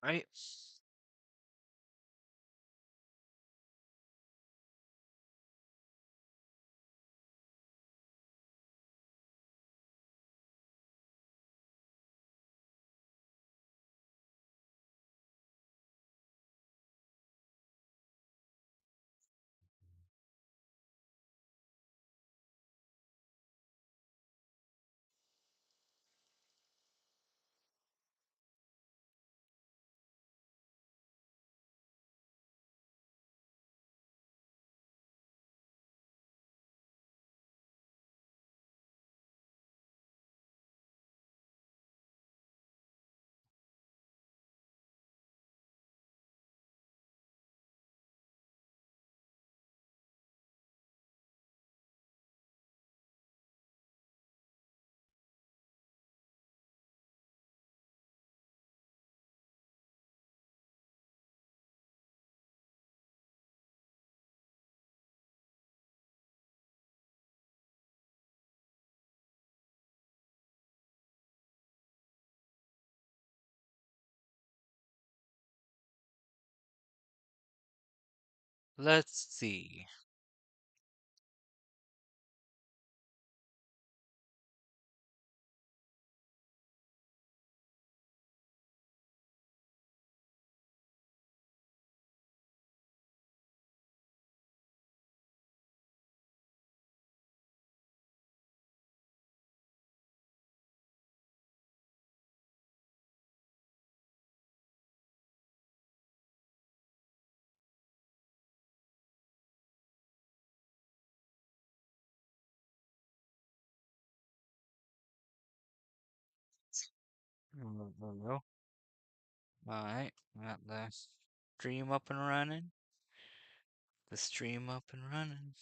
right? Let's see. All right, got the stream up and running. The stream up and running.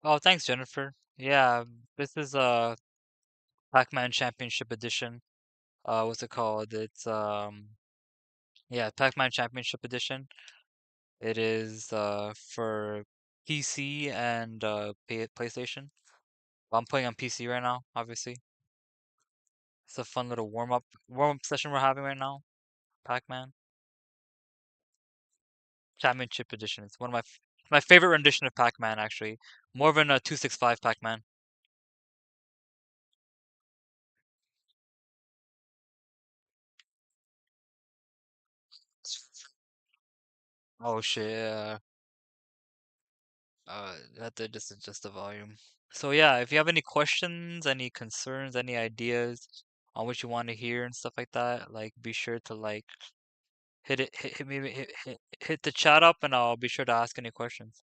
Oh, thanks, Jennifer. Yeah, this is Pac Man Championship Edition. What's it called? It's yeah, Pac Man Championship Edition. It is for PC and PlayStation. I'm playing on PC right now, obviously. It's a fun little warm up session we're having right now. Pac Man Championship Edition. It's one of my favorite rendition of Pac Man actually. More than a 265 Pac Man. Oh shit, yeah. That to just adjust the volume. So yeah, if you have any questions, any concerns, any ideas on what you want to hear and stuff like that, like be sure to like hit the chat up and I'll be sure to ask any questions.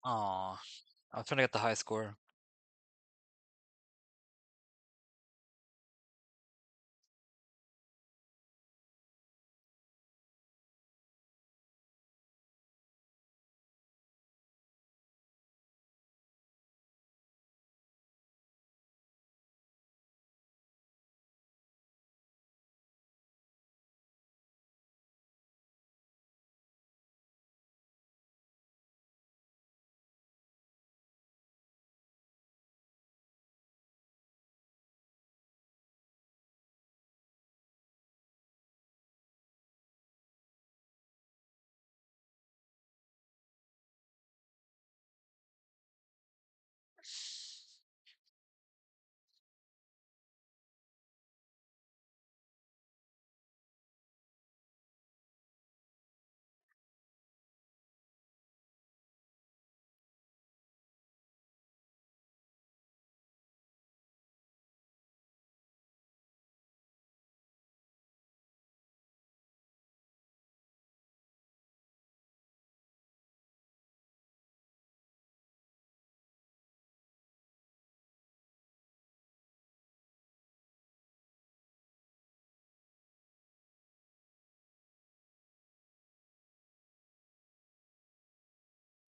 Aw, I'm trying to get the high score.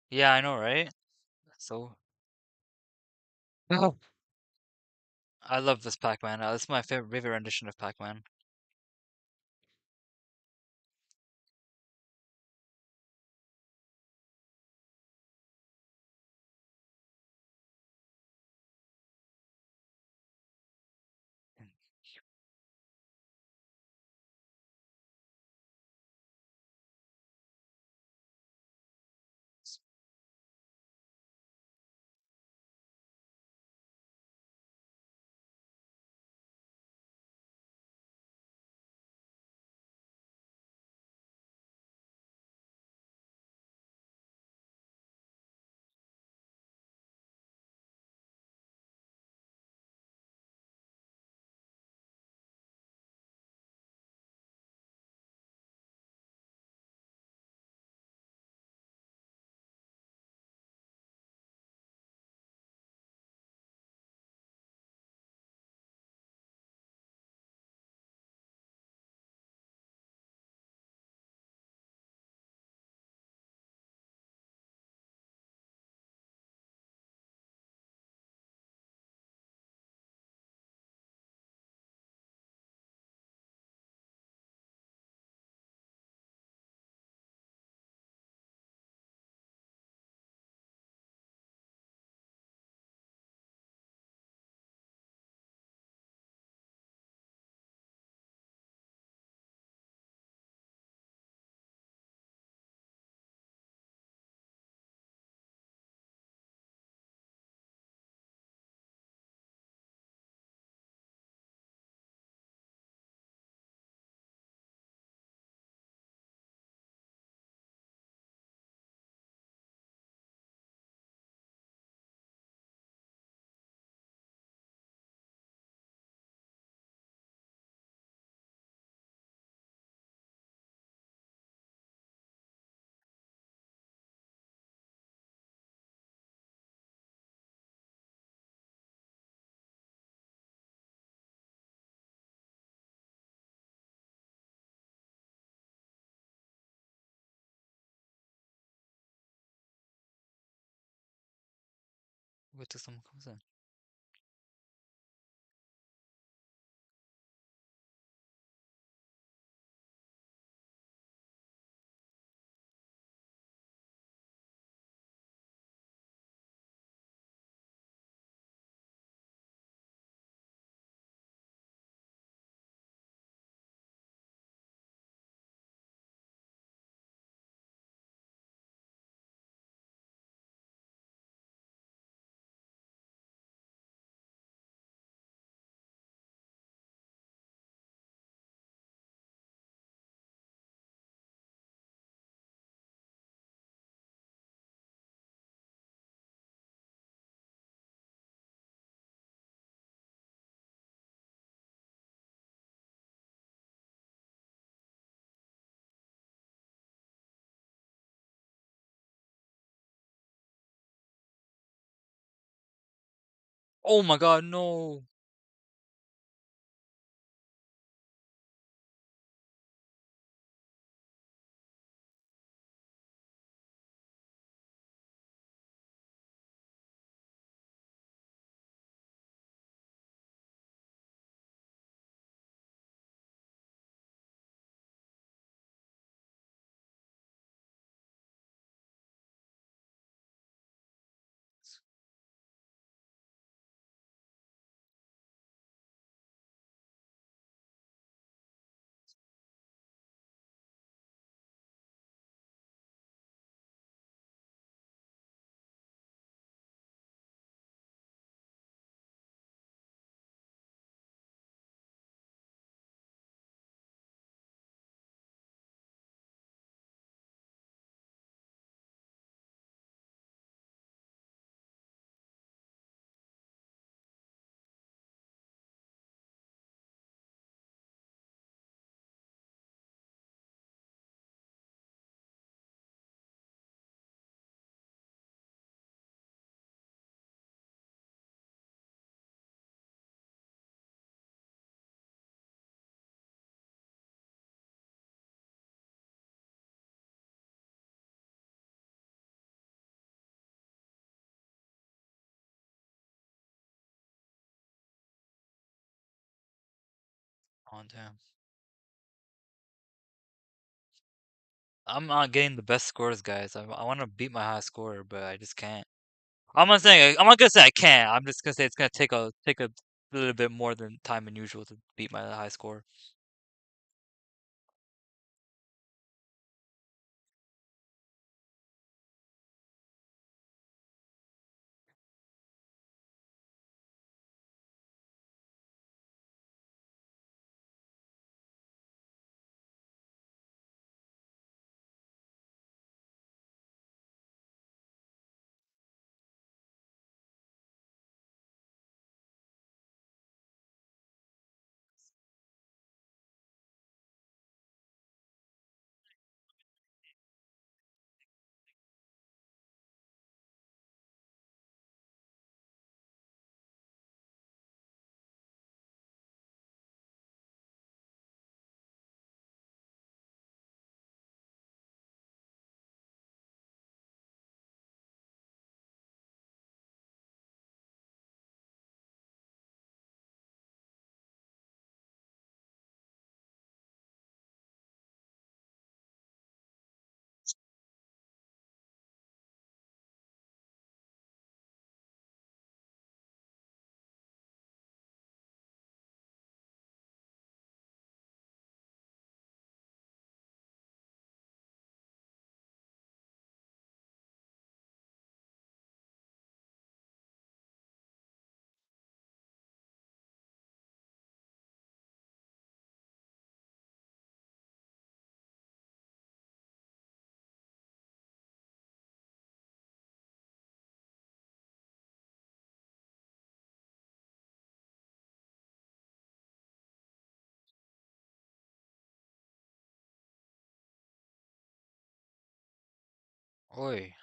Yeah, I know, right? So I love this Pac-Man. This is my favorite rendition of Pac-Man. Wait till someone comes in. Oh my god, no! Oh damn. I'm not getting the best scores, guys. I want to beat my high score, but I just can't. I'm not gonna say I can't. I'm just gonna say it's gonna take a little bit more than time than usual to beat my high score. Oi.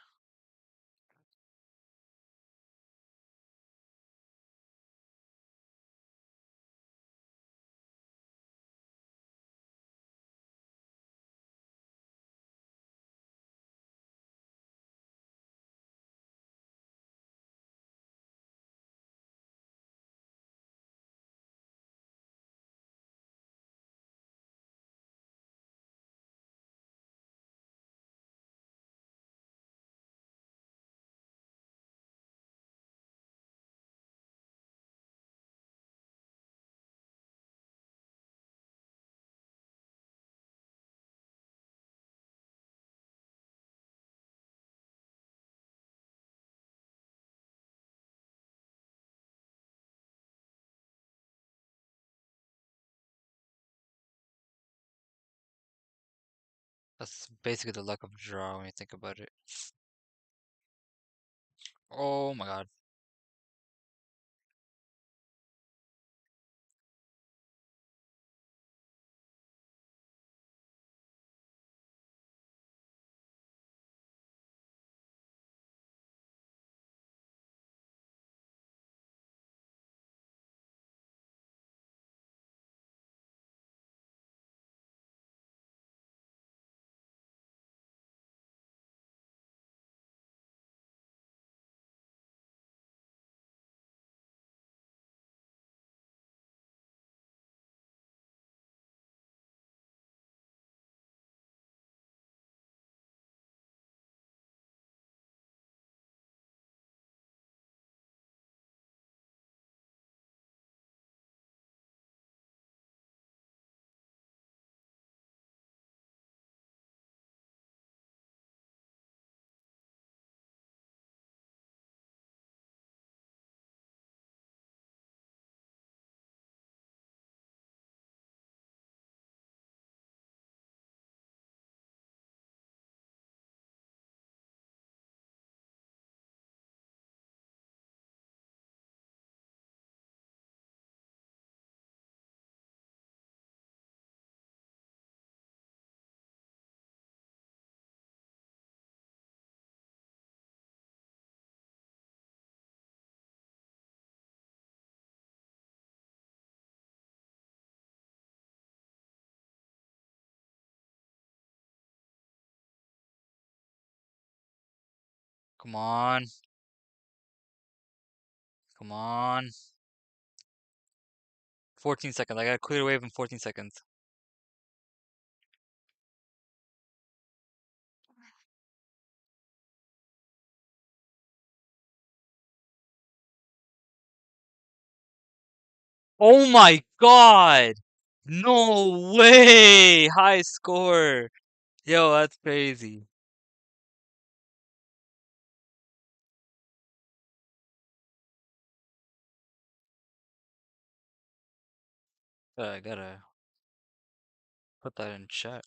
That's basically the luck of a draw when you think about it. Oh my god. Come on. Come on. 14 seconds. I got a clear wave in 14 seconds. Oh my god! No way! High score! Yo, that's crazy. I gotta put that in chat.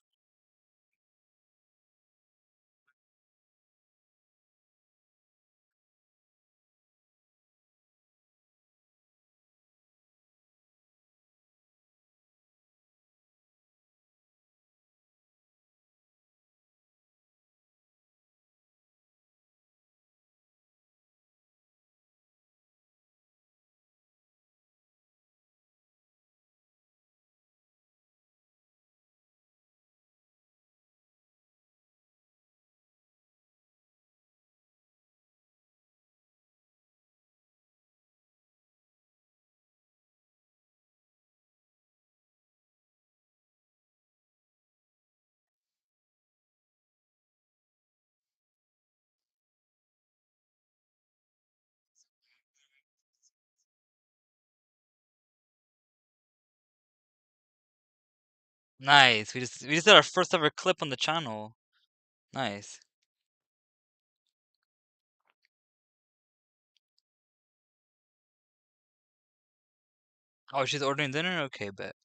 Nice. We just did our first ever clip on the channel. Nice. Oh, she's ordering dinner? Okay, bet.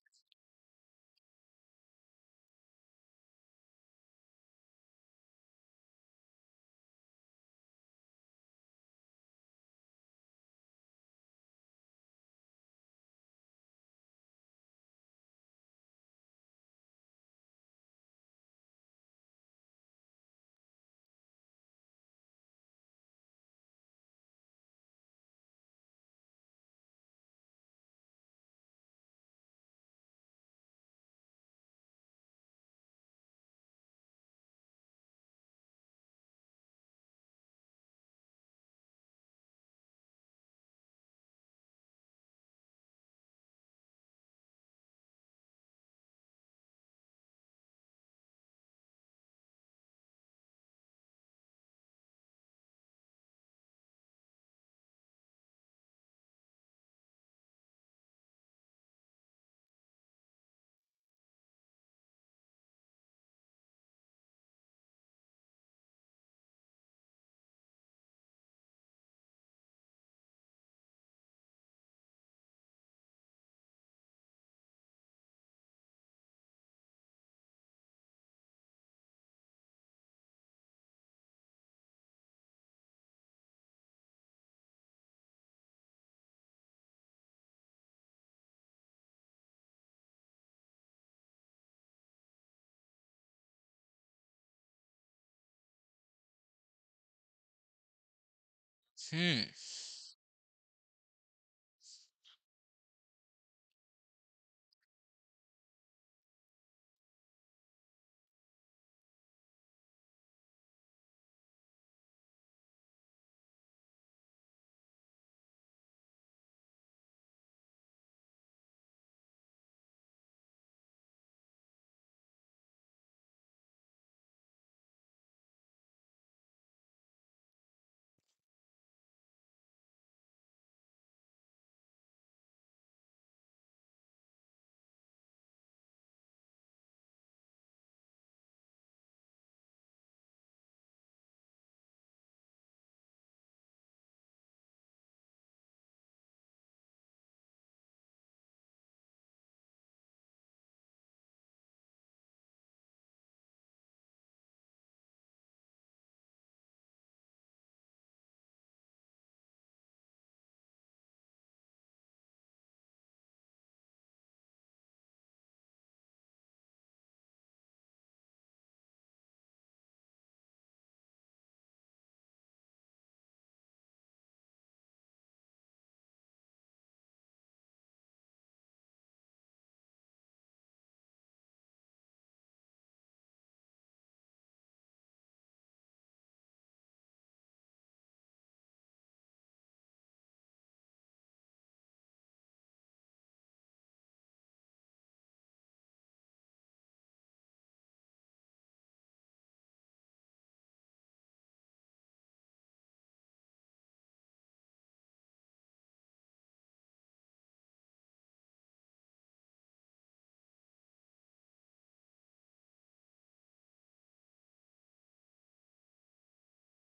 Hmm.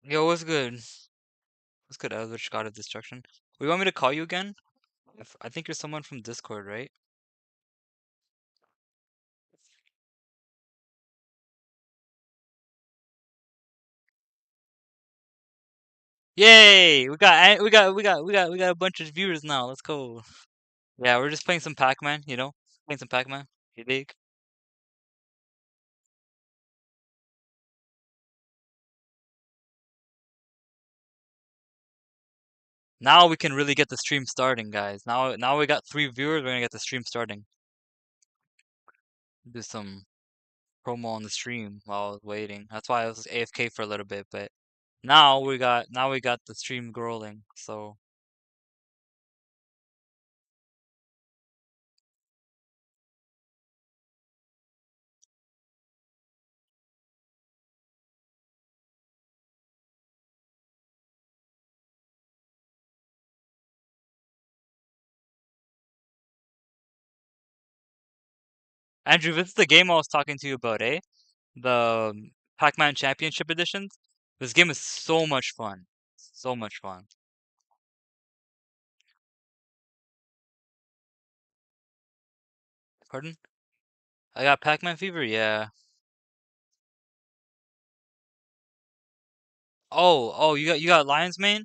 Yo, what's good? What's good, Eldritch God of Destruction? You want me to call you again? I think you're someone from Discord, right? Yay! We got a bunch of viewers now. Let's go. Yeah, we're just playing some Pac Man, Playing some Pac Man. You dig? Now we can really get the stream starting, guys. Now we got 3 viewers, we're gonna get the stream starting. Do some promo on the stream while I was waiting. That's why I was AFK for a little bit, but now we got the stream rolling. So Andrew, this is the game I was talking to you about, eh? The Pac Man Championship editions. This game is so much fun. So much fun. Pardon? I got Pac Man fever, yeah. Oh, you got Lion's Mane?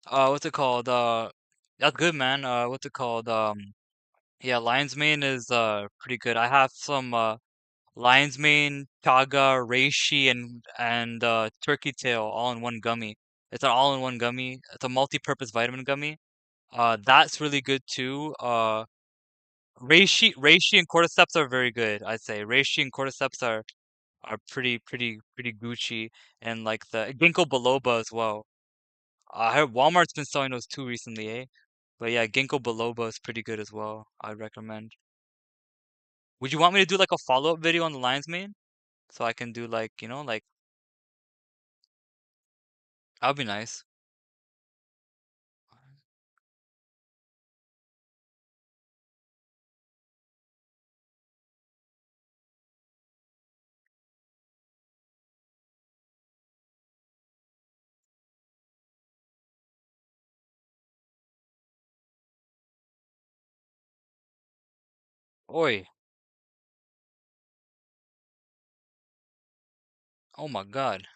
What's it called? That's good, man. What's it called? Yeah, Lion's Mane is pretty good. I have some lion's mane, chaga, reishi, and turkey tail all in one gummy. It's an all-in-one gummy. It's a multi-purpose vitamin gummy. That's really good too. Reishi and cordyceps are very good, I'd say. Reishi and cordyceps are pretty Gucci, and like the ginkgo biloba as well. I heard Walmart's been selling those too recently, eh? But yeah, ginkgo biloba is pretty good as well. I'd recommend. Would you want me to do like a follow-up video on the lion's mane? So I can do like, like that'd be nice. Oi. Oh my God.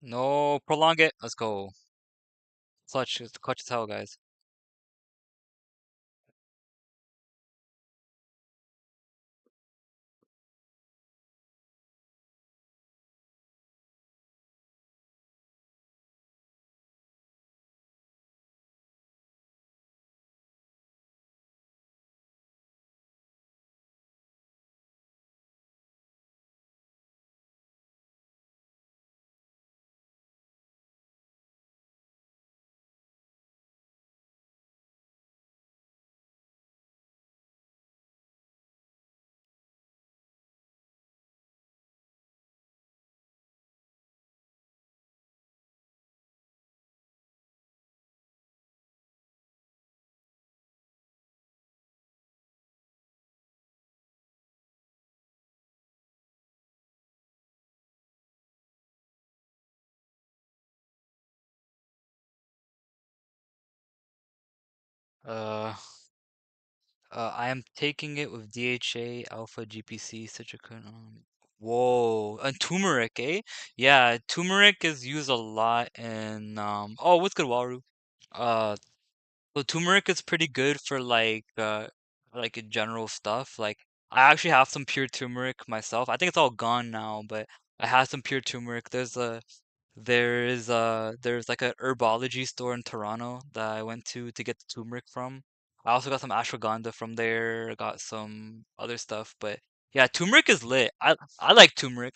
No, prolong it. Let's go. Clutch as hell, guys. Uh, I am taking it with DHA, alpha GPC, citric. Whoa, and turmeric, eh? Yeah, turmeric is used a lot in Oh, what's good, Waru? Uh, So turmeric is pretty good for like in general stuff. Like I actually have some pure turmeric myself. I think it's all gone now, but I have some pure turmeric. There's like a herbology store in Toronto that I went to get the turmeric from. I also got some ashwagandha from there. I got some other stuff, but yeah, turmeric is lit. I like turmeric.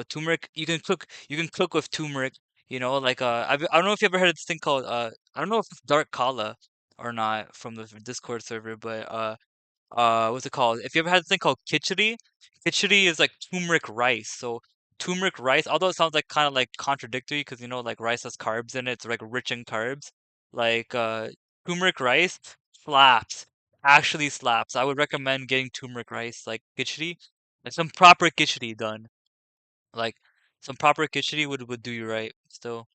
Turmeric you can cook with turmeric. I don't know if you ever heard of this thing called I don't know if it's dark kala or not from the Discord server, but what's it called? If you ever had this thing called khichdi, khichdi is like turmeric rice. So turmeric rice, although it sounds like kind of like contradictory because like rice has carbs in it, it's like rich in carbs. Like turmeric rice slaps, actually slaps. I would recommend getting turmeric rice, like khichdi, like some proper khichdi done. Like some proper khichdi would do you right still.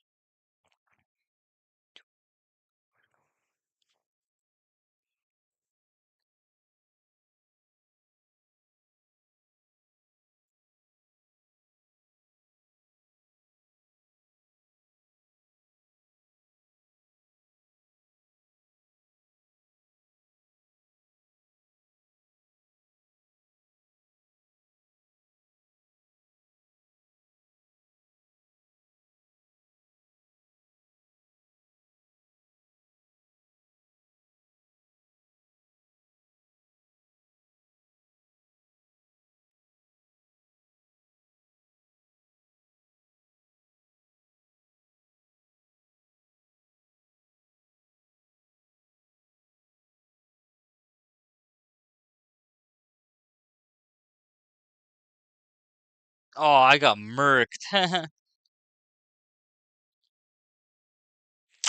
Oh, I got murked.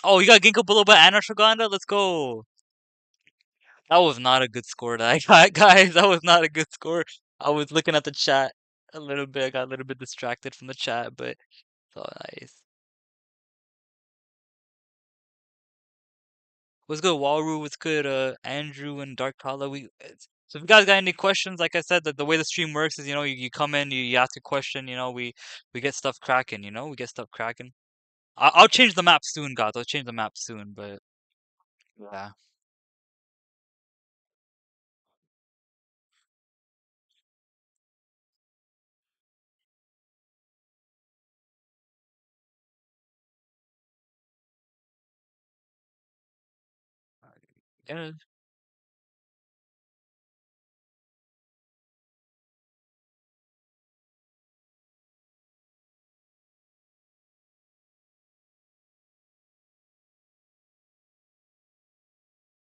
Oh, you got Ginkgo biloba and ashwagandha? Let's go. That was not a good score that I got, guys. That was not a good score. I was looking at the chat a little bit. I got a little bit distracted from the chat, but it's all nice. What's good, Walru? What's good, Andrew and Dark Kala? So if you guys got any questions, like I said, the way the stream works is, you come in, you ask a question, we get stuff cracking, we get stuff cracking. I'll change the map soon, guys. I'll change the map soon, but yeah. Yeah.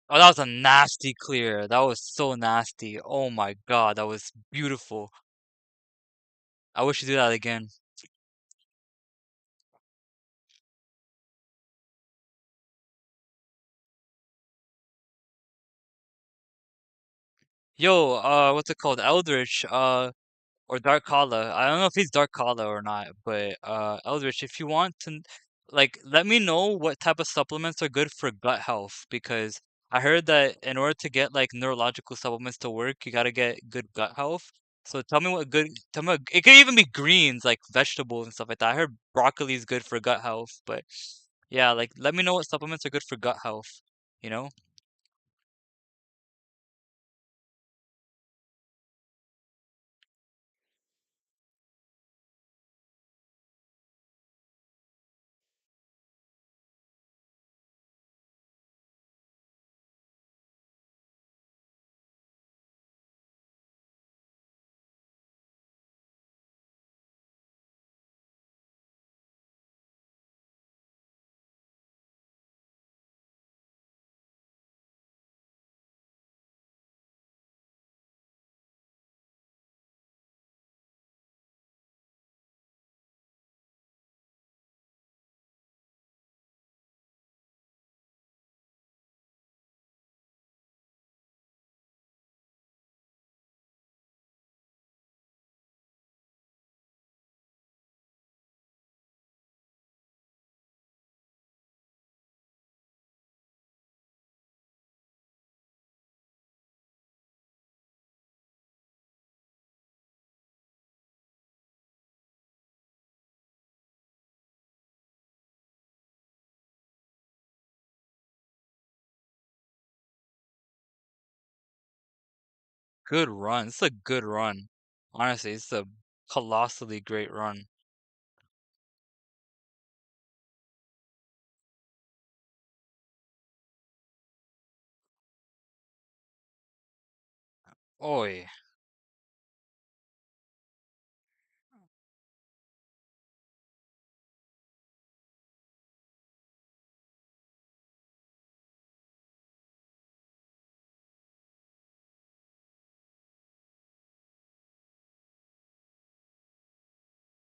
Oh, that was a nasty clear. That was so nasty. Oh my God, that was beautiful. I wish you do that again. Yo, what's it called? Eldritch, or Dark Kala. I don't know if he's Dark Kala or not, but Eldritch, if you want to, like, let me know what type of supplements are good for gut health because I heard that in order to get like neurological supplements to work, you gotta get good gut health. So tell me what good. Tell me it could even be greens like vegetables and stuff like that. I heard broccoli is good for gut health, but yeah, like let me know what supplements are good for gut health. You know? Good run. It's a good run. Honestly, it's a colossally great run. Oi,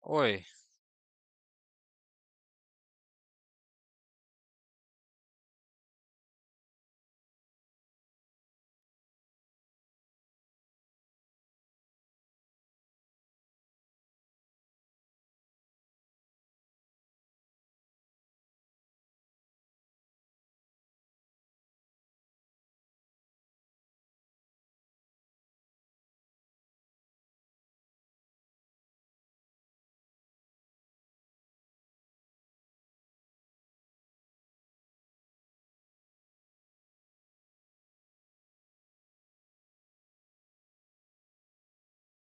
oi.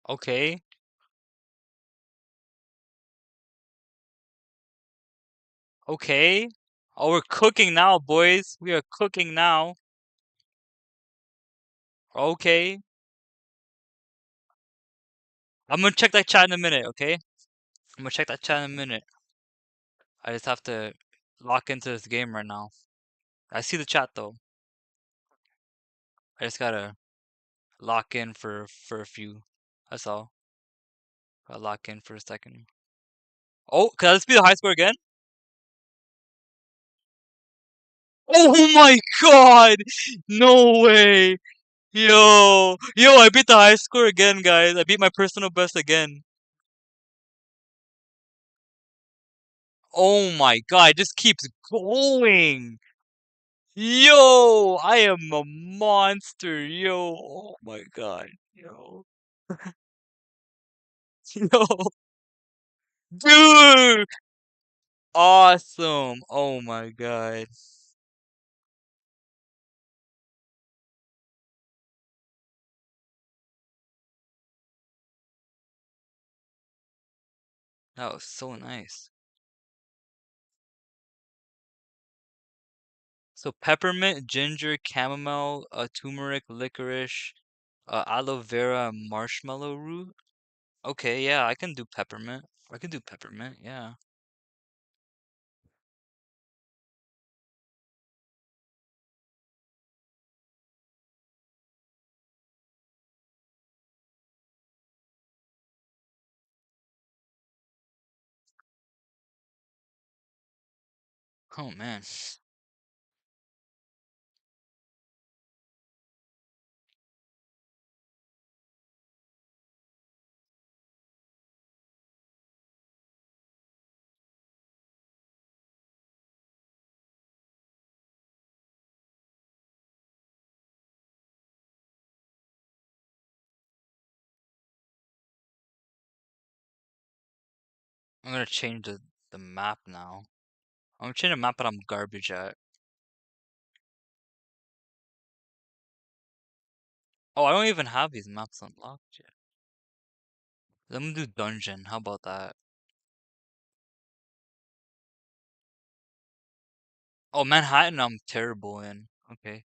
Okay, okay. Oh, we're cooking now, boys. We are cooking now. Okay. I'm gonna check that chat in a minute, okay? I'm gonna check that chat in a minute. I just have to lock into this game right now. I see the chat though. I just gotta lock in for a few. That's all. Gotta lock in for a second. Oh, can this be the high score again? Oh my god! No way! Yo, I beat the high score again, guys. I beat my personal best again. Oh my god, it just keeps going. Yo, I am a monster. Yo, oh my god. Yo, yo, dude, awesome. Oh my god. That was so nice. So peppermint, ginger, chamomile, turmeric, licorice, aloe vera, marshmallow root. Okay, yeah, I can do peppermint. I can do peppermint, yeah. Oh man. I'm gonna change the map now. I'm gonna change the map that I'm garbage at. Oh, I don't even have these maps unlocked yet. Let me do dungeon. How about that? Oh, Manhattan, I'm terrible in. Okay.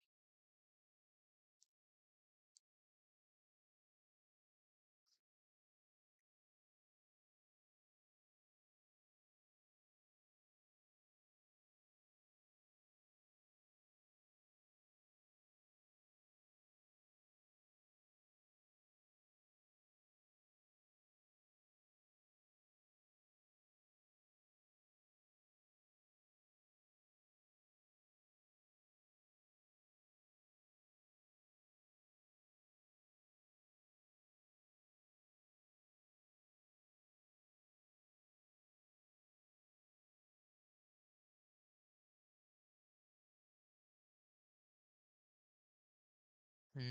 I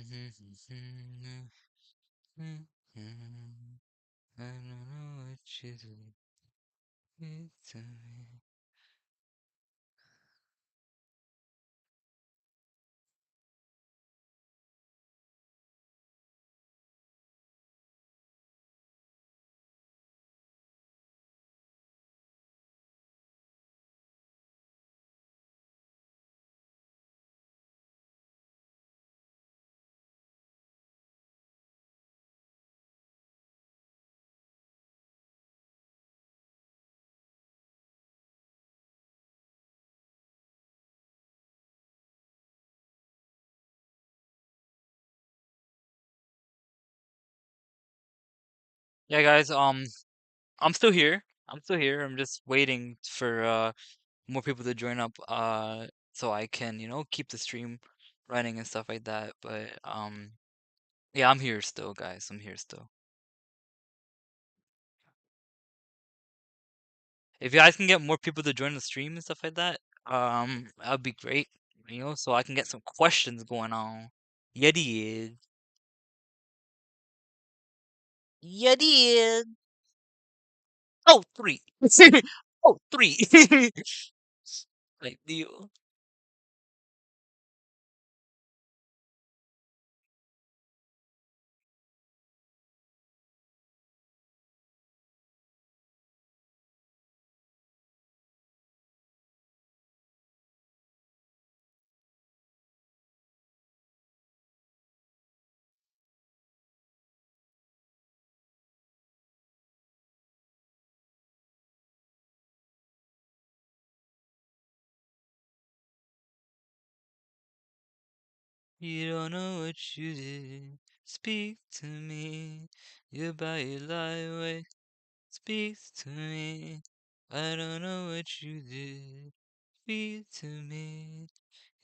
don't know what you do to me. Yeah, guys, I'm still here. I'm still here. I'm just waiting for more people to join up so I can, keep the stream running and stuff like that. But yeah, I'm here still, guys. I'm here still. If you guys can get more people to join the stream and stuff like that, that'd be great, so I can get some questions going on. Yeah, did. Yeah, did. Oh, three. Oh, three. Like deal. You don't know what you did. Speak to me. Your body lie awake. Speak to me. I don't know what you did. Speak to me.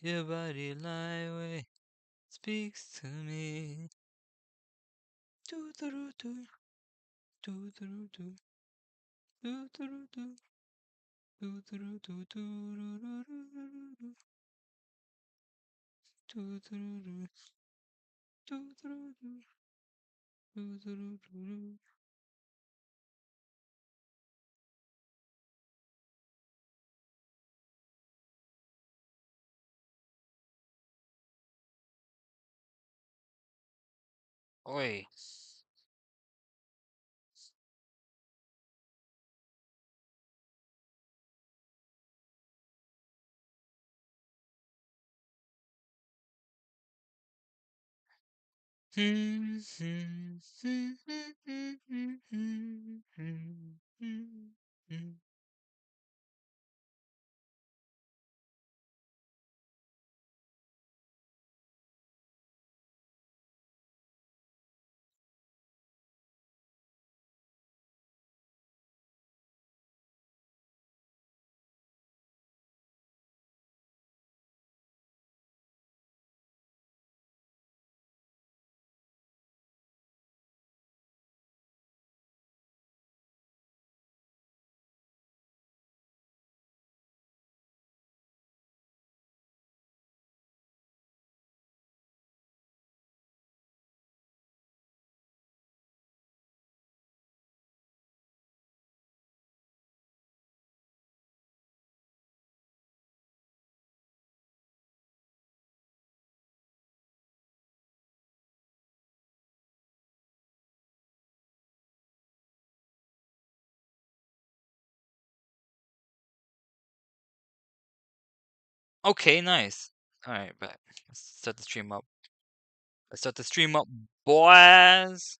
Your body lie awake. Speaks to me. Do do do do do do do do do do do do do do do do do do do do. Oi. Okay, nice. All right, bet. Let's set the stream up. Let's set the stream up, boys.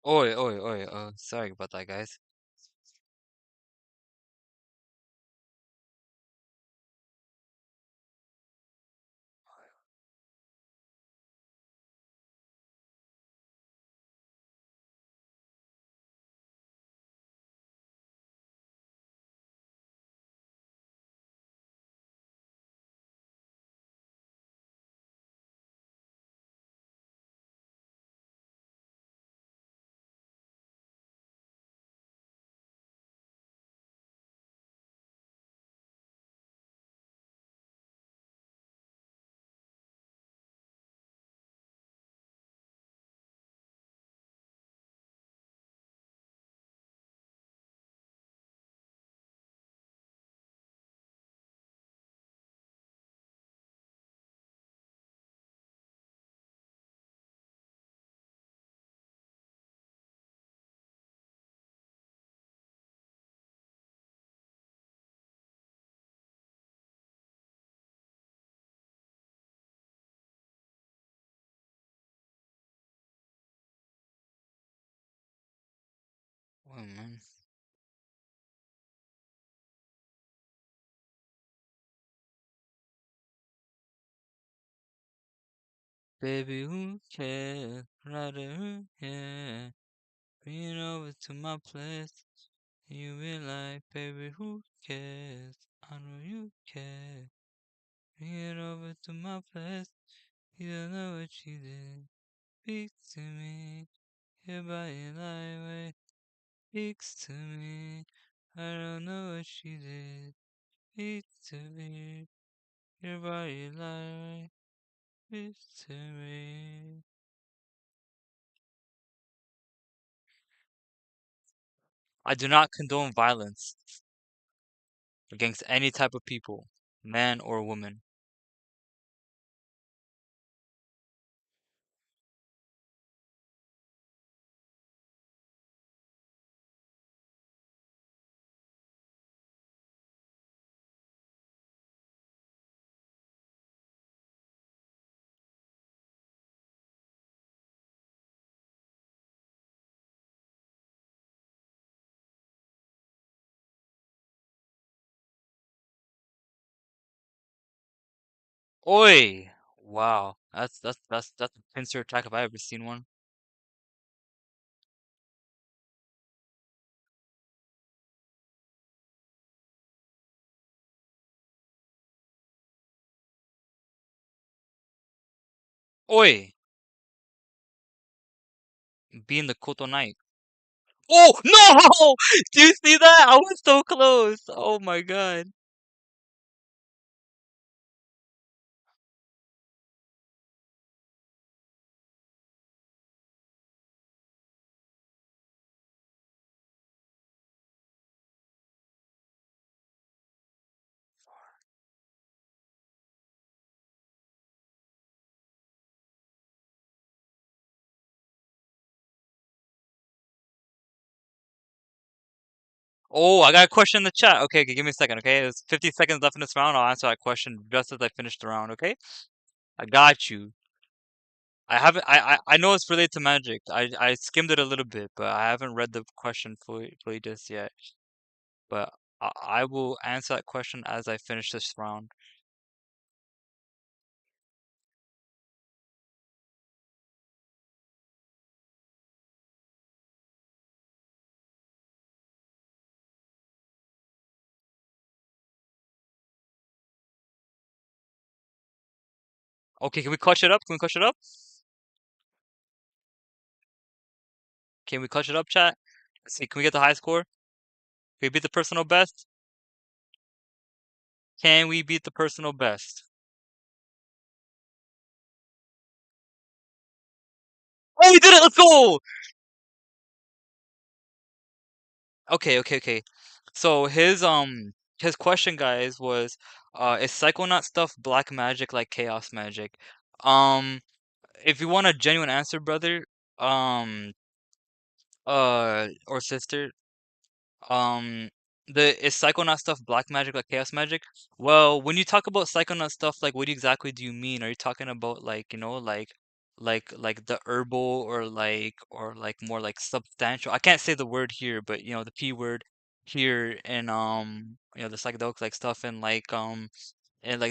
Oi, oi, oi. Sorry about that, guys. Oh man. Baby, who cares? Rather who cares? Bring it over to my place. You be like, baby, who cares? I know you care. Bring it over to my place. You don't know what you did. Speak to me. Your body lightweight. Speaks to me. I don't know what you did. Speak to me. Your body lightweight. Speaks to me. I do not condone violence against any type of people, man or woman. Oi! Wow, that's a pincer attack if I ever seen one. Oi! Being the Koto Knight. Oh no! Do you see that? I was so close. Oh my god. Oh, I got a question in the chat. Okay, okay, give me a second, okay? There's 50 seconds left in this round. I'll answer that question just as I finish the round, okay? I got you. I haven't I know it's related to magic. I skimmed it a little bit, but I haven't read the question fully just yet. But I will answer that question as I finish this round. Okay, can we clutch it up? Can we clutch it up? Can we clutch it up, chat? Let's see, can we get the high score? Can we beat the personal best? Can we beat the personal best? Oh, we did it! Let's go! Okay, okay, okay. So his question, guys, was is Psychonaut stuff black magic like chaos magic? Um if you want a genuine answer, brother, um or sister, um the is Psychonaut stuff black magic like chaos magic? Well, when you talk about Psychonaut stuff, like what exactly do you mean? Are you talking about like, like the herbal or like more like substantial? I can't say the word here, but the P word here and the psychedelic like stuff and like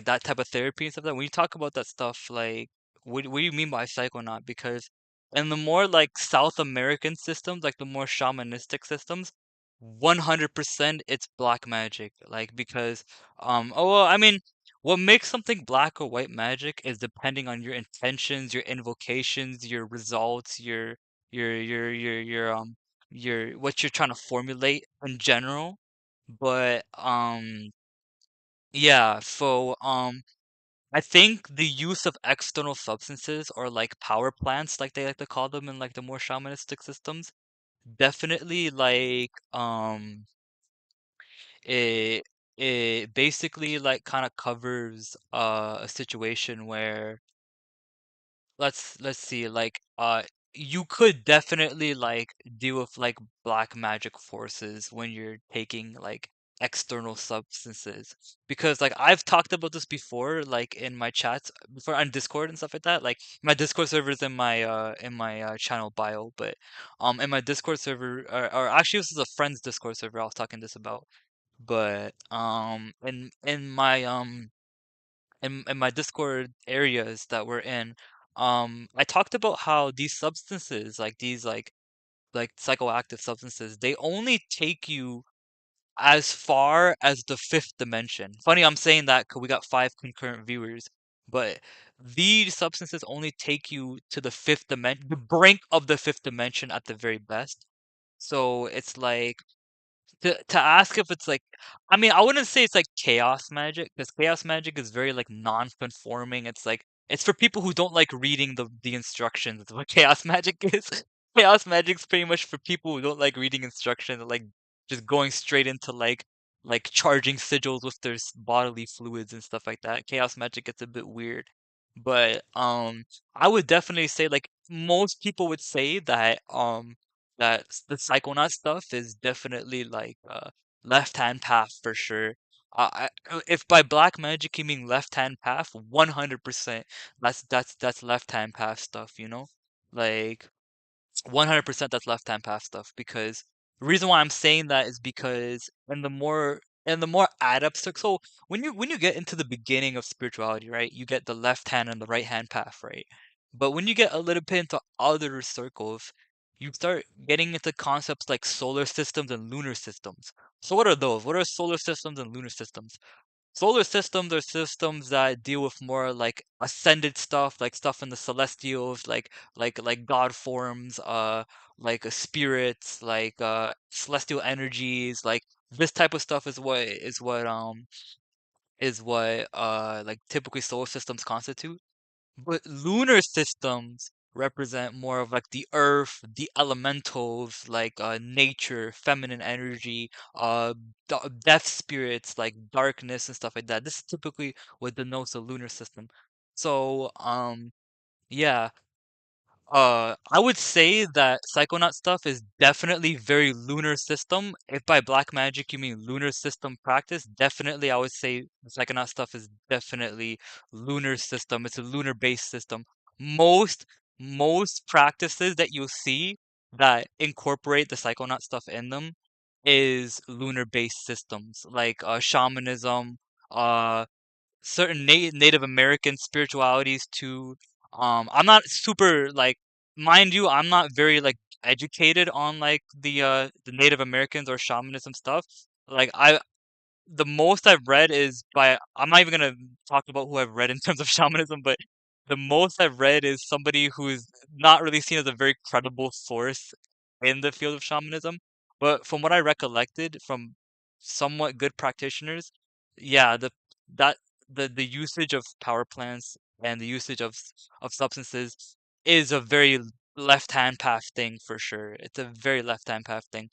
that type of therapy and stuff like that. When you talk about that stuff, like what do you mean by psychonaut? Because in the more like South American systems, like the more shamanistic systems, 100% it's black magic. Like because oh well, I mean, what makes something black or white magic is depending on your intentions, your invocations, your results, your what you're trying to formulate in general. But yeah, so I think the use of external substances or like power plants, like they like to call them in like the more shamanistic systems, definitely like it it basically like kind of covers a situation where let's see you could definitely like deal with like black magic forces when you're taking like external substances because like I've talked about this before like in my chats before on Discord and stuff like that like my Discord server is in my channel bio but in my Discord server or actually this is a friend's Discord server I was talking this about but in my Discord areas that we're in, I talked about how these substances, like these like psychoactive substances, they only take you as far as the fifth dimension. Funny, I'm saying that because we got 5 concurrent viewers, but these substances only take you to the fifth dimension, the brink of the fifth dimension at the very best. So it's like to ask if it's like I mean, I wouldn't say it's like chaos magic because chaos magic is very like non-conforming. It's like it's for people who don't like reading the instructions. It's what chaos magic is. Chaos magic's pretty much for people who don't like reading instructions, like just going straight into like charging sigils with their bodily fluids and stuff like that. Chaos magic gets a bit weird. But I would definitely say like most people would say that the Psychonaut stuff is definitely like left-hand path for sure. If by black magic you mean left-hand path, 100% that's left-hand path stuff, you know? Like 100% that's left-hand path stuff because the reason why I'm saying that is because in the more adept so when you get into the beginning of spirituality, right? You get the left hand and the right hand path, right? But when you get a little bit into other circles, you start getting into concepts like solar systems and lunar systems. So what are those? What are solar systems and lunar systems? Solar systems are systems that deal with more like ascended stuff, like stuff in the celestials, like God forms, like spirits, like celestial energies, like this type of stuff is what like typically solar systems constitute. But lunar systems represent more of like the earth, the elementals, like nature, feminine energy, death spirits, like darkness and stuff like that. This is typically what denotes a lunar system. So, yeah, I would say that Psychonaut stuff is definitely very lunar system. If by black magic you mean lunar system practice, definitely I would say the Psychonaut stuff is definitely lunar system. It's a lunar based system. Most most practices that you'll see that incorporate the Psychonaut stuff in them is lunar based systems like shamanism, uh certain Native American spiritualities too. I'm not super like, mind you, I'm not very like educated on like the Native Americans or shamanism stuff. Like the most I've read is by I'm not even gonna talk about who I've read in terms of shamanism, but the most I've read is somebody who's not really seen as a very credible source in the field of shamanism. But from what I recollected from somewhat good practitioners, yeah, that the usage of power plants and the usage of substances is a very left-hand path thing for sure. It's a very left-hand path thing.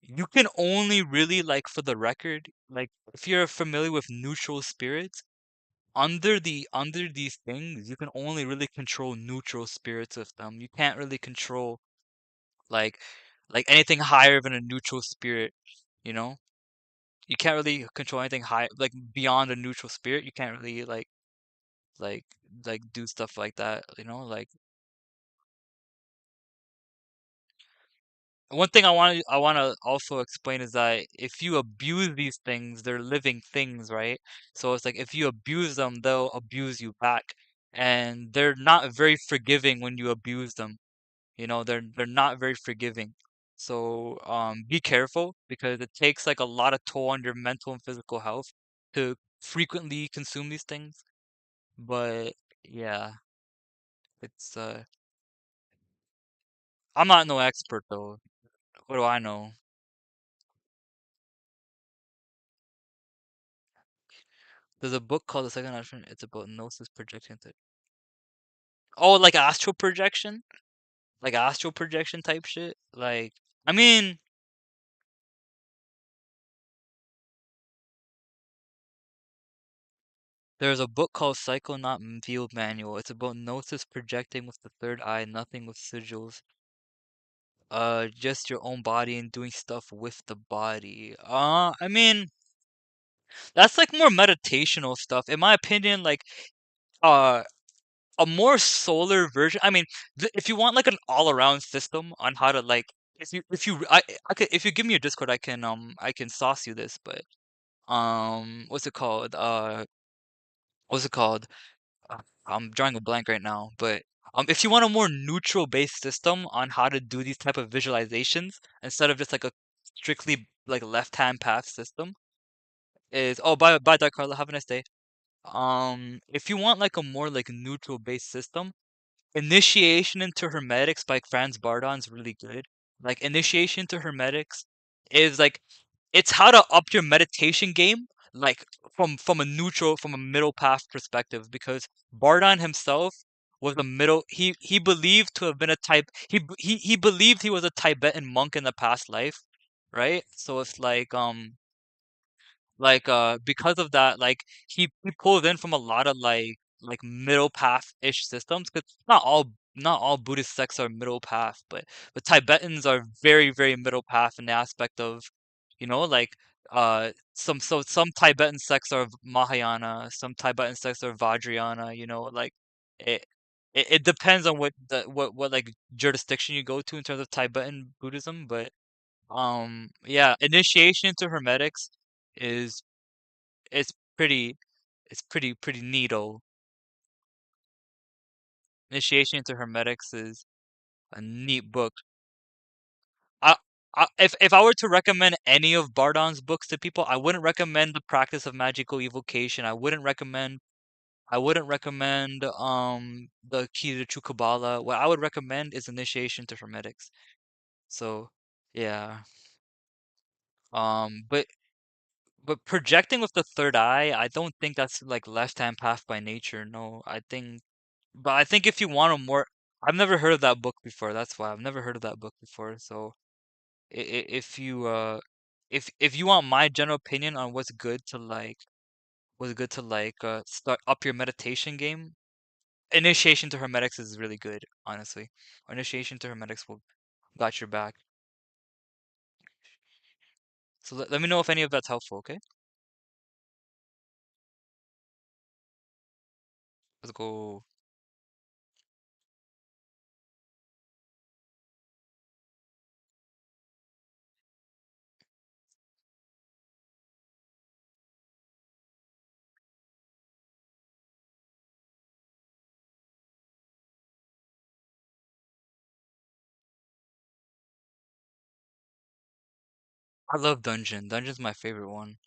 You can only really, like, for the record, like, if you're familiar with neutral spirits, under these things, you can only really control neutral spirits with them. You can't really control like anything higher than a neutral spirit, you know? You can't really control anything high like beyond a neutral spirit. You can't really like do stuff like that, you know? Like one thing I want to also explain is that if you abuse these things, they're living things, right? So it's like if you abuse them, they'll abuse you back. And they're not very forgiving when you abuse them. You know, they're not very forgiving. So be careful because it takes like a lot of toll on your mental and physical health to frequently consume these things. But yeah, it's I'm not no expert though. What do I know? There's a book called The Second Dimension. It's about gnosis projecting to oh, like astral projection, like astral projection type shit. Like, I mean, there's a book called Psycho Not Field Manual. It's about gnosis projecting with the third eye, nothing with sigils. Just your own body and doing stuff with the body. I mean, that's like more meditational stuff. In my opinion, like, uh, a more solar version. I mean, if you want like an all-around system on how to like, I could, if you give me your Discord, I can sauce you this, but what's it called? What's it called? Uh, I'm drawing a blank right now, but if you want a more neutral based system on how to do these type of visualizations instead of just like a strictly like left-hand path system, is oh bye Dark Carla, have a nice day. If you want like a more like neutral based system, Initiation into Hermetics by Franz Bardon's really good. Like Initiation into Hermetics is like it's how to up your meditation game, like from a neutral, from a middle path perspective, because Bardon himself was a middle. He believed to have been a type. He believed he was a Tibetan monk in the past life, right? So it's because of that, like he pulls in from a lot of like middle path ish systems, because not all Buddhist sects are middle path, but Tibetans are very very middle path in the aspect of, like some Tibetan sects are Mahayana, some Tibetan sects are Vajrayana, like it it depends on what like jurisdiction you go to in terms of Tibetan Buddhism, but yeah, initiation to Hermetics is it's pretty pretty neato. Initiation into Hermetics is a neat book. I, if I were to recommend any of Bardon's books to people, I wouldn't recommend The Practice of Magical Evocation. I wouldn't recommend The Key to True Kabbalah. What I would recommend is Initiation to Hermetics. So yeah. But projecting with the third eye, I don't think that's like left-hand path by nature. No, but I think if you want a more, I've never heard of that book before. That's why I've never heard of that book before. So if you if you want my general opinion on what's good to like start up your meditation game, Initiation to Hermetics is really good, honestly. Initiation to Hermetics will got your back. So let me know if any of that's helpful, okay? Let's go. I love Dungeon. Dungeon's my favorite one.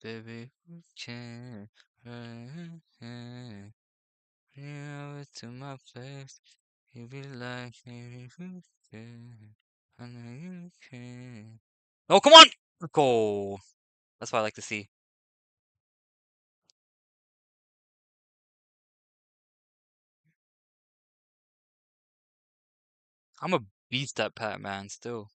Baby, who can you to my face? You be like, baby, who can? I know you can. Oh, come on! Go. That's what I like to see. I'm a beast at Pac Man still.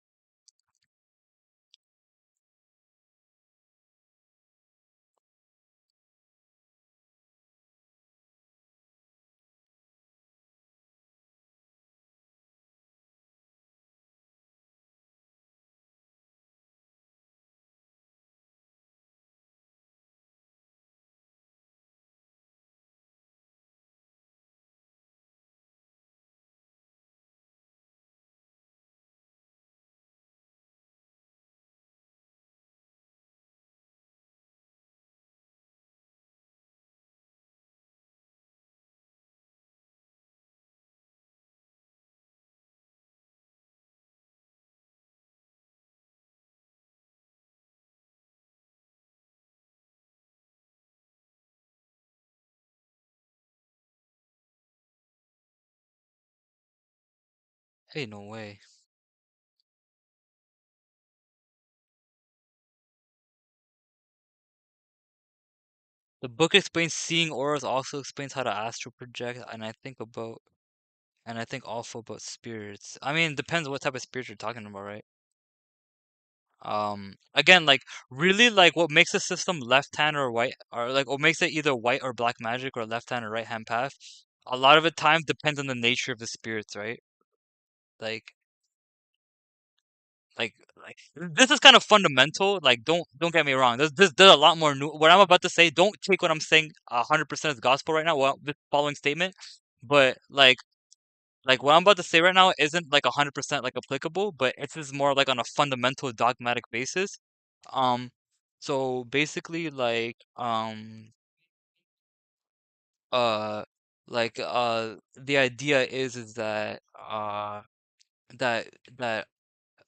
Hey, no way. The book explains seeing auras, also explains how to astral project, and I think also about spirits. I mean, depends what type of spirits you're talking about, right? Again, like really, like what makes a system left hand or white, or like what makes it either white or black magic or left hand or right hand path. A lot of the time depends on the nature of the spirits, right? Like, like this is kind of fundamental. Like, don't get me wrong. There's a lot more new. What I'm about to say, don't take what I'm saying 100% as gospel right now. Well, this following statement, but like what I'm about to say right now isn't like 100% like applicable, but it is more like on a fundamental dogmatic basis. Um, so basically, uh, the idea is that that that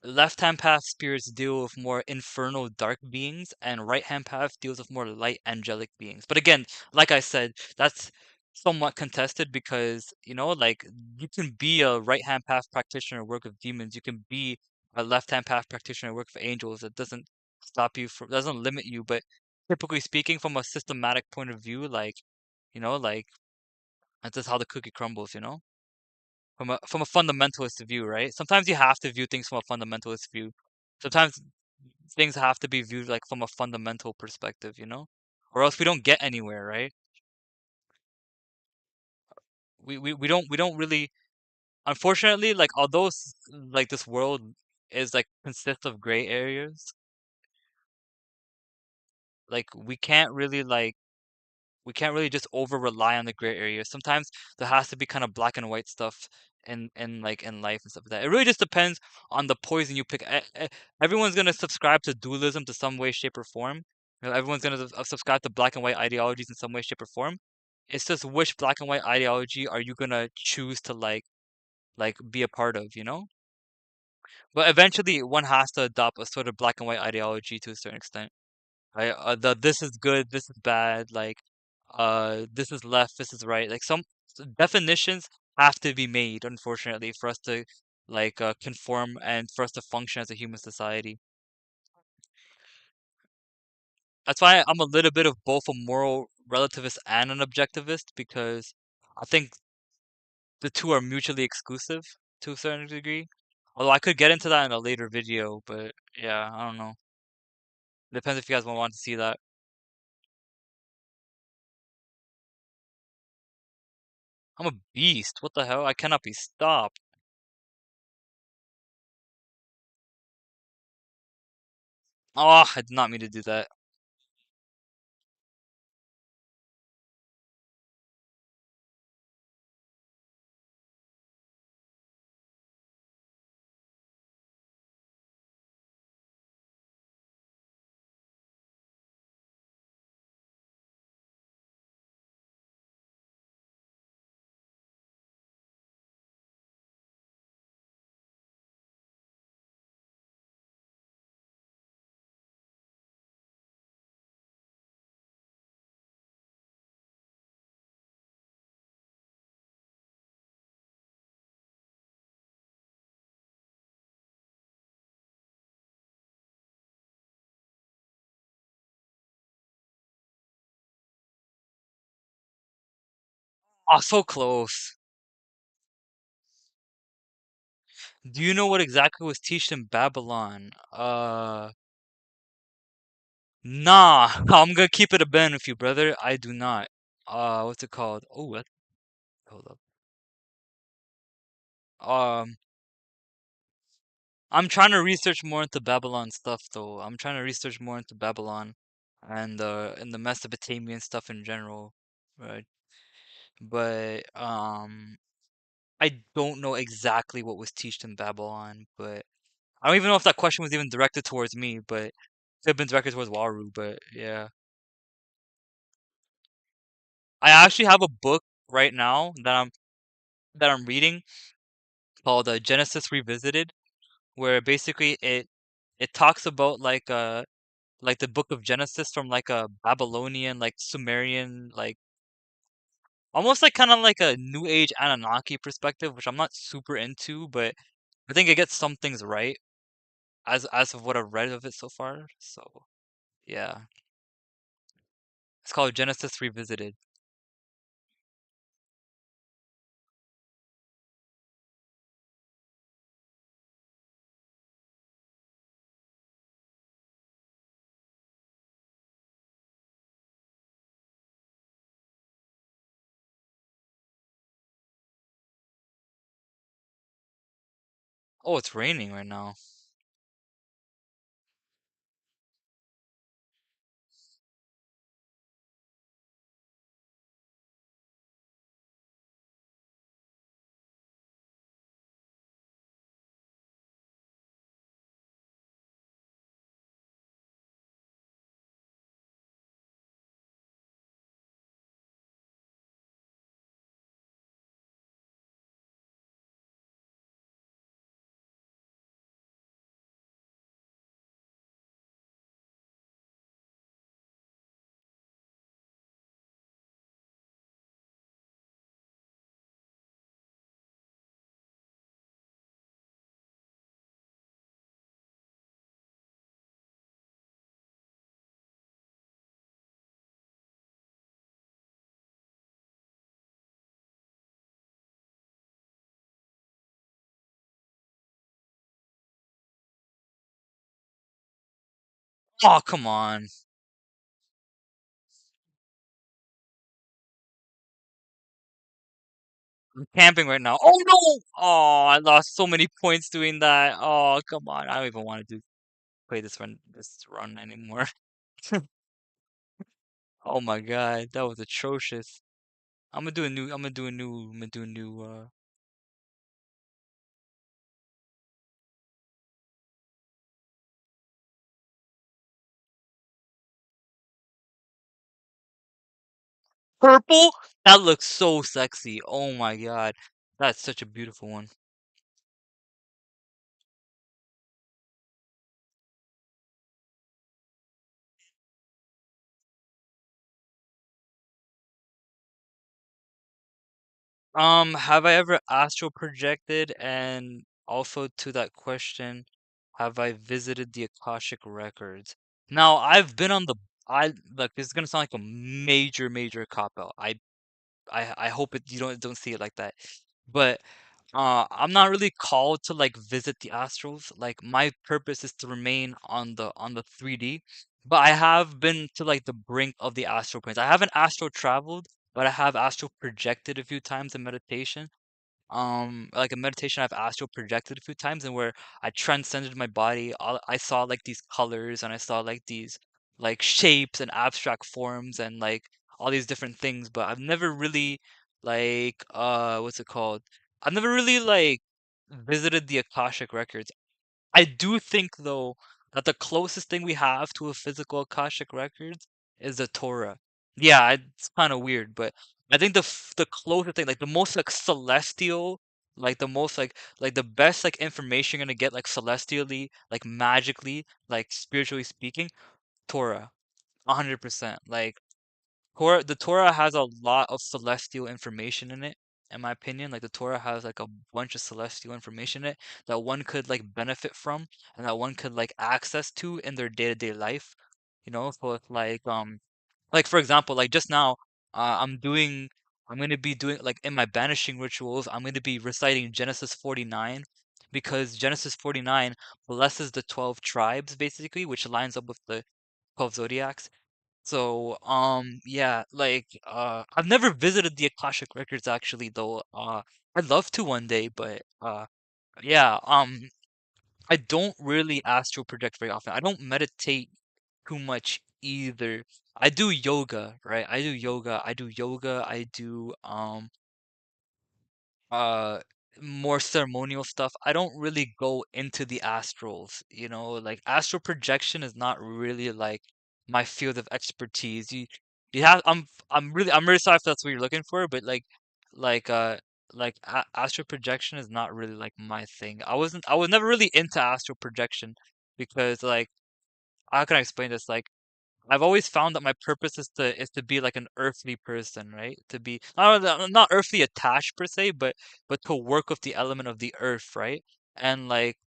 left hand path spirits deal with more infernal dark beings, and right hand path deals with more light angelic beings. But again, like I said, that's somewhat contested because, like you can be a right hand path practitioner and work with demons. You can be a left hand path practitioner and work with angels. It doesn't stop you from, doesn't limit you. But typically speaking, from a systematic point of view, like that's just how the cookie crumbles. From a fundamentalist view, right? Sometimes you have to view things from a fundamentalist view. Sometimes things have to be viewed like from a fundamental perspective, or else we don't get anywhere, right? We don't really, unfortunately, like although like this world is like consists of gray areas, like we can't really just over rely on the gray area. Sometimes there has to be kind of black and white stuff in life and stuff like that. It really just depends on the poison you pick. Everyone's gonna subscribe to dualism to some way, shape, or form. Everyone's gonna subscribe to black and white ideologies in some way, shape, or form. It's just which black and white ideology are you gonna choose to like be a part of? But eventually, one has to adopt a sort of black and white ideology to a certain extent. Right? This is good, this is bad, like this is left, this is right. Like some definitions have to be made, unfortunately, for us to conform and for us to function as a human society. That's why I'm a little bit of both a moral relativist and an objectivist because I think the two are mutually exclusive to a certain degree. Although I could get into that in a later video, but yeah, I don't know. Depends if you guys want to see that. I'm a beast. What the hell? I cannot be stopped. Oh, I did not mean to do that. Oh, so close. Do you know what exactly was taught in Babylon? Nah. I'm gonna keep it a ben with you, brother. I do not. What's it called? Oh, hold up. Um, I'm trying to research more into Babylon stuff, though. I'm trying to research more into Babylon and the Mesopotamian stuff in general, right? But I don't know exactly what was taught in Babylon, but I don't even know if that question was even directed towards me, but it could have been directed towards Waru, but yeah. I actually have a book right now that I'm reading called Genesis Revisited, where basically it talks about like the book of Genesis from like a Babylonian, like Sumerian, like almost like kind of like a New Age Anunnaki perspective, which I'm not super into, but I think it gets some things right as of what I've read of it so far. So yeah, it's called Genesis Revisited. Oh, it's raining right now. Oh, come on. I'm camping right now. Oh no! Oh, I lost so many points doing that. Oh, come on. I don't even want to play this run anymore. Oh my God, that was atrocious. I'm gonna do a new purple. That looks so sexy. Oh my God. That's such a beautiful one. Have I ever astral projected? And also to that question, have I visited the Akashic records? Now, I've been on the I look, this is gonna sound like a major cop out. I hope you don't see it like that. But I'm not really called to like visit the astrals. Like my purpose is to remain on the 3D. But I have been to like the brink of the astral planes. I haven't astral traveled, but I have astral projected a few times in meditation. Like a meditation I've astral projected a few times and where I transcended my body. I saw like these colors and I saw like these like shapes and abstract forms and like all these different things, but I've never really like what's it called? I've never really like visited the Akashic records. I do think though that the closest thing we have to a physical Akashic records is the Torah. Yeah, it's kind of weird, but I think the closest thing, like the most like celestial, like the most like the best like information you're gonna get like celestially, like magically, like spiritually speaking, Torah, 100%. Like the Torah has a lot of celestial information in it, in my opinion. Like the Torah has like a bunch of celestial information in it that one could like benefit from and that one could like access to in their day-to-day life. You know, so it's like for example, like just now, I'm doing I'm gonna be doing like in my banishing rituals, I'm gonna be reciting Genesis 49 because Genesis 49 blesses the 12 tribes basically, which lines up with the 12 zodiacs. So, yeah, like, I've never visited the Akashic Records actually though. I'd love to one day, but yeah, I don't really astral project very often. I don't meditate too much either. I do yoga, right? I do yoga. I do yoga. I do uh more ceremonial stuff. I don't really go into the astrals, like astral projection is not really like my field of expertise. You have I'm really sorry if that's what you're looking for, but like uh astral projection is not really like my thing. I was never really into astral projection because like how can I explain this? Like I've always found that my purpose is to be like an earthly person, right? To be not earthly attached per se, but to work with the element of the earth, right? And like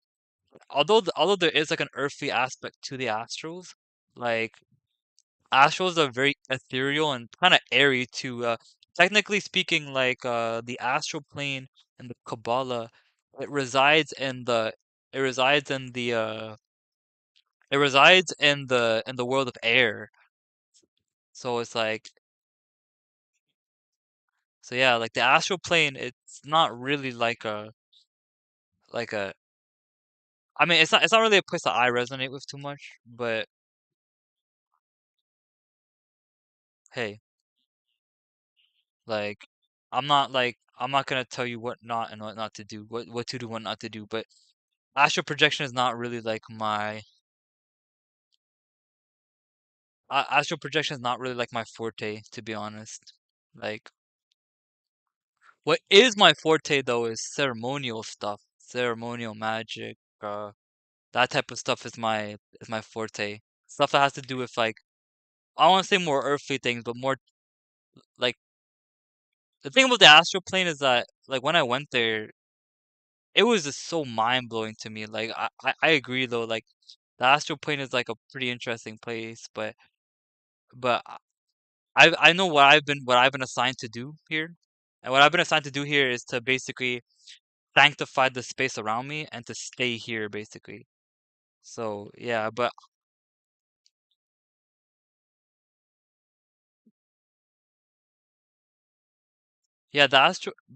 although there is like an earthly aspect to the astrals, like astrals are very ethereal and kind of airy too. Technically speaking, like the astral plane and the Kabbalah, it resides in the it resides in the it resides in the world of air. So it's like So yeah, like the astral plane, it's not really like a I mean it's not really a place that I resonate with too much, but hey, like I'm not gonna tell you what not and what not to do, what to do, what not to do, but astral projection is not really like my astral projection is not really like my forte, to be honest. Like what is my forte though is ceremonial stuff, ceremonial magic, that type of stuff is my forte. Stuff that has to do with like I want to say more earthly things, but more like the thing about the astral plane is that like when I went there, it was just so mind blowing to me. Like I agree though, like the astral plane is like a pretty interesting place, but I know what I've been assigned to do here, and what I've been assigned to do here is to basically sanctify the space around me and to stay here basically. So yeah, but yeah, the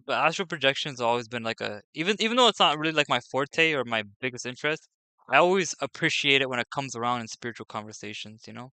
astral projection's always been like a even though it's not really like my forte or my biggest interest, I always appreciate it when it comes around in spiritual conversations, you know?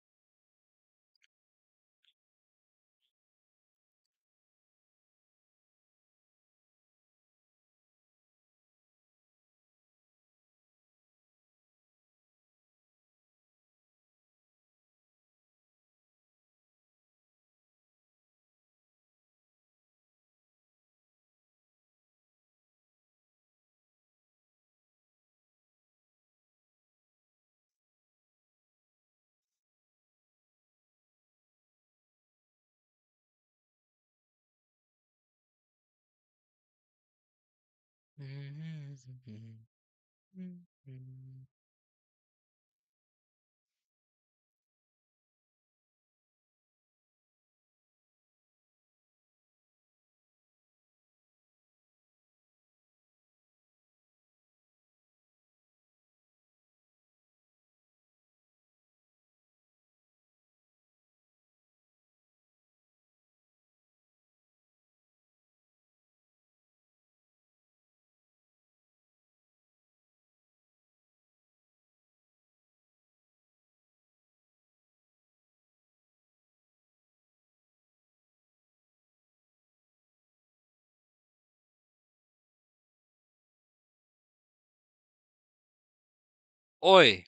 Oi,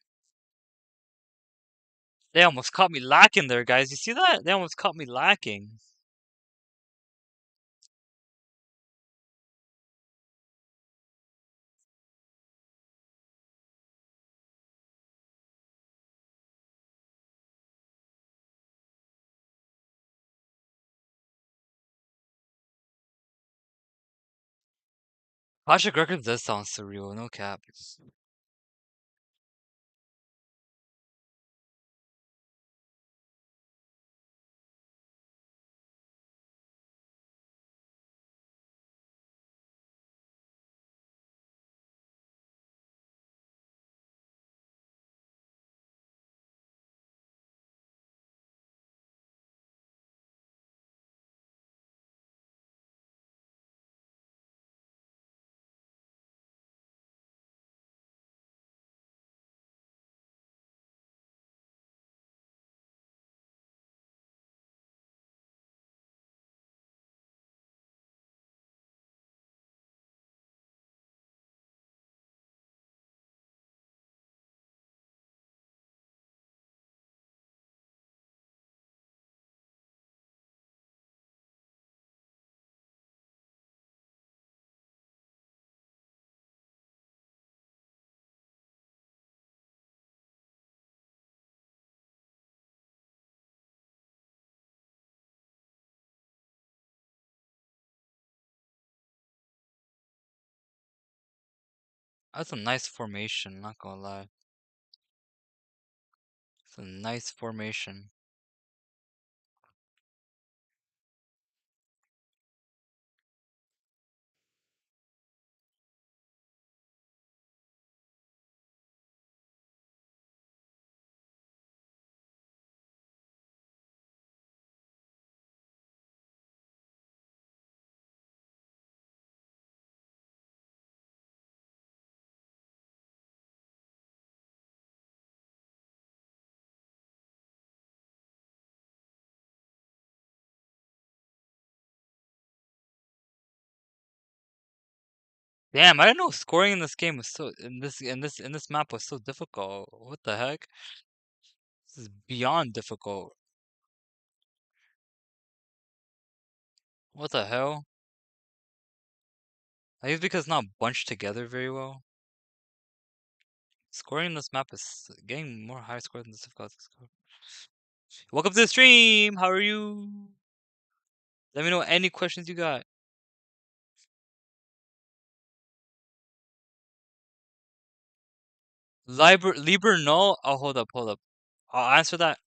they almost caught me lacking there, guys. You see that? They almost caught me lacking. Project Records does sound surreal, no cap. That's a nice formation, not gonna lie. It's a nice formation. Damn, I didn't know scoring in this game was so in this map was so difficult. What the heck? This is beyond difficult. What the hell? I think it's because it's not bunched together very well. Scoring in this map is getting more high score than this difficult. Welcome to the stream. How are you? Let me know any questions you got. Liber no. Oh, hold up, hold up. I'll answer that.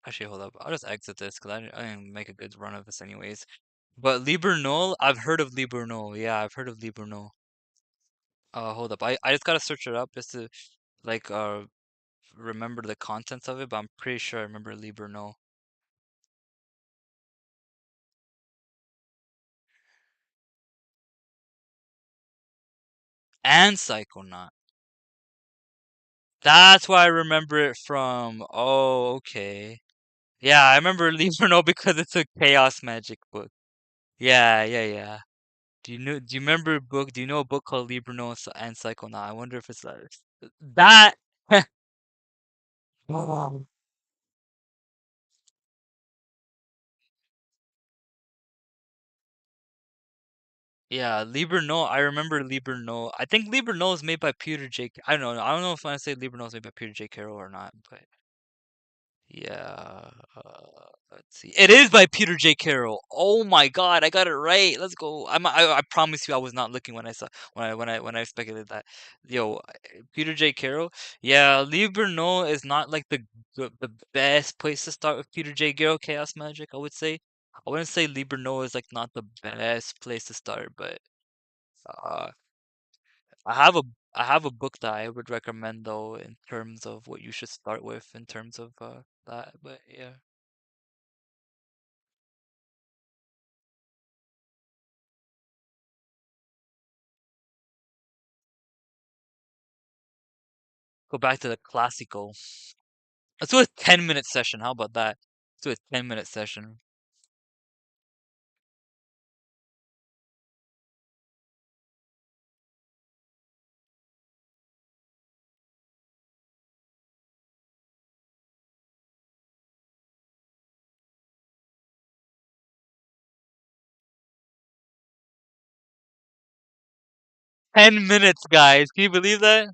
Actually, hold up. I'll just exit this because I didn't make a good run of this anyways. But Liber no, I've heard of Liber no. Yeah, I've heard of Liber no. Hold up. I just gotta search it up just to like remember the contents of it. But I'm pretty sure I remember Liber no and Psychonaut. That's why I remember it from. Oh, okay. Yeah, I remember Liber no because it's a chaos magic book. Yeah, yeah, yeah. Do you remember a book? Do you know a book called Librano and Psychonaut? I wonder if it's that. Oh. Yeah, Librano. I remember Librano. I think Librano is made by Peter J. I don't know. I don't know if I say Librano is made by Peter J. Carroll or not, but yeah. Let's see. It is by Peter J. Carroll. Oh my God, I got it right. Let's go. I promise you, I was not looking when I saw when I speculated that. Yo, Peter J. Carroll. Yeah, Liber No is not like the best place to start with Peter J. Carroll Chaos Magic. I would say. I wouldn't say Liber No is like not the best place to start, but uh, I have a I have a book that I would recommend though in terms of what you should start with in terms of that. But yeah. Go back to the classical. Let's do a 10-minute session. How about that? Let's do a 10-minute session. 10 minutes, guys. Can you believe that?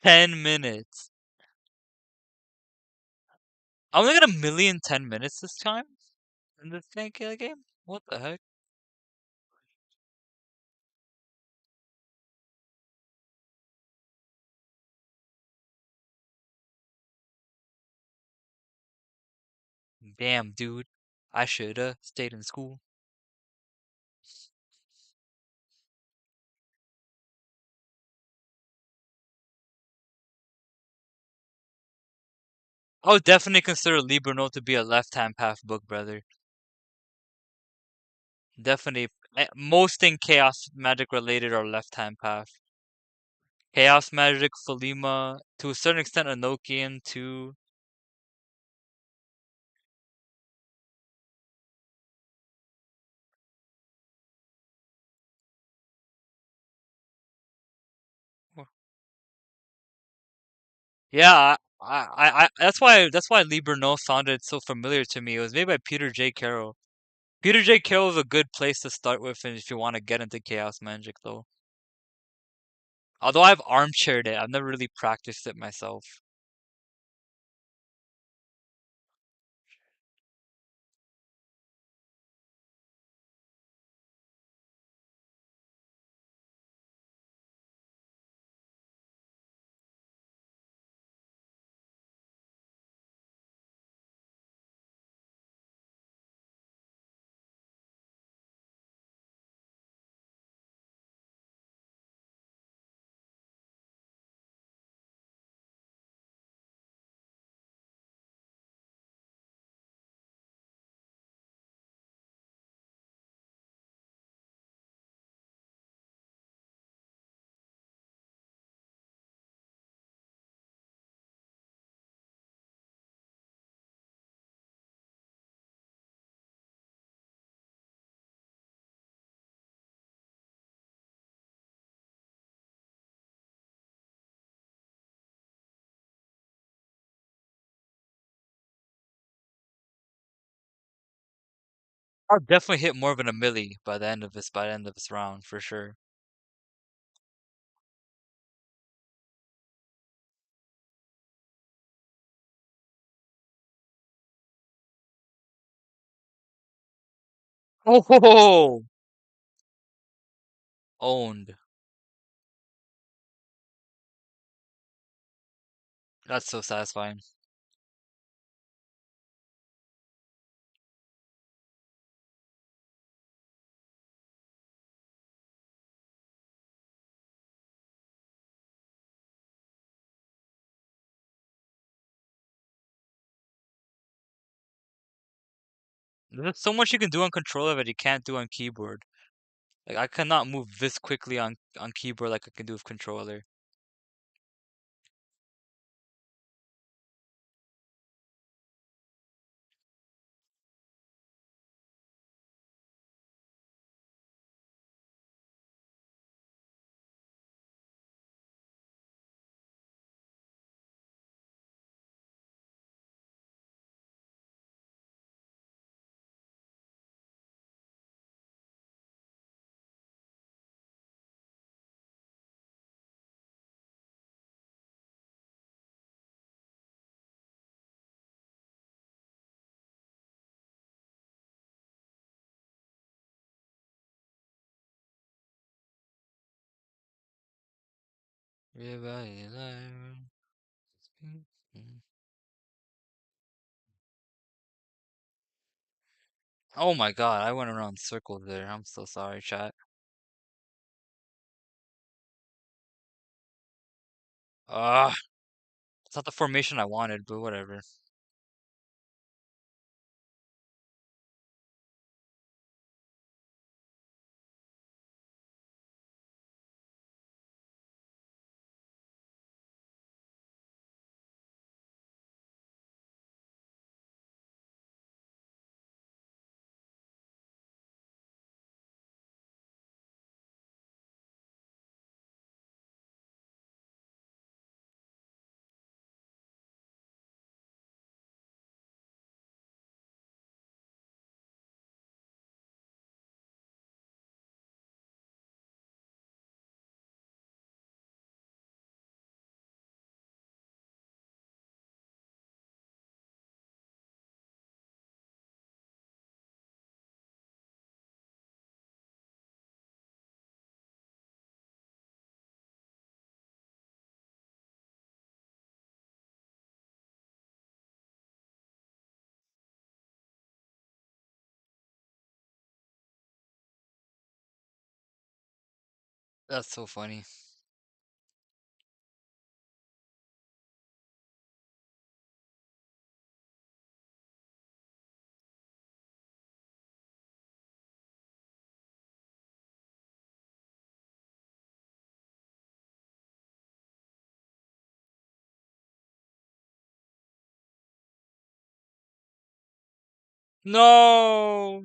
10 minutes. I only got a million 10 minutes this time in this game. What the heck? Damn, dude. I shoulda stayed in school. I would definitely consider Libra Note to be a left-hand path book, brother. Definitely. Most thing chaos magic related are left-hand path. Chaos magic, Philema, to a certain extent, Enochian too. Yeah, that's why Liber No sounded so familiar to me. It was made by Peter J. Carroll. Peter J. Carroll is a good place to start with and if you want to get into chaos magic though. Although I've armchaired it, I've never really practiced it myself. I'll definitely hit more than a milli by the end of this round for sure. Oh, ho, ho. Owned. That's so satisfying. There's so much you can do on controller that you can't do on keyboard. Like I cannot move this quickly on keyboard like I can do with controller. Everybody alive. Oh my god, I went around in circles there. I'm so sorry, chat. Ah, it's not the formation I wanted, but whatever. That's so funny. No!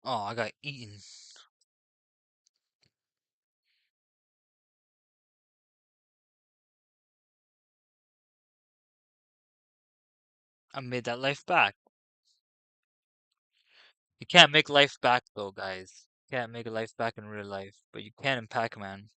Oh, I got eaten. I made that life back. You can't make life back though, guys. You can't make a life back in real life, but you can in Pac-Man.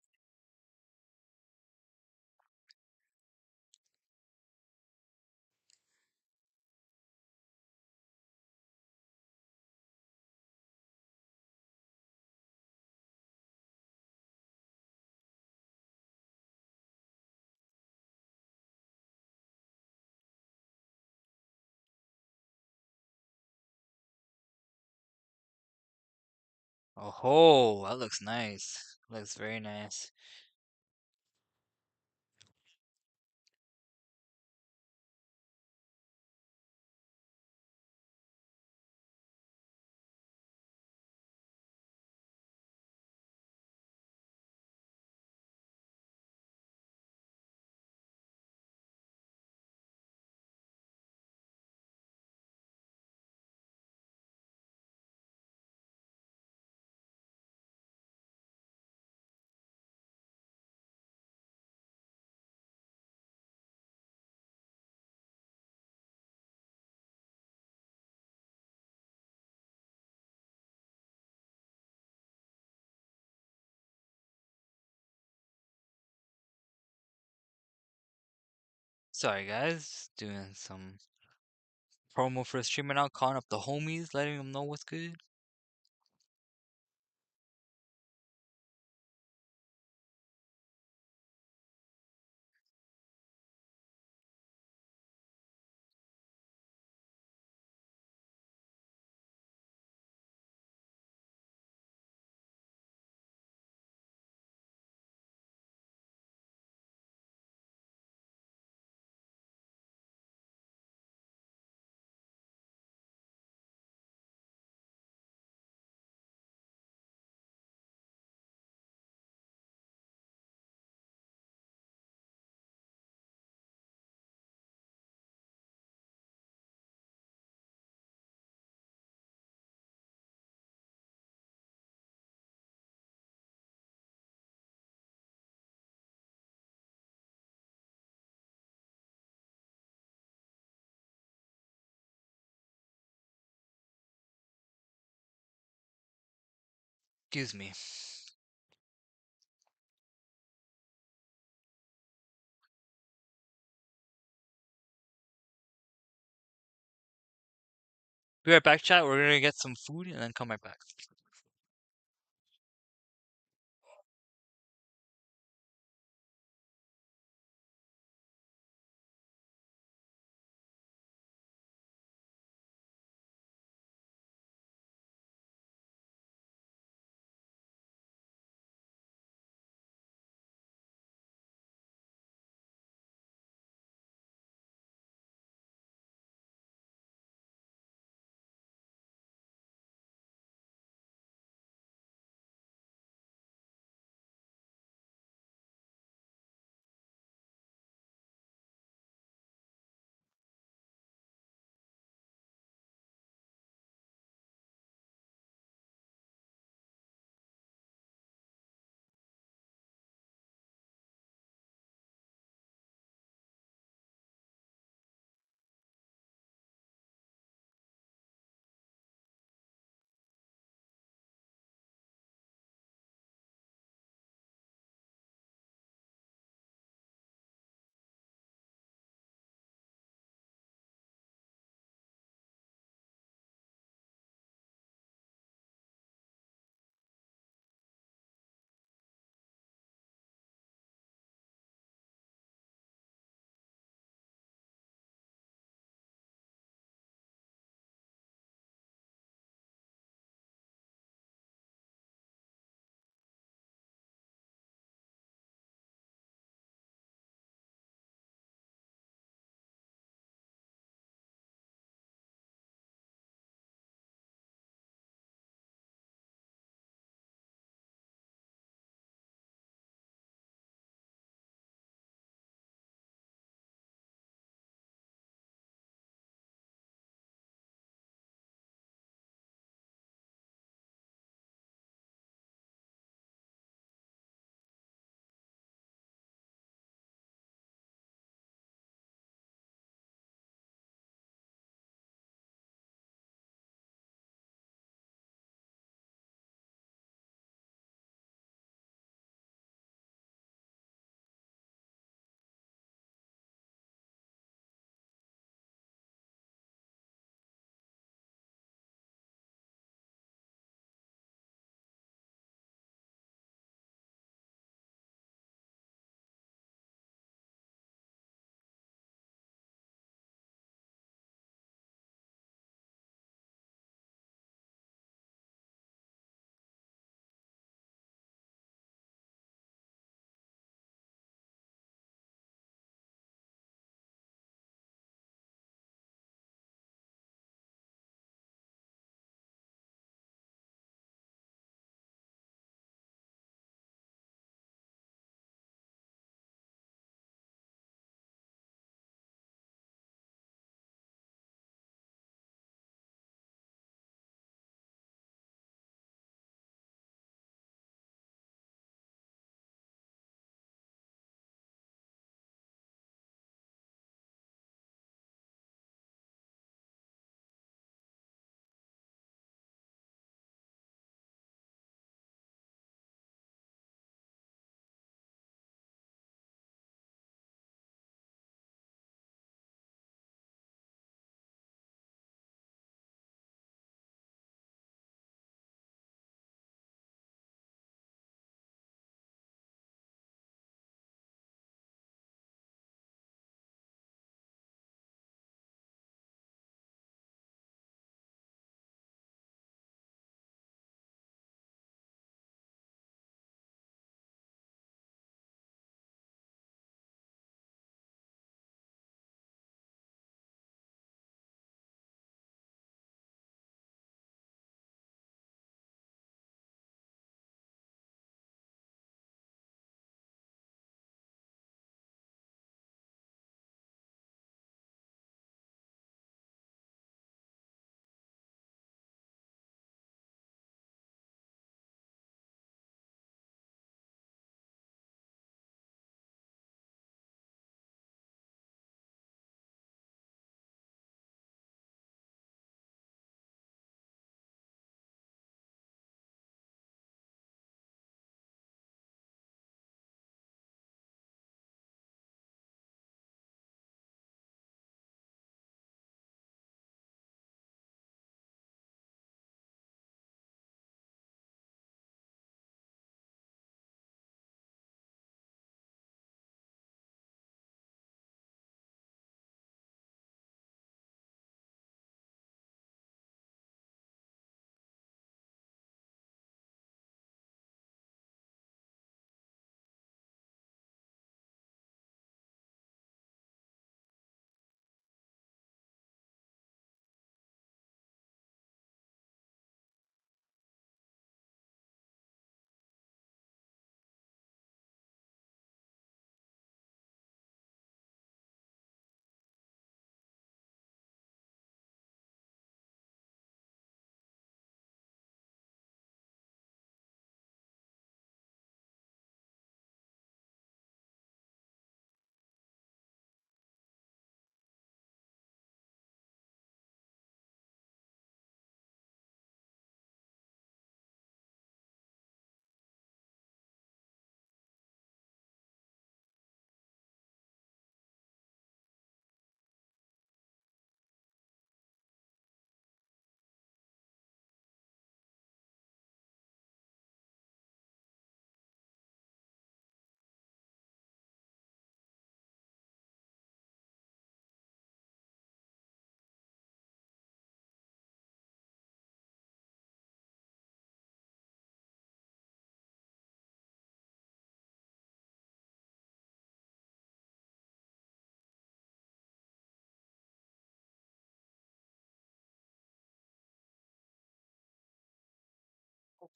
Oh, that looks nice. Looks very nice. Sorry guys, doing some promo for a streamer now, calling up the homies, letting them know what's good. Excuse me. Be right back, chat. We're gonna get some food and then come right back.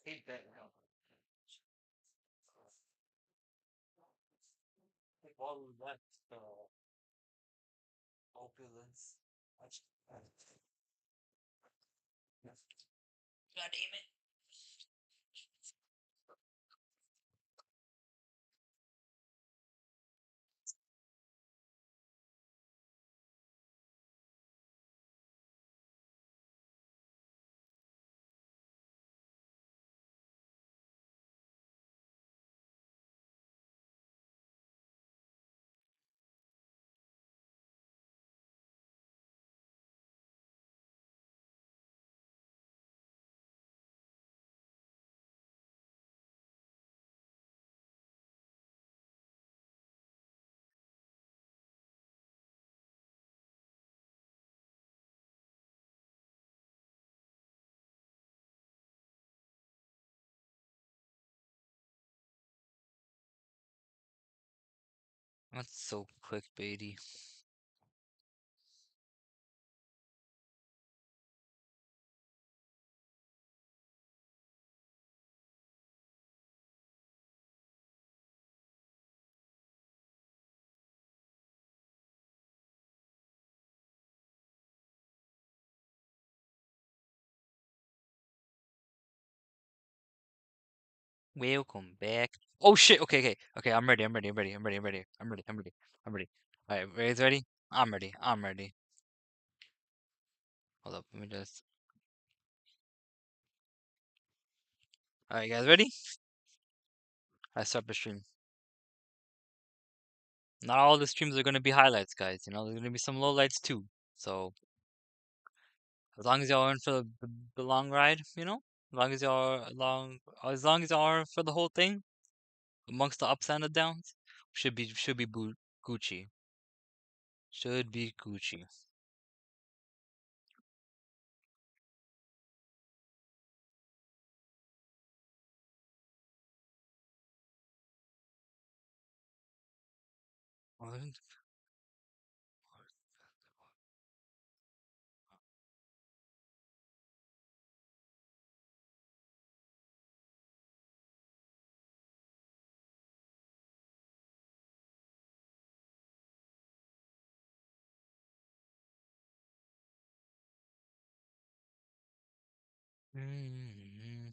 Hey, Ben, help. Like all of that opulence. God damn it. That's so clickbaity. Welcome back. Oh shit. Okay, okay, okay. I'm ready. I'm ready. I'm ready. I'm ready. I'm ready. I'm ready. I'm ready. I'm ready. All right, you guys ready? I'm ready. I'm ready. Hold up. Let me just. All right, you guys ready? I start the stream. Not all the streams are gonna be highlights, guys. You know, there's gonna be some lowlights too. So as long as y'all are in for the long ride, you know, as long as y'all are for the whole thing, amongst the ups and the downs, should be Gucci. Should be Gucci. Mm.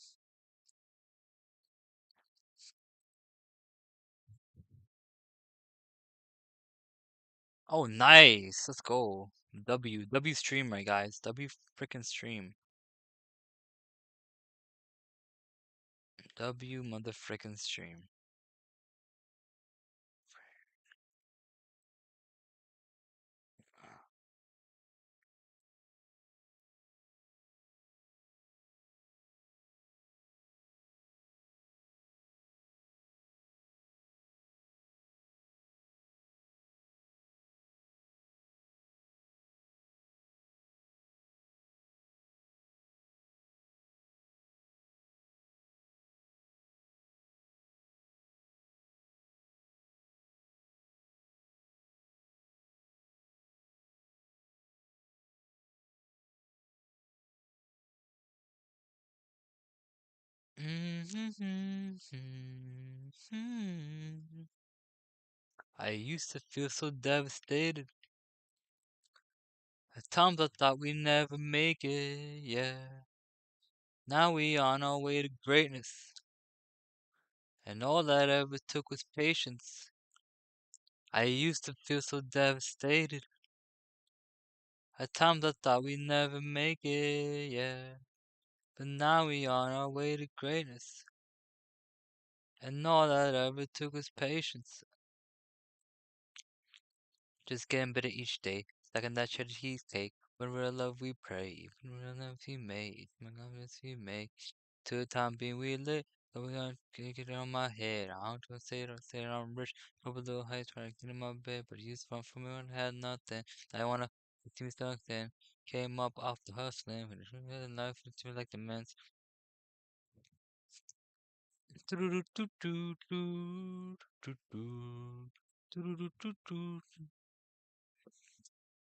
Oh, nice. Let's go. W stream, right, guys. W freaking stream. W mother freaking stream. I used to feel so devastated. At times I thought we'd never make it, yeah. Now we on our way to greatness, and all that ever took was patience. I used to feel so devastated. At times I thought we'd never make it, yeah. But now we on our way to greatness, and all that ever took was patience. Just getting better each day, stacking that cheddar cheesecake. When real love we pray, even real love we make, when love we make. To the time being we lit, but we gonna get it on my head. I don't wanna say that I'm rich, up a little heights trying to get in my bed, but you fun for me when I had nothing. I wanna get me stuck then. Came up off the hustling, but the life was too like the men's.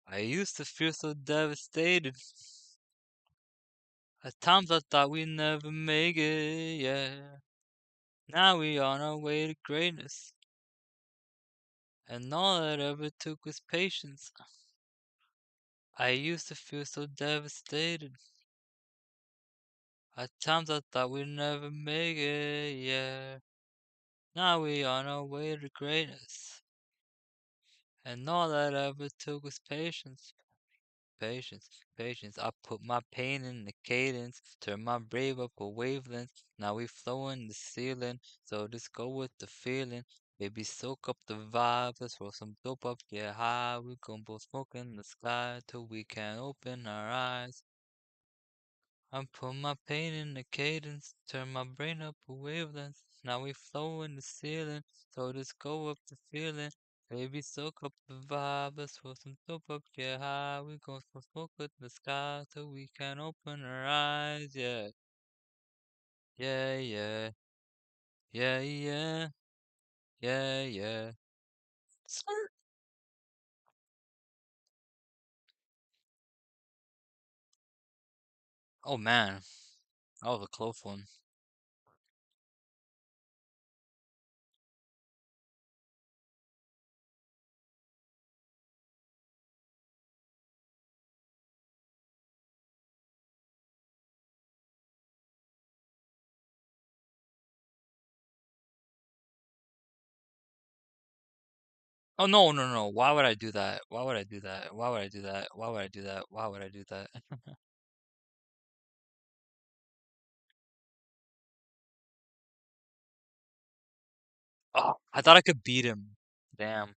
I used to feel so devastated. At times I thought we'd never make it, yeah. Now we on our way to greatness. And all that ever took was patience. I used to feel so devastated. At times I thought we'd never make it, yeah. Now we on our way to greatness. And all that ever took was patience. Patience, patience. I put my pain in the cadence, turn my brave up a wavelength. Now we flowing the ceiling, so just go with the feeling. Baby, soak up the vibe. Let's roll some dope up, get high. We gon' blow smoke in the sky till we can't open our eyes. I put my pain in the cadence, turn my brain up a wavelength. Now we flow in the ceiling, so just go up the feeling. Baby, soak up the vibe, let's roll some dope up, get high. We gon' smoke with the sky till we can open our eyes. Yeah, yeah, yeah, yeah, yeah, yeah, yeah. Skirt. Oh man, that was a close one. Oh no, no, no. Why would I do that? Why would I do that? Why would I do that? Why would I do that? Why would I do that? Oh, I thought I could beat him. Damn.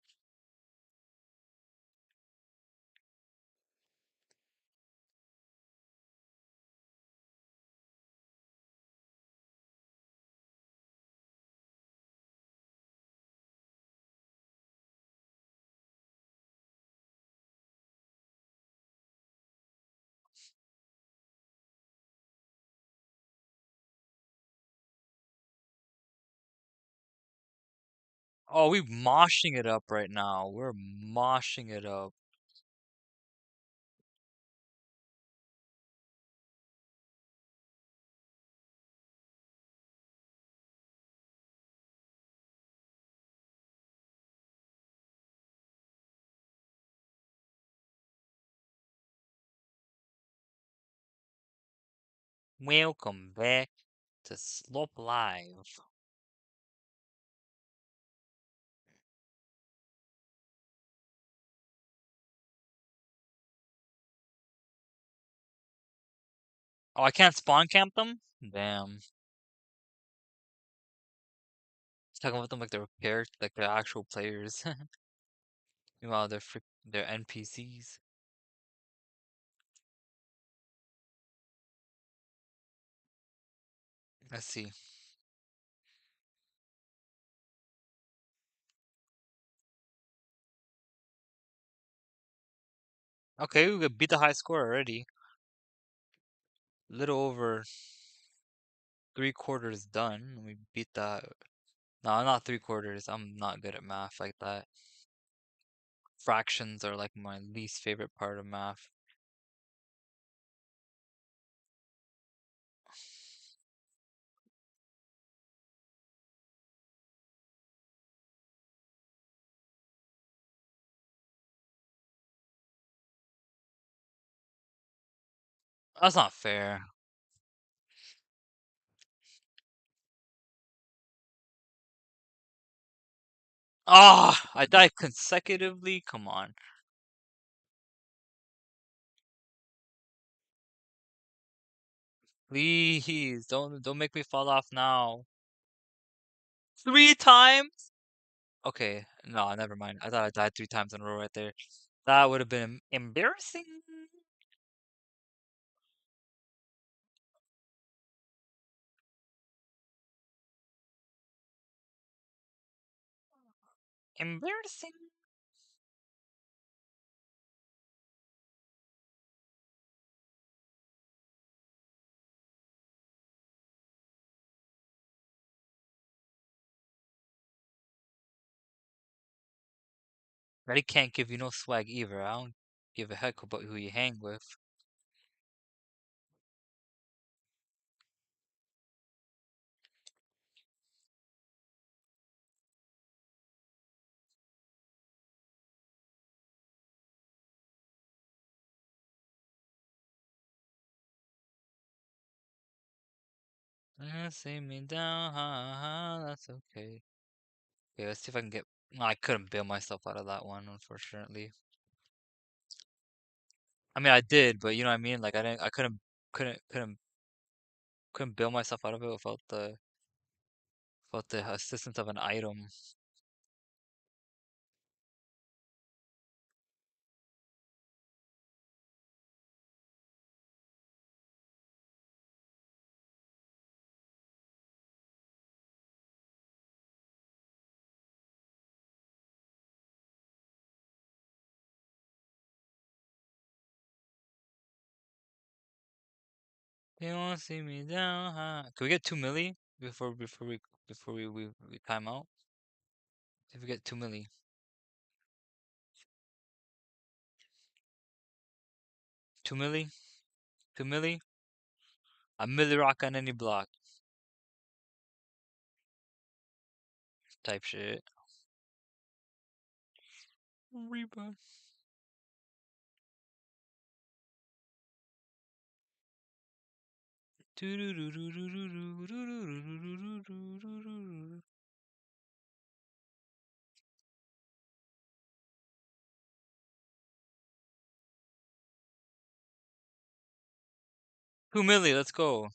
Oh, we moshing it up right now. We're moshing it up. Welcome back to Slope Live. Oh, I can't spawn camp them? Damn. Talking about them like they're characters, like they're actual players. Meanwhile, they're NPCs. Let's see. Okay, we beat the high score already. Little over 3/4 done. We beat that. No, not 3/4. I'm not good at math like that. Fractions are like my least favorite part of math. That's not fair. Ah, I died consecutively. Come on, please don't make me fall off now. 3 times? Okay, no, never mind. I thought I died 3 times in a row right there. That would have been embarrassing. Embarrassing. Reddy can't give you no swag either. I don't give a heck about who you hang with. See me down, that's okay. Okay, let's see if I can get. No, I couldn't bail myself out of that one, unfortunately. I mean, I did, but you know what I mean. Like, I didn't. I couldn't bail myself out of it without the assistance of an item. 'You wanna see me down, Can we get 2 milli before we time out? If we get 2 milli, 2 milli, 2 milli, a milli rock on any block type shit. Reba. Doo-doo-doo-doo-doo-doo-doo-doo-doo-doo-doo-doo-doo-doo-doo. 2 milli, let's go.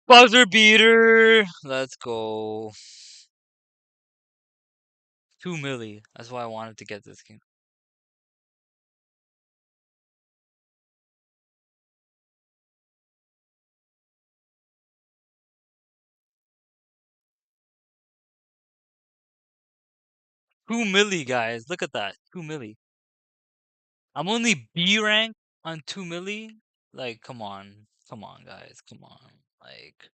Buzzer beater, let's go. 2 milli. That's why I wanted to get this game. 2 milli, guys. Look at that. 2 milli. I'm only B rank on 2 milli. Like, come on. Come on, guys. Come on. Like,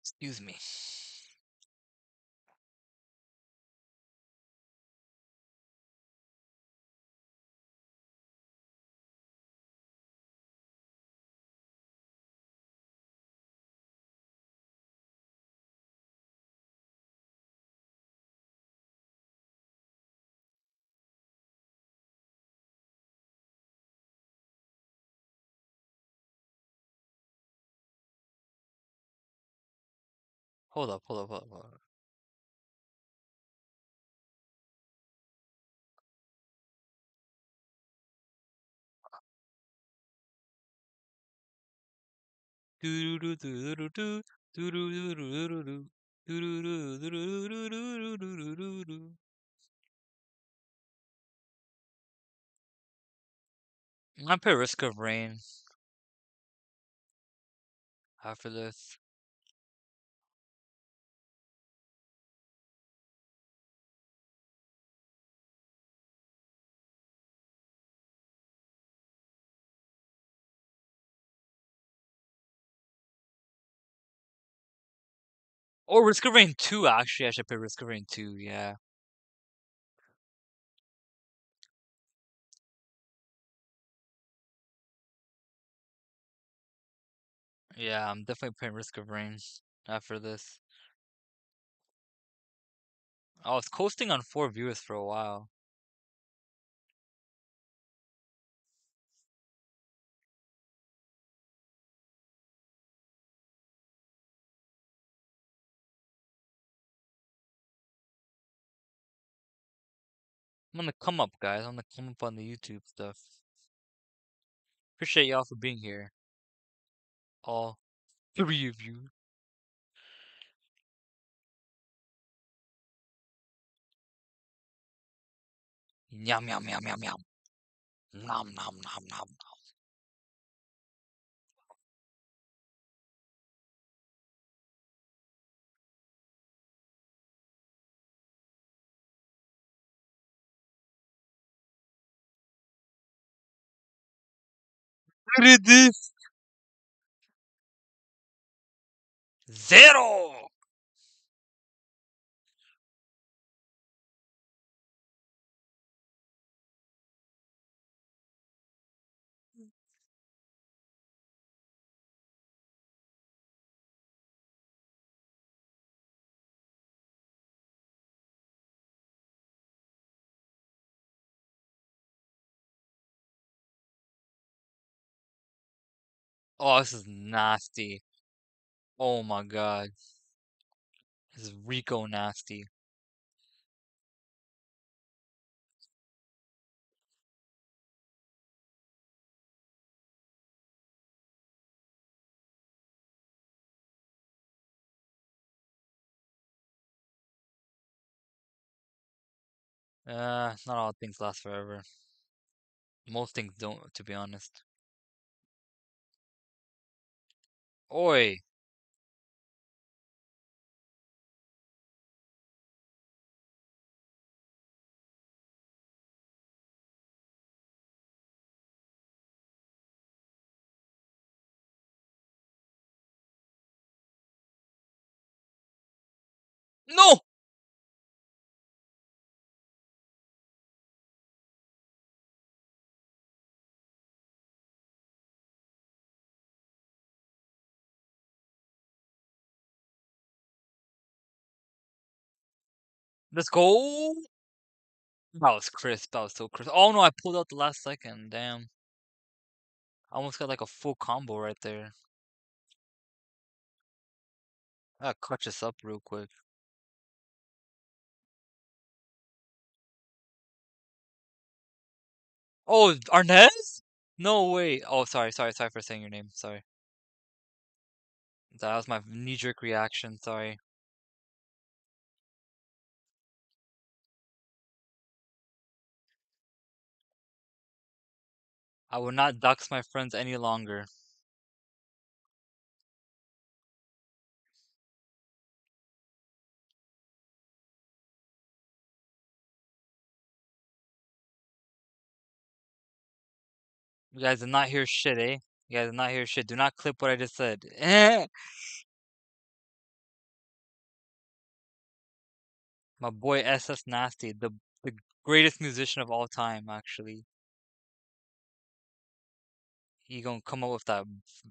excuse me. Hold up, hold up, hold up, hold up. Doo-doo-doo-doo-doo-doo. Doo-doo-doo-doo-doo-doo. Doo-doo-doo-doo-doo-doo-doo-doo-doo-doo. I put Risk of Rain after this. Or Risk of Rain 2, actually. I should put Risk of Rain 2, yeah. Yeah, I'm definitely putting Risk of Rain after this. I was coasting on 4 viewers for a while. I'm gonna come up, guys. I'm gonna come up on the YouTube stuff. Appreciate y'all for being here. All 3 of you. Yum, yum, yum, yum, yum. Nom, nom, nom, nom. What is this? Zero. Oh, this is nasty. Oh my god. This is Rico nasty. Not all things last forever. Most things don't, to be honest. Oi. No! Let's go! That was crisp. That was so crisp. Oh no, I pulled out the last second. Damn. I almost got like a full combo right there. I gotta clutch this up real quick. Oh, Arnez? No way. Oh, sorry for saying your name. Sorry. That was my knee-jerk reaction. Sorry. I will not dox my friends any longer. You guys did not hear shit, eh? You guys did not hear shit. Do not clip what I just said. My boy SS Nasty, the greatest musician of all time, actually. He gonna come up with that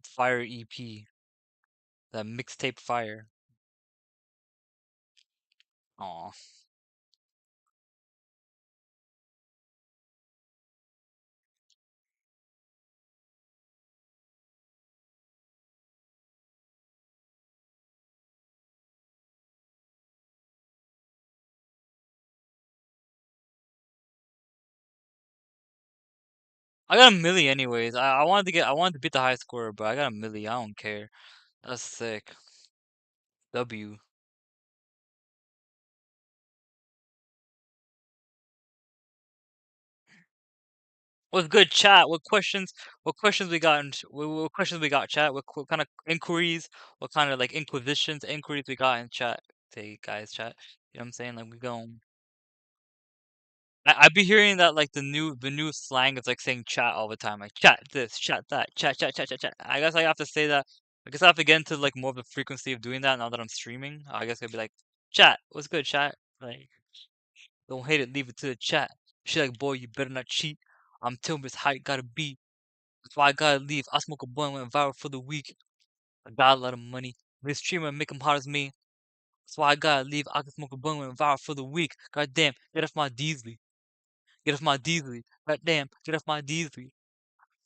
fire EP, that mixtape fire. Aw. I got a milli anyways. I wanted to beat the high score, but I got a milli. I don't care. That's sick. W. What's good, chat? What questions we got? What questions we got, chat? What kind of inquiries? What kind of like inquiries we got in chat? Say, guys, chat. You know what I'm saying? Like we going. I be hearing that like the new slang is like saying chat all the time, like chat this, chat that, chat. I guess I have to say that. I guess I have to get into like more of the frequency of doing that now that I'm streaming. I guess I'd be like, chat, what's good, chat? Like, don't hate it, leave it to the chat. She like, boy, you better not cheat. I'm telling this how it gotta be. That's why I gotta leave. I smoke a blunt, went viral for the week. I got a lot of money. This streamer make him hot as me. That's why I gotta leave. I can smoke a blunt, went viral for the week. God damn, get off my Deasley. Get off my Deasley. God damn, get off my Deasley.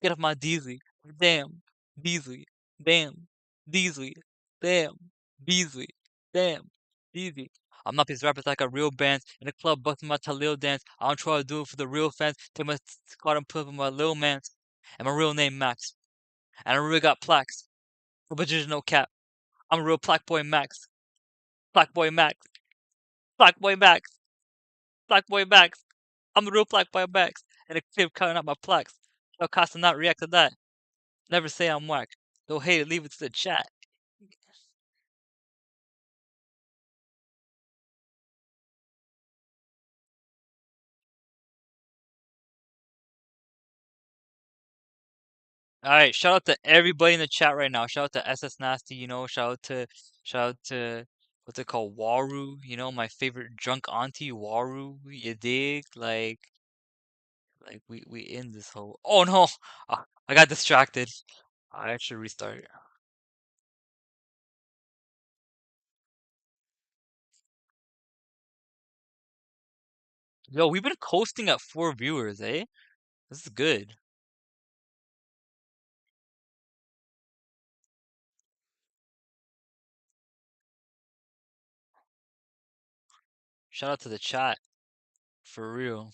Get off my Deasley. Damn, Beasley. Damn, Deasley. Damn, Beasley. Damn, Deasley. I'm not these rappers like a real bands in the club busting my Talil dance. I don't try to do it for the real fans. Take my squad and put up with my little mans. And my real name Max. And I really got plaques. But there's no cap. I'm a real plaque boy Max. Plaque boy Max. Plaque boy Max. Plaque boy Max. I'm a real plaque boy Max. And a kid cutting out my plaques. No cost to not react to that. Never say I'm whack. Don't hate it, leave it to the chat. Alright, shout out to everybody in the chat right now. Shout out to SS Nasty, shout out to Shout out to what's it called, Waru. You know, my favorite drunk auntie, Waru. You dig? Like we in this whole. Oh no! I got distracted. I should restart. Yo, we've been coasting at 4 viewers, eh? This is good. Shout out to the chat, for real.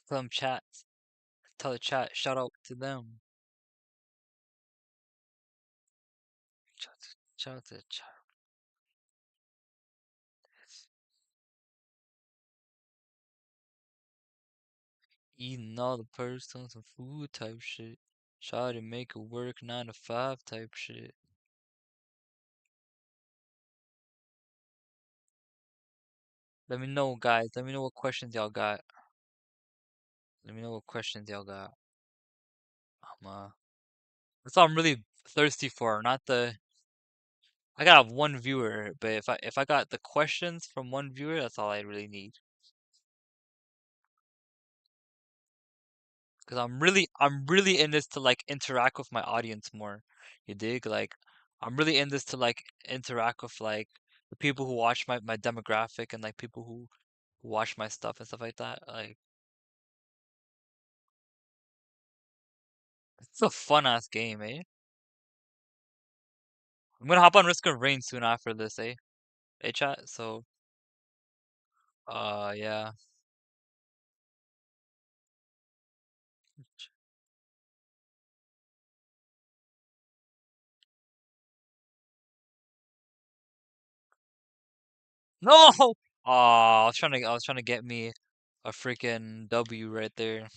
Tell them chat. Tell the chat. Shout out to them. Shout out to the chat. Eating all the perks on some food type shit. Try to make it work 9 to 5 type shit. Let me know, guys. Let me know what questions y'all got. Let me know what questions y'all got. That's all I'm really thirsty for. Not the. I gotta have one viewer, but if I got the questions from one viewer, that's all I really need. Because I'm really in this to like interact with my audience more. You dig? Like I'm really in this to like interact with like the people who watch my demographic and like people who watch my stuff and stuff like that. Like it's a fun ass game, eh? I'm gonna hop on Risk of Rain soon after this, eh? Hey chat. So yeah. No! I was trying to get me a freaking W right there.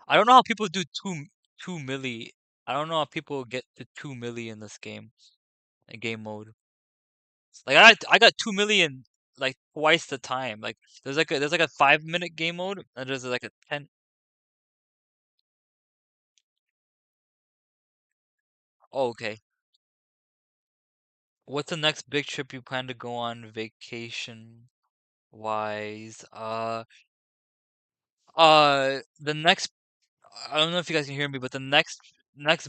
I don't know how people do 2 milli. I don't know how people get to 2 milli in this game. In game mode. Like I got 2 million like twice the time. Like there's like a 5 minute game mode and there's like a 10. Oh, okay. What's the next big trip you plan to go on vacation wise? The next I don't know if you guys can hear me, but the next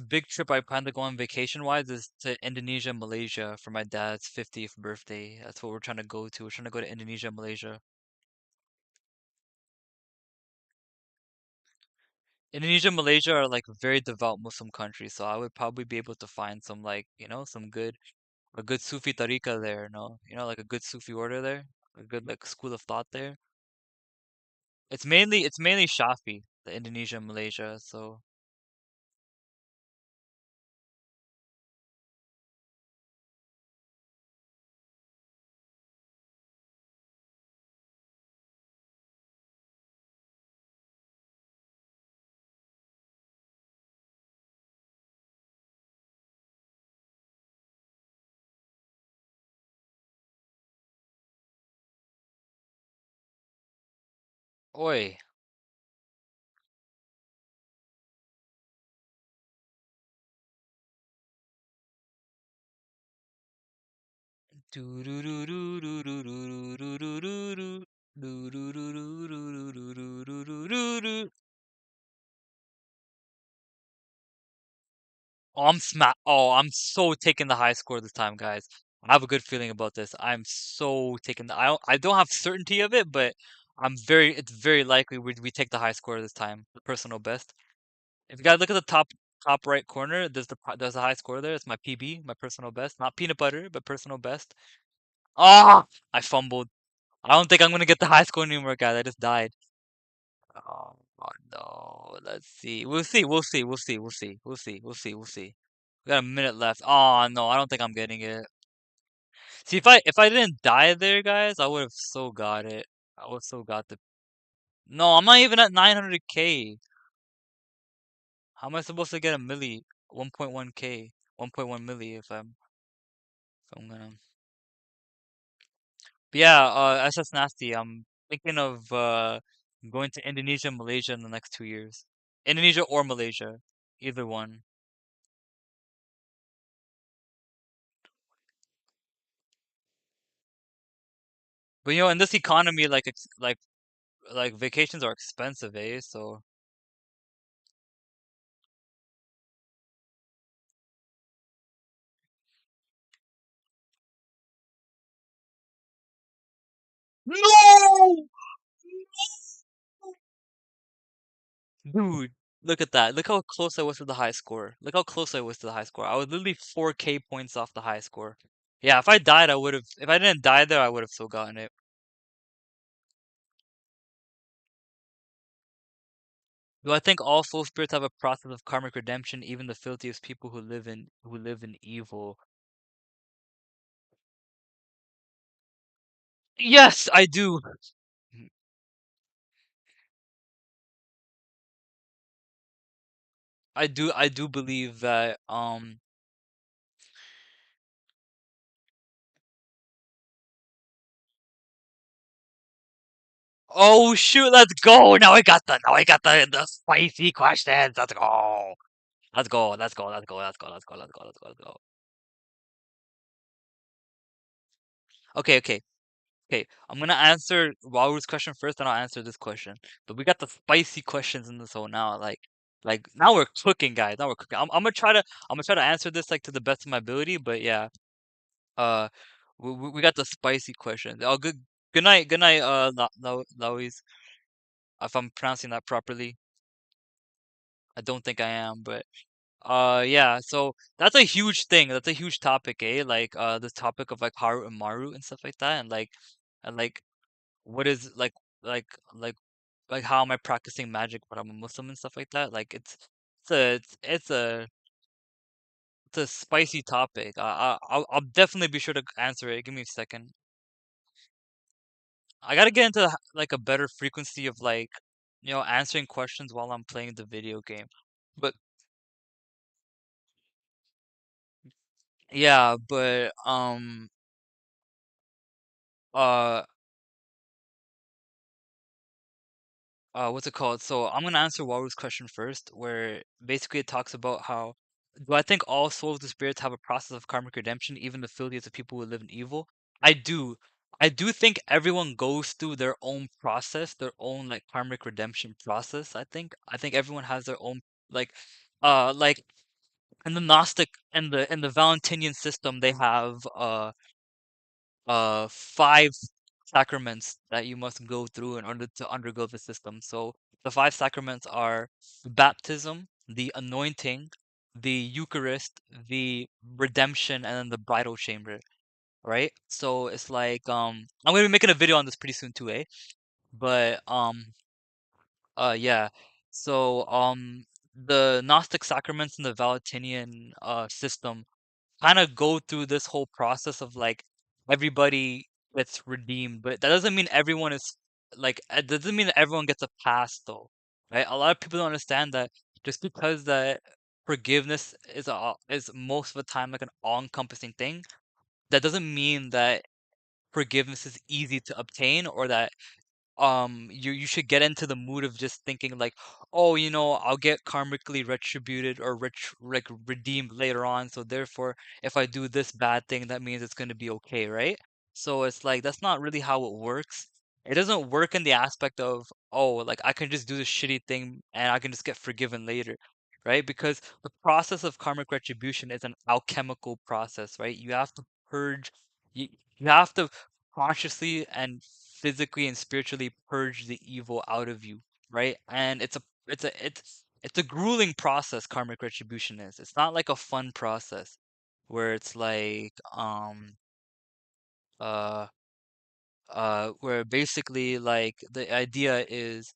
big trip I plan to go on vacation wise is to Indonesia, Malaysia for my dad's 50th birthday. That's what we're trying to go to. We're trying to go to Indonesia, Malaysia. Indonesia, Malaysia are like very devout Muslim countries, so I would probably be able to find some like, some a good Sufi tariqa there, no? Like a good Sufi order there, a good like school of thought there. It's mainly Shafi, the Indonesia, Malaysia, so oi. I'm so taking the high score this time, guys. I have a good feeling about this. I'm so taking I don't have certainty of it, but it's very likely we take the high score this time. The personal best. If you guys look at the top right corner, there's a high score there. It's my PB, my personal best. Not peanut butter, but personal best. Ah, I fumbled. I don't think I'm gonna get the high score anymore, guys. I just died. Oh, no. Let's see. We'll see. We'll see. We'll see. We'll see. We'll see. We'll see. We'll see. We got a minute left. Oh no, I don't think I'm getting it. See, if I didn't die there, guys, I would have so got it. I would so got the. No, I'm not even at 900K. How am I supposed to get a milli? 1.1K, 1.1 milli if I'm gonna. But yeah, SS Nasty. I'm thinking of I'm going to Indonesia and Malaysia in the next 2 years. Indonesia or Malaysia, either one. But in this economy, like vacations are expensive, eh? So no, dude, look at that. Look how close I was to the high score. Look how close I was to the high score. I was literally 4K points off the high score. Yeah, if I died, I would have. If I didn't die there, I would have still gotten it. Do I think all soul spirits have a process of karmic redemption, even the filthiest people who live in evil? Yes, I do. I do believe that oh shoot, let's go. Now I got the spicy questions. Let's go. Let's go. Let's go. Let's go. Let's go. Let's go. Let's go. Let's go. Let's go. Okay, okay. Okay, I'm gonna answer Waru's question first, then I'll answer this question. But we got the spicy questions in this hole now. Like now we're cooking, guys. Now we're cooking. I'm gonna try to answer this like to the best of my ability. But yeah, uh, we got the spicy questions. Oh, good night, good night, Lois. If I'm pronouncing that properly, I don't think I am, but yeah. So that's a huge thing. That's a huge topic, eh? Like this topic of like Haru and Maru and stuff like that, and like what is like like like how am I practicing magic when I'm a Muslim and stuff like that? Like it's a spicy topic. I'll definitely be sure to answer it. Give me a second. I gotta get into like a better frequency of like answering questions while I'm playing the video game. But yeah, but uh what's it called? So I'm gonna answer Waru's question first, where basically it talks about how do I think all souls and spirits have a process of karmic redemption, even the filthiest of people who live in evil? I do. I do think everyone goes through their own process, their own like karmic redemption process. I think everyone has their own like in the Gnostic in the Valentinian system they have 5 sacraments that you must go through in order to undergo the system. So the 5 sacraments are baptism, the anointing, the Eucharist, the redemption, and then the bridal chamber, right? So it's like I'm gonna be making a video on this pretty soon too, eh? But yeah. So the Gnostic sacraments in the Valentinian system kind of go through this whole process of like everybody gets redeemed, but that doesn't mean everyone is that doesn't mean that everyone gets a pass though, right? A lot of people don't understand that just because that forgiveness is most of the time like an all-encompassing thing, that doesn't mean that forgiveness is easy to obtain or that you should get into the mood of just thinking like, oh, I'll get karmically retributed or redeemed later on, so therefore if I do this bad thing that means it's going to be okay, right? So it's like that's not really how it works. It doesn't work in the aspect of, oh, like I can just do this shitty thing and I can just get forgiven later, right? Because the process of karmic retribution is an alchemical process, right? You have to purge you, you have to consciously and physically and spiritually purge the evil out of you, right? And it's a grueling process. Karmic retribution is. It's not like a fun process where it's like uh where basically like the idea is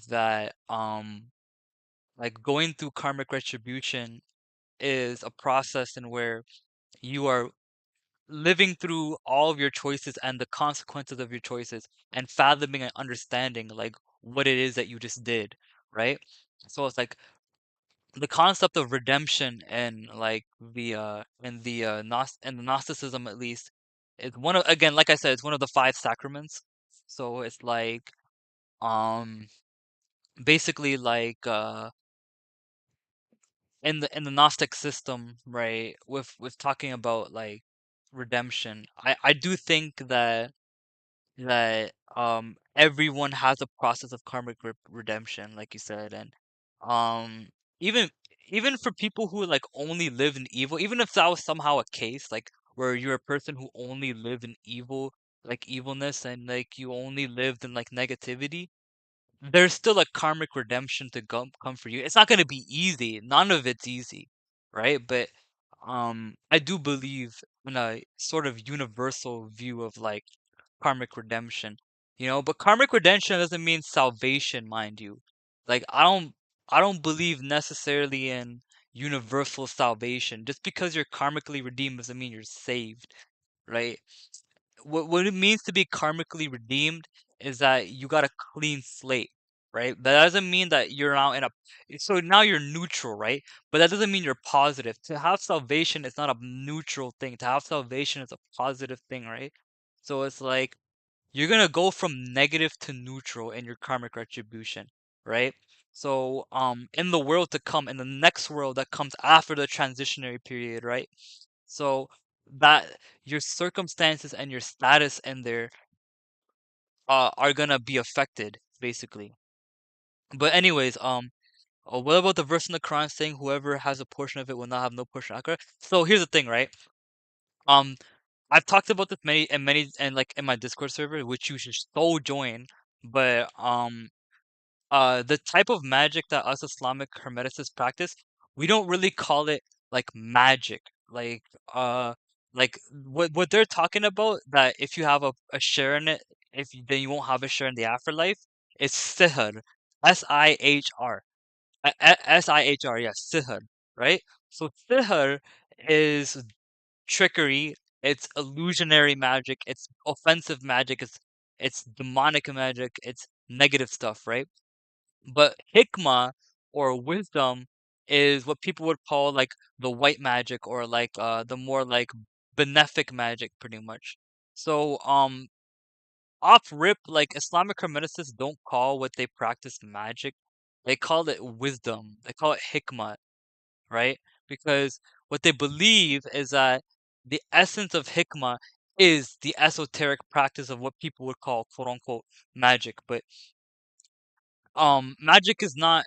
that like going through karmic retribution is a process in where you are living through all of your choices and the consequences of your choices and fathoming and understanding like what it is that you just did, right? So it's like the concept of redemption and like in the Gnosticism at least, it's one of, again, like I said, it's one of the 5 sacraments. So it's like Um, basically like in the Gnostic system, right? With talking about like redemption, I do think that everyone has a process of karmic redemption, like you said, and um even even for people who like only live in evil, even if that was somehow a case, like where you're a person who only lived in evil, like evilness, and like you only lived in like negativity, there's still a karmic redemption to come for you. It's not going to be easy. None of it's easy, right? But I do believe in a sort of universal view of like karmic redemption, but karmic redemption doesn't mean salvation, mind you. Like I don't believe necessarily in universal salvation. Just because you're karmically redeemed doesn't mean you're saved, right? What it means to be karmically redeemed is that you got a clean slate, right? That doesn't mean that you're now so now you're neutral, right? But that doesn't mean you're positive. To have salvation is not a neutral thing. To have salvation is a positive thing, right? So it's like you're gonna go from negative to neutral in your karmic retribution, right? So in the world to come, in the next world that comes after the transitionary period, right? So that your circumstances and your status in there are gonna be affected, basically. But anyways, what about the verse in the Quran saying whoever has a portion of it will not have no portion of Akhirah? So here's the thing, right? Um, I've talked about this many and like in my Discord server, which you should so join. But the type of magic that us Islamic Hermeticists practice, we don't really call it like magic. Like uh what they're talking about, that if you have a share in it, then you won't have a share in the afterlife, it's sihr. S-I-H-R. S-I-H-R, yes, sihr, right? So sihr is trickery, it's illusionary magic, it's offensive magic, it's demonic magic, it's negative stuff, right? But hikmah or wisdom is what people would call like the white magic, or like the more like benefic magic, pretty much. So off rip, like Islamic hermeticists don't call what they practice magic. They call it wisdom. They call it hikmah, right? Because what they believe is that the essence of hikmah is the esoteric practice of what people would call quote unquote magic. But magic is not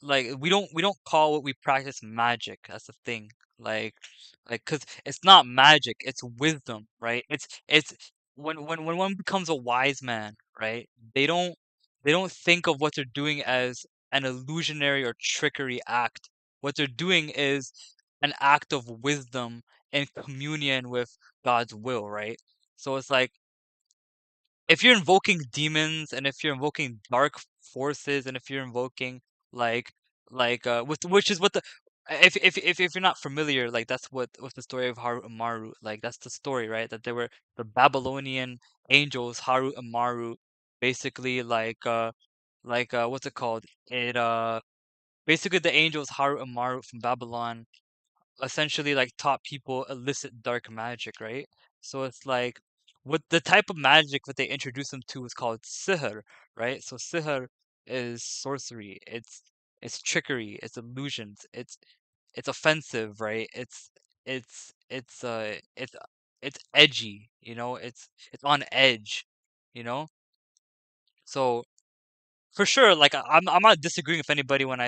like we don't call what we practice magic. That's the thing. Because it's not magic, it's wisdom, right? It's when one becomes a wise man, right? They don't think of what they're doing as an illusionary or trickery act. What they're doing is an act of wisdom in communion with God's will, right? So it's like if you're invoking demons, and if you're invoking dark forces, and if you're invoking like with which is what the if you're not familiar, like that's what with the story of Harut and Marut, like that's the story, right? That they were the Babylonian angels, Harut and Marut, basically what's it called? It basically the angels Harut and Marut from Babylon essentially like taught people illicit dark magic, right? So it's like what the type of magic that they introduce them to is called sihr, right? So sihr is sorcery. It's trickery. It's illusions. It's offensive, right? It's edgy, it's on edge, you know. So for sure, like I'm not disagreeing with anybody when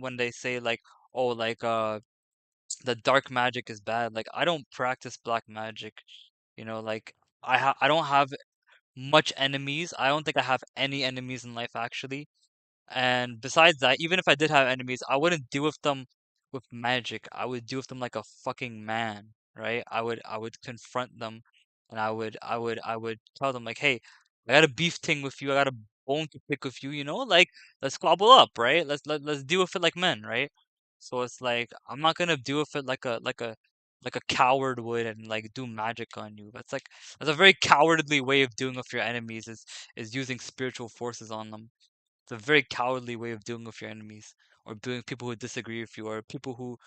when they say like, oh, like the dark magic is bad. Like I don't practice black magic, like I don't have much enemies. I don't think I have any enemies in life, actually. And besides that, even if I did have enemies, I wouldn't deal with them with magic. I would deal with them like a fucking man, right? I would confront them, and I would tell them like, hey, I got a beef thing with you. I got a bone to pick with you. Like let's squabble up, right? Let's deal with it like men, right? So it's like I'm not gonna deal with it like a coward would, and like do magic on you. That's a very cowardly way of dealing with your enemies, is using spiritual forces on them. It's a very cowardly way of dealing with your enemies, or doing people who disagree with you, or people who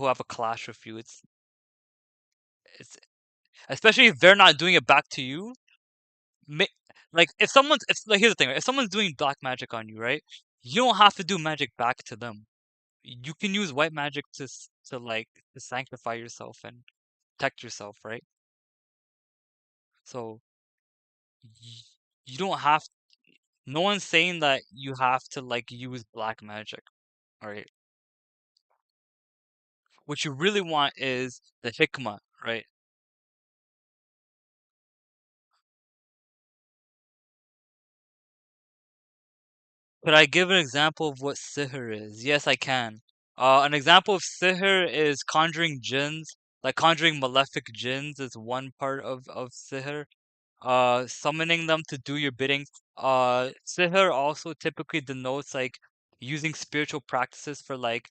have a clash with you. It's especially if they're not doing it back to you. Like if someone's if like here's the thing, right? If someone's doing black magic on you, right? You don't have to do magic back to them. You can use white magic to like to sanctify yourself and protect yourself, right? So y- you don't have no one's saying that you have to like use black magic, right? What you really want is the hikmah, right? Could I give an example of what sihr is? Yes, I can. An example of sihr is conjuring jinns, like conjuring malefic jinns is one part of sihr. Summoning them to do your bidding. Sihr also typically denotes like using spiritual practices for like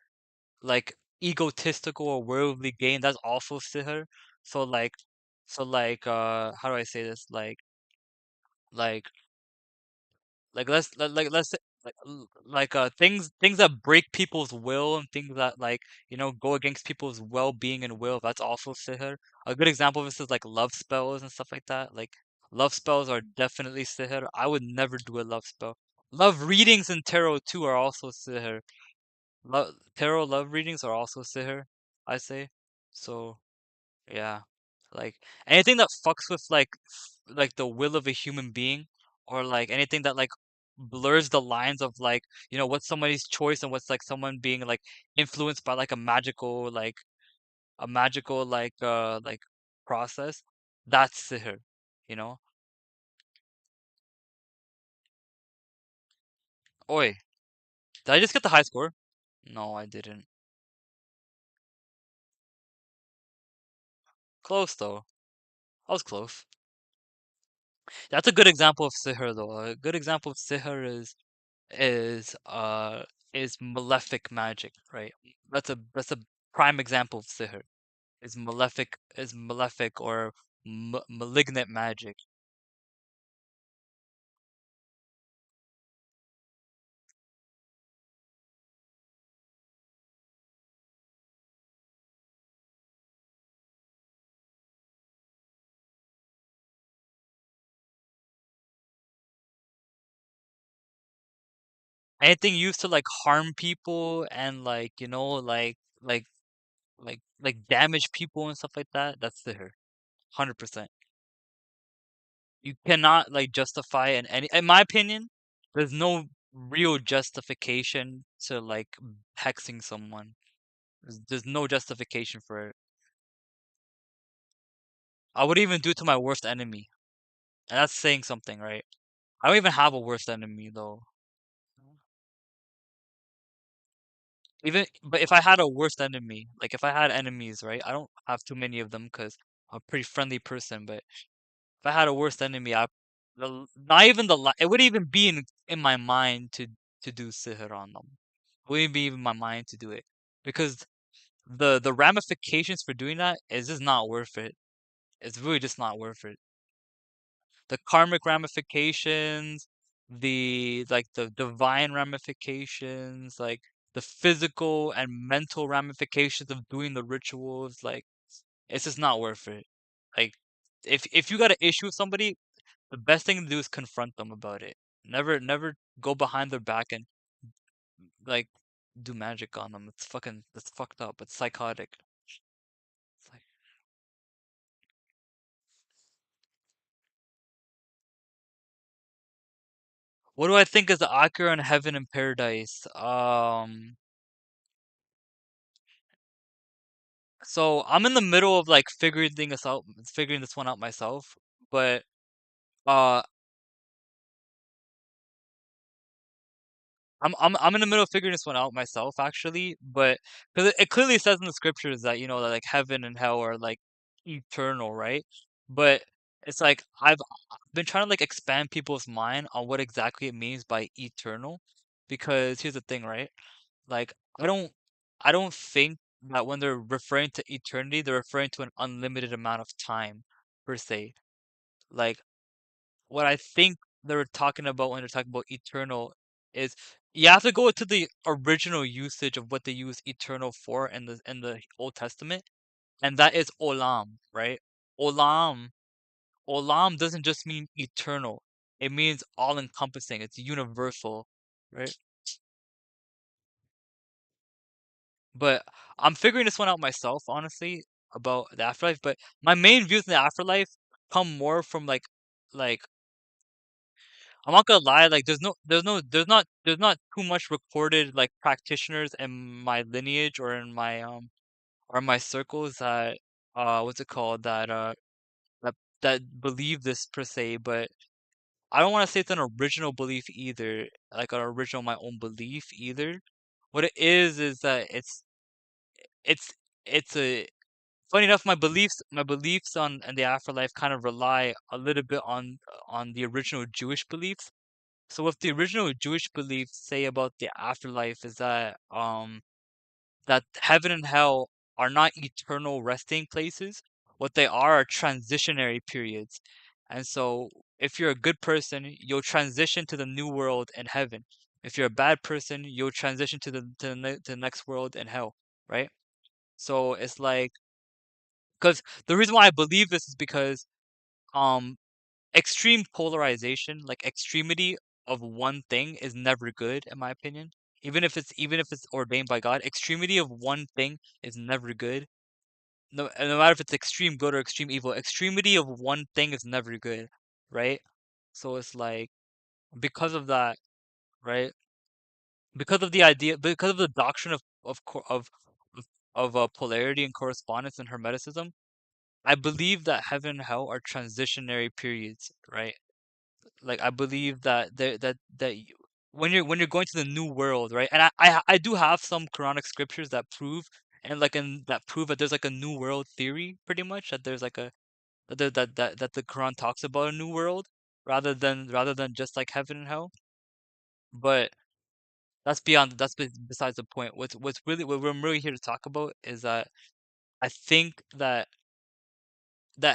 egotistical or worldly gain. That's also sihr. So like how do I say this? Like let's say things that break people's will and things that like go against people's well-being and will, that's also sihr. A good example of this is like love spells and stuff like that. Like love spells are definitely sihr. I would never do a love spell. Love readings and tarot too are also sihr. Tarot love readings are also sihr, I say. So yeah. Like anything that fucks with like the will of a human being, or like anything that like blurs the lines of like, what's somebody's choice and what's like someone being like influenced by like a magical like process, that's sihr, you know? Oi, did I just get the high score? No, I didn't. Close though. I was close. That's a good example of sihr though. A good example of sihr is uh is malefic magic, right? That's a prime example of sihr. Is malefic or malignant magic. Anything used to like harm people and like like like damage people and stuff like that, that's sihr. 100%. You cannot like justify in my opinion, there's no real justification to like hexing someone. There's no justification for it. I would even do it to my worst enemy. And that's saying something, right? I don't even have a worst enemy though. Even but if I had a worst enemy, like if I had enemies, right? I don't have too many of them because I'm a pretty friendly person, but if I had a worst enemy, not even it wouldn't even be in my mind to do sihr on them. It wouldn't be in my mind to do it because the ramifications for doing that is just not worth it. It's really just not worth it. The karmic ramifications, the divine ramifications, like the physical and mental ramifications of doing the rituals, like it's just not worth it. Like if you got an issue with somebody, the best thing to do is confront them about it. Never go behind their back and like do magic on them. That's fucked up. It's psychotic. It's like, what do I think is the Akira in heaven and paradise? So I'm in the middle of like figuring this one out myself. But uh, I'm in the middle of figuring this one out myself actually. But because it clearly says in the scriptures that that like heaven and hell are like eternal, right? But it's like I've been trying to like expand people's mind on what exactly it means by eternal, because here's the thing, right? Like I don't think that when they're referring to eternity, they're referring to an unlimited amount of time per se. Like what I think they're talking about when they're talking about eternal is you have to go to the original usage of what they use eternal for in the Old Testament, and that is olam, right? Olam, olam doesn't just mean eternal. it means all encompassing. It's universal, right? But I'm figuring this one out myself, honestly, about the afterlife. But my main views in the afterlife come more from like I'm not gonna lie, like there's not too much recorded like practitioners in my lineage or in my circles that what's it called that that believe this per se, but I don't want to say it's an original belief either, like an original my own belief either. What it is that it's it's a funny enough, my beliefs on the afterlife kind of rely a little bit on the original Jewish beliefs. So what the original Jewish beliefs say about the afterlife is that heaven and hell are not eternal resting places. What they are transitionary periods. And so if you're a good person, you'll transition to the new world in heaven. If you're a bad person, you'll transition to the next world in hell, right? So it's like because the reason why I believe this is because um extreme polarization, like extremity of one thing is never good in my opinion. Even if it's ordained by God, extremity of one thing is never good. No matter if it's extreme good or extreme evil, extremity of one thing is never good, right? So it's like because of that, right? Because of the doctrine of polarity and correspondence in Hermeticism, I believe that heaven and hell are transitionary periods, right? Like I believe that when you're going to the new world, right? And I do have some Quranic scriptures that prove that prove that there's like a new world theory, pretty much that there's like a that the Quran talks about a new world rather than just like heaven and hell. But besides the point. What I'm really here to talk about is that I think that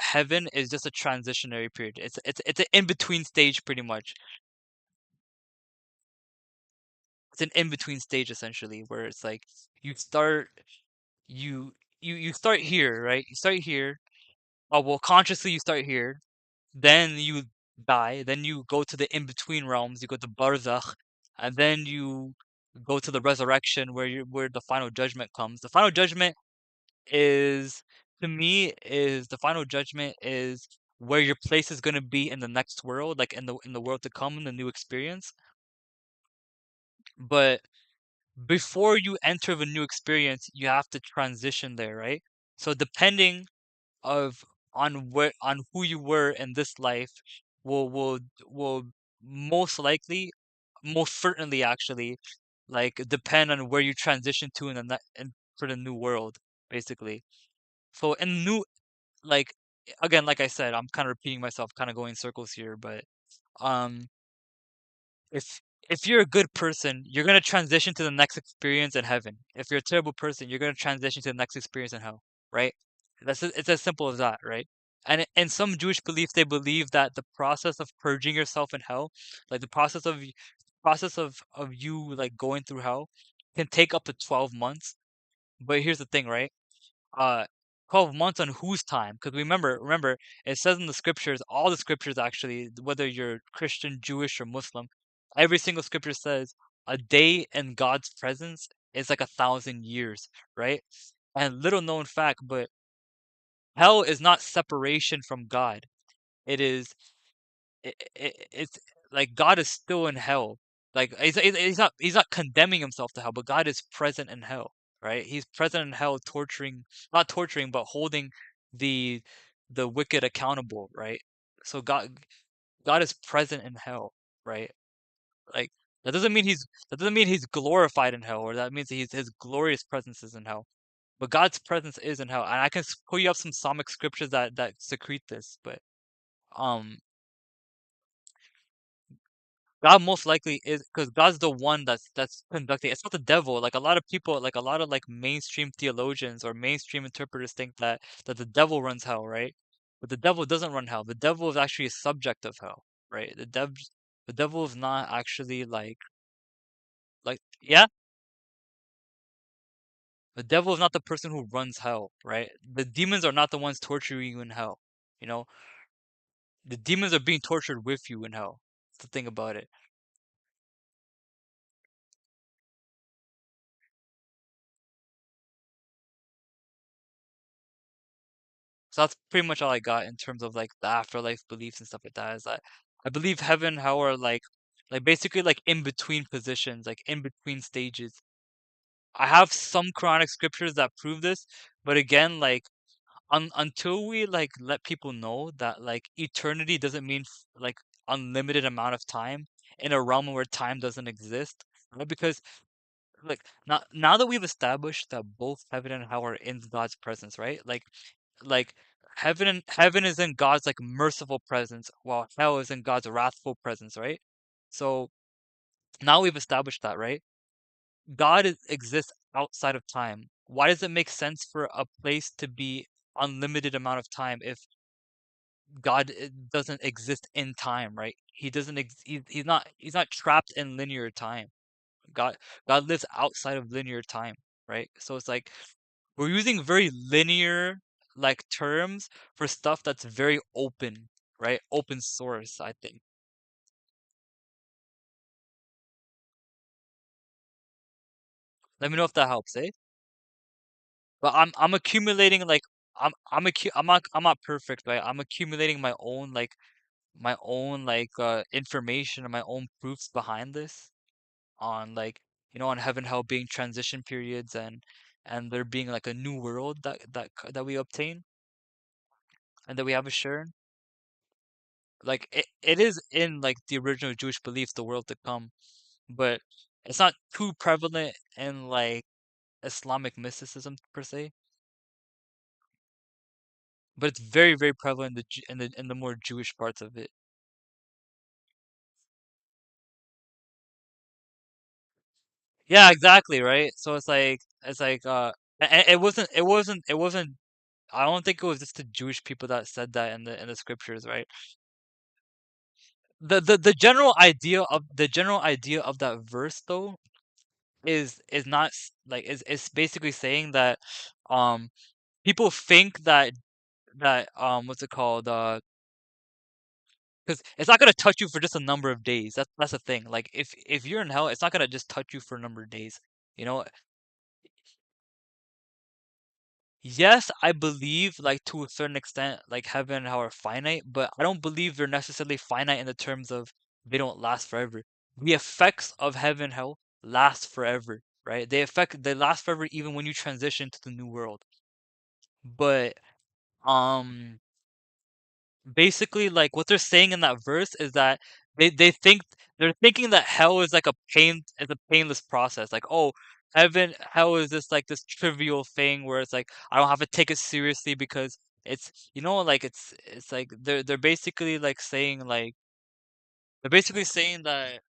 heaven is just a transitionary period. It's an in between stage, pretty much. It's an in between stage essentially, where it's like you start you you start here, right? You start here. Oh well, consciously you start here. Then you die. Then you go to the in between realms. You go to barzakh, and then you go to the resurrection, where the final judgment comes. The final judgment is to me is the final judgment is where your place is going to be in the next world, like in the world to come, in the new experience. But before you enter the new experience, you have to transition there, right? So depending of on who you were in this life will will will most likely, most certainly actually, like depend on where you transition to for the new world, basically. So in new like again, like I said, I'm kind of repeating myself, kind of going in circles here, but um if if you're a good person, you're gonna transition to the next experience in heaven. If you're a terrible person, you're gonna transition to the next experience in hell, right? It's as simple as that, right? And in some Jewish beliefs, they believe that the process of purging yourself in hell, like the process of you like going through hell, can take up to 12 months. But here's the thing, right? uh 12 months on whose time? Because remember it says in the scriptures, all the scriptures actually, whether you're Christian, Jewish, or Muslim, every single scripture says a day in God's presence is like 1,000 years, right? And little known fact, but hell is not separation from God. It is it's like God is still in hell. Like he's not condemning himself to hell, but God is present in hell, right? He's present in hell, torturing, not torturing, but holding the the wicked accountable, right? So God is present in hell, right? Like that doesn't mean he's glorified in hell, or that means his glorious presence is in hell. But God's presence is in hell, and I can pull you up some Psalmic scriptures that secrete this, but um God most likely is because God's the one that's conducting. It's not the devil. Like a lot of people, like a lot of like mainstream theologians or mainstream interpreters think that the devil runs hell, right? But the devil doesn't run hell. The devil is actually a subject of hell, right? The devil is not actually like yeah, the devil is not the person who runs hell, right? The demons are not the ones torturing you in hell. You know, the demons are being tortured with you in hell. That's the thing about it. So that's pretty much all I got in terms of like the afterlife beliefs and stuff like that. Is that I believe heaven, hell are like basically like in between positions, like in between stages. I have some Quranic scriptures that prove this, but again, like until we like let people know that like eternity doesn't mean like unlimited amount of time in a realm where time doesn't exist, right? Because like now that we've established that both heaven and hell are in God's presence, right? Like heaven is in God's like merciful presence, while hell is in God's wrathful presence, right? So now we've established that, right? Exists outside of time. Why does it make sense for a place to be unlimited amount of time if God doesn't exist in time, right? He doesn't he's not trapped in linear time. God God lives outside of linear time, right? So it's like we're using very linear like terms for stuff that's very open, right? Open source, I think. Let me know if that helps, eh? But I'm accumulating like I'm not perfect, right? I'm accumulating my own information and my own proofs behind this on like on heaven hell being transition periods and there being like a new world that we obtain and that we have assured. Like it is in like the original Jewish beliefs, the world to come, but it's not too prevalent in like Islamic mysticism per se, but it's very, very prevalent in in the more Jewish parts of it. Yeah, exactly, right? So it's like and it wasn't I don't think it was just the Jewish people that said that in the scriptures, right? The general idea of that verse though is not like is basically saying that um people think that what's it called because it's not gonna touch you for just a number of days. That's the thing. Like if you're in hell, it's not gonna just touch you for a number of days. You know, yes, I believe like to a certain extent, like heaven and hell are finite, but I don't believe they're necessarily finite in the terms of they don't last forever. The effects of heaven and hell last forever, right? They last forever even when you transition to the new world. But um basically like what they're saying in that verse is that they think they're thinking that hell is like a painless process. Like, oh, heaven hell is this like this trivial thing where it's like I don't have to take it seriously because it's like it's like they're basically like saying like they're basically saying that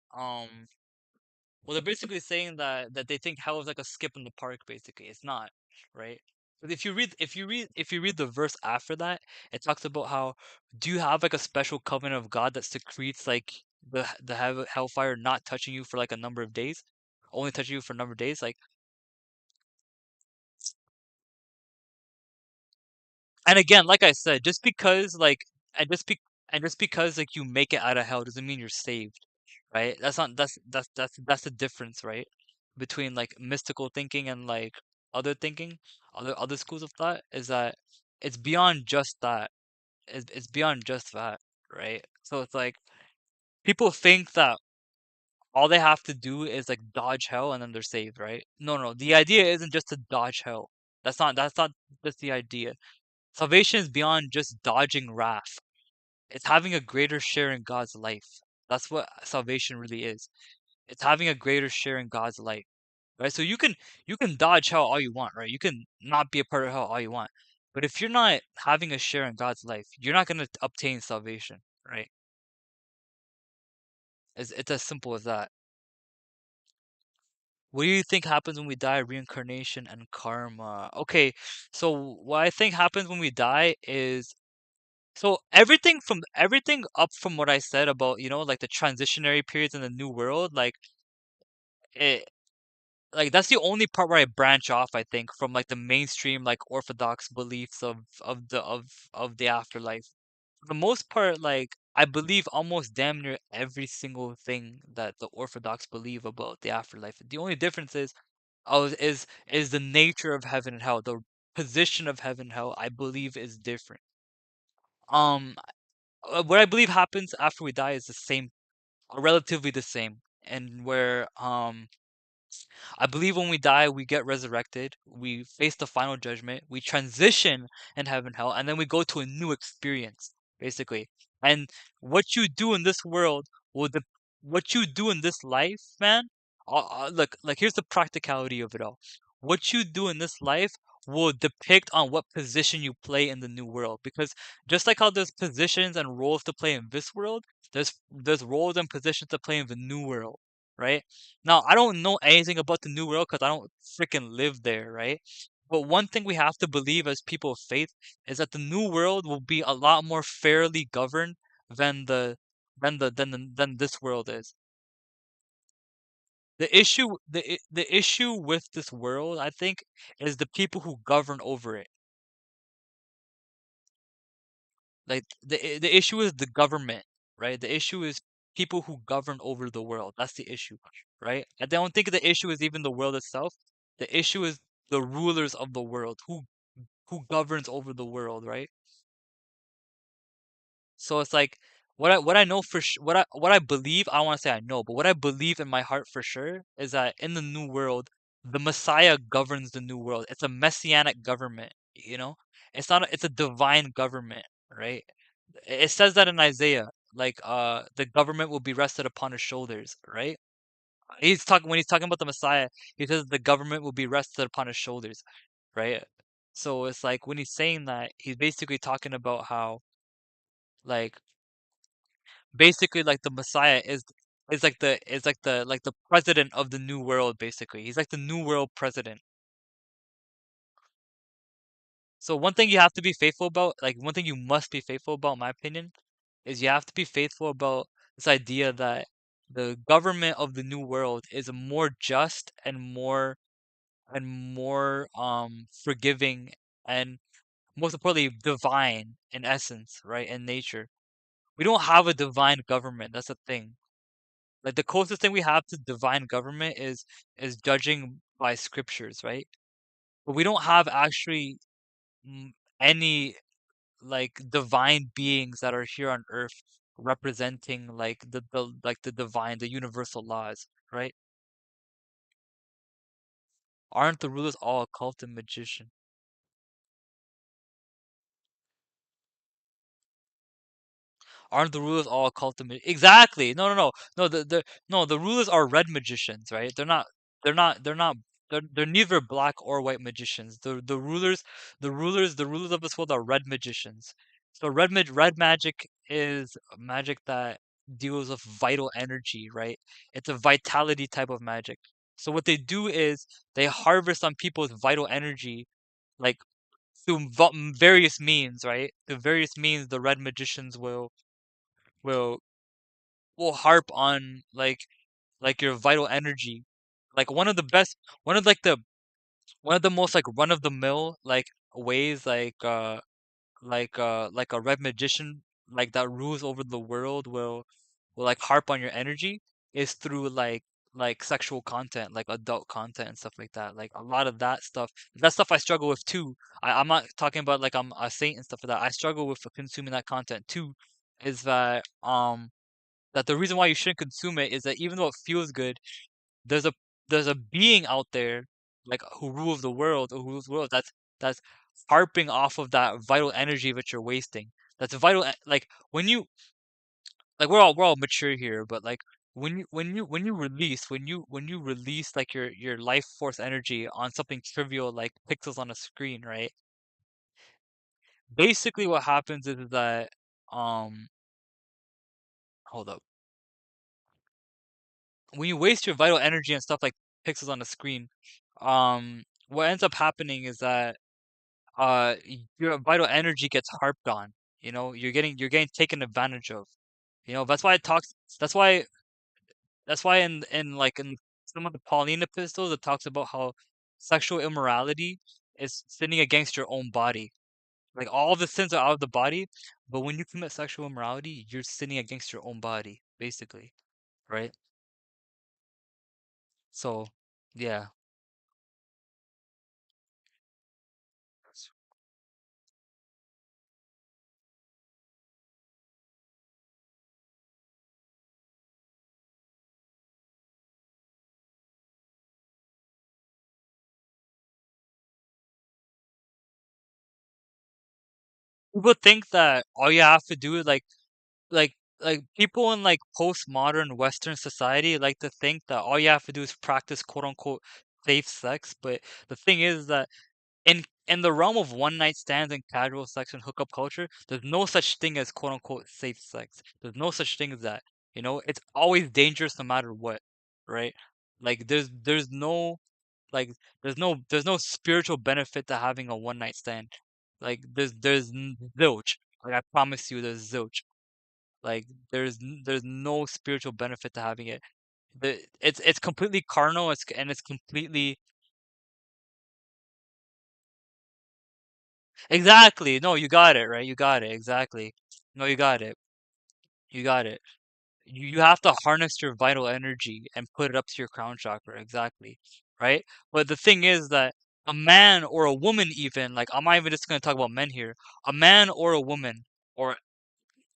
they're basically saying that they think hell is like a skip in the park. Basically, it's not, right? But if you read the verse after that, it talks about how do you have like a special covenant of God that secretes like the hellfire not touching you for like a number of days, only touching you for a number of days, like and again, like I said, just because like and just be and just because like you make it out of hell doesn't mean you're saved, right? That's not that's the difference, right? Between like mystical thinking and like other thinking, other schools of thought is that it's beyond just that. It's beyond just that, right? So it's like people think that all they have to do is like dodge hell and then they're saved, right? No, no. The idea isn't just to dodge hell. That's not just the idea. Salvation is beyond just dodging wrath. It's having a greater share in God's life. That's what salvation really is. It's having a greater share in God's life, right? So you can dodge hell all you want, right? You can not be a part of hell all you want. But if you're not having a share in God's life, you're not going to obtain salvation, right? It's as simple as that. What do you think happens when we die? Reincarnation and karma. Okay, so what I think happens when we die is so everything up from what I said about, like the transitionary periods in the new world, it like that's the only part where I branch off, I think, from like the mainstream like orthodox beliefs of the afterlife. For the most part, like I believe almost damn near every single thing that the Orthodox believe about the afterlife. The only difference is, is the nature of heaven and hell. The position of heaven and hell, I believe, is different. Um, what I believe happens after we die is the same, relatively the same, and where I believe when we die, we get resurrected, we face the final judgment, we transition in heaven, hell, and then we go to a new experience, basically. And what you do in this world will de- what you do in this life, man. Look, like here's the practicality of it all. What you do in this life will depict on what position you play in the new world. Because just like how there's positions and roles to play in this world, there's roles and positions to play in the new world, right? Now, I don't know anything about the New World because I don't freaking live there, right? But one thing we have to believe as people of faith is that the New World will be a lot more fairly governed than than this world is. The issue with this world, I think, is the people who govern over it. Like the issue is the government, right? The issue is people who govern over the world. That's the issue, right? I don't think the issue is even the world itself. The issue is the rulers of the world, who governs over the world, right? So it's like what I know for what I believe, I want to say I know, but what I believe in my heart for sure is that in the new world, the Messiah governs the new world. It's a messianic government, you know? It's not it's a divine government, right? It says that in Isaiah, like the government will be rested upon his shoulders, right? He's talking when he's talking about the Messiah, he says the government will be rested upon his shoulders, right? So it's like when he's saying that, he's basically talking about how like basically like the Messiah is like the president of the new world basically. He's like the new world president. So one thing you have to be faithful about, like one thing you must be faithful about, in my opinion, is you have to be faithful about this idea that the government of the new world is more just and more forgiving and most importantly divine in essence, right? In nature. We don't have a divine government. That's the thing. Like the closest thing we have to divine government is judging by scriptures, right? But we don't have actually mm, any like divine beings that are here on earth representing like the divine, the universal laws, right? Aren't the rulers all occult and magician? Aren't the rulers all occult and exactly? No, no, no, no. The rulers are red magicians, right? They're not. They're neither black or white magicians. The rulers of this world are red magicians. So red magic is a magic that deals with vital energy, right? It's a vitality type of magic. So what they do is they harvest on people's vital energy, like through various means, right? Through various means, the red magicians will will harp on like your vital energy. Like one of like the one of the most like run of the mill like ways like a red magician like that rules over the world will like harp on your energy is through like sexual content, like adult content and stuff like that. Like a lot of that stuff I struggle with too. I'm not talking about like I'm a saint and stuff like that. I struggle with consuming that content too. Is that the reason why you shouldn't consume it is that even though it feels good, there's a there's a being out there like who rules the world or who rules the world that's harping off of that vital energy that you're wasting. That's like when you like we're all mature here, but like when you release like your life force energy on something trivial like pixels on a screen, right? Basically what happens is that um hold up. When you waste your vital energy and stuff like pixels on the screen, what ends up happening is that your vital energy gets harped on. You know, you're getting taken advantage of. You know, that's why it talks. That's why in some of the Pauline epistles it talks about how sexual immorality is sinning against your own body. Like all the sins are out of the body, But when you commit sexual immorality, you're sinning against your own body, basically, right? So, yeah. People think that all you have to do is like people in like postmodern Western society like to think that all you have to do is practice quote unquote safe sex. But the thing is that in the realm of one night stands and casual sex and hookup culture, there's no such thing as quote unquote safe sex. There's no such thing as that. You know, it's always dangerous no matter what, right? Like there's no like there's no spiritual benefit to having a one night stand. Like zilch. Like I promise you, there's zilch. Like there's no spiritual benefit to having it. It's completely carnal. It's completely exactly. No, you got it right. You got it exactly. No, you got it. You got it. You have to harness your vital energy and put it up to your crown chakra exactly, right? But the thing is that a man or a woman even like I'm not even just going to talk about men here. A man or a woman or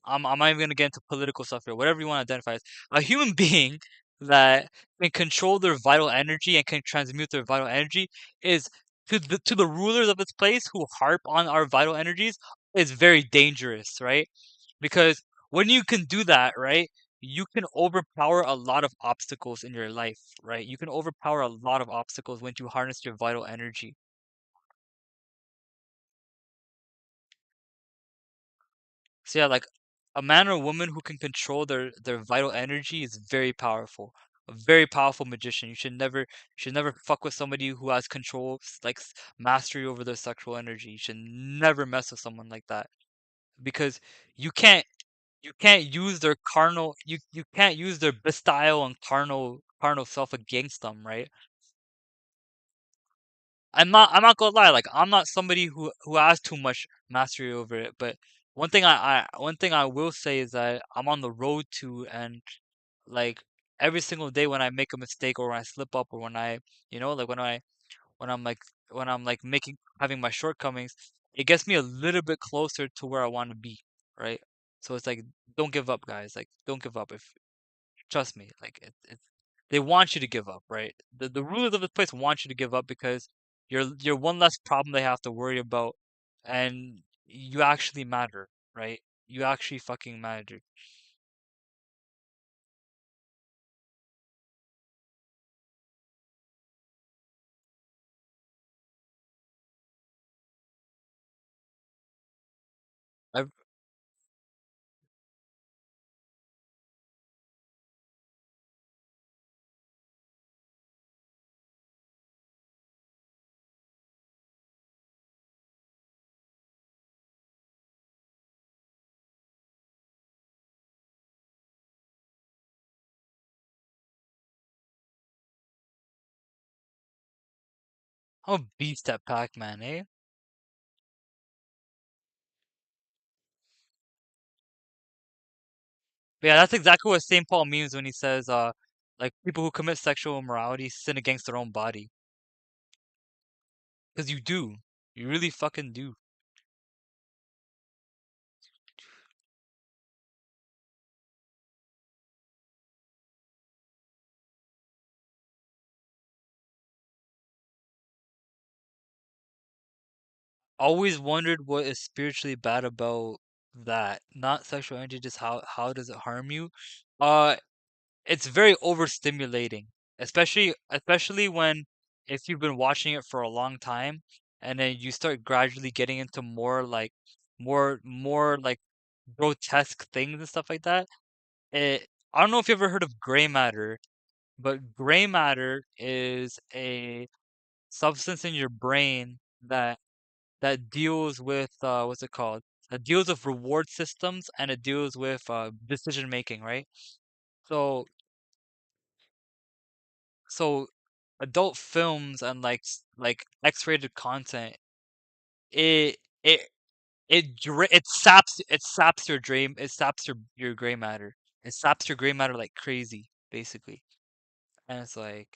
I'm not even gonna get into political stuff here, whatever you want to identify as, a human being that can control their vital energy and can transmute their vital energy is to the rulers of this place who harp on our vital energies is very dangerous, right? Because when you can do that, right, you can overpower a lot of obstacles in your life, right? You can overpower a lot of obstacles when you harness your vital energy. So yeah, like a man or woman who can control their vital energy is very powerful. A very powerful magician. You should never fuck with somebody who has control, mastery over their sexual energy. You should never mess with someone like that because you can't you can't use their carnal you can't use their bestial and carnal self against them, right? I'm not gonna lie, like I'm not somebody who has too much mastery over it, but one thing I will say is that I'm on the road to and like every single day when I make a mistake or when I slip up or when I like when I'm like when I'm like making having my shortcomings, it gets me a little bit closer to where I want to be, right? So it's like don't give up, guys. Like don't give up. If trust me, like they want you to give up, right? The rulers of this place want you to give up because you're one less problem they have to worry about, and you actually matter, right? You actually fucking matter. I've I'm a beast at Pac Man, eh? But yeah, that's exactly what St. Paul means when he says, like people who commit sexual immorality sin against their own body. Because you do, you really fucking do. Always wondered what is spiritually bad about that. Not sexual energy, just how does it harm you? Uh, it's very overstimulating, especially when if you've been watching it for a long time and then you start gradually getting into more like grotesque things and stuff like that. I don't know if you ever heard of gray matter, but gray matter is a substance in your brain that deals with what's it called? It deals with reward systems and it deals with decision making, right? So so adult films and like X-rated content, it it it saps your gray matter. It saps your gray matter like crazy, basically. And it's like,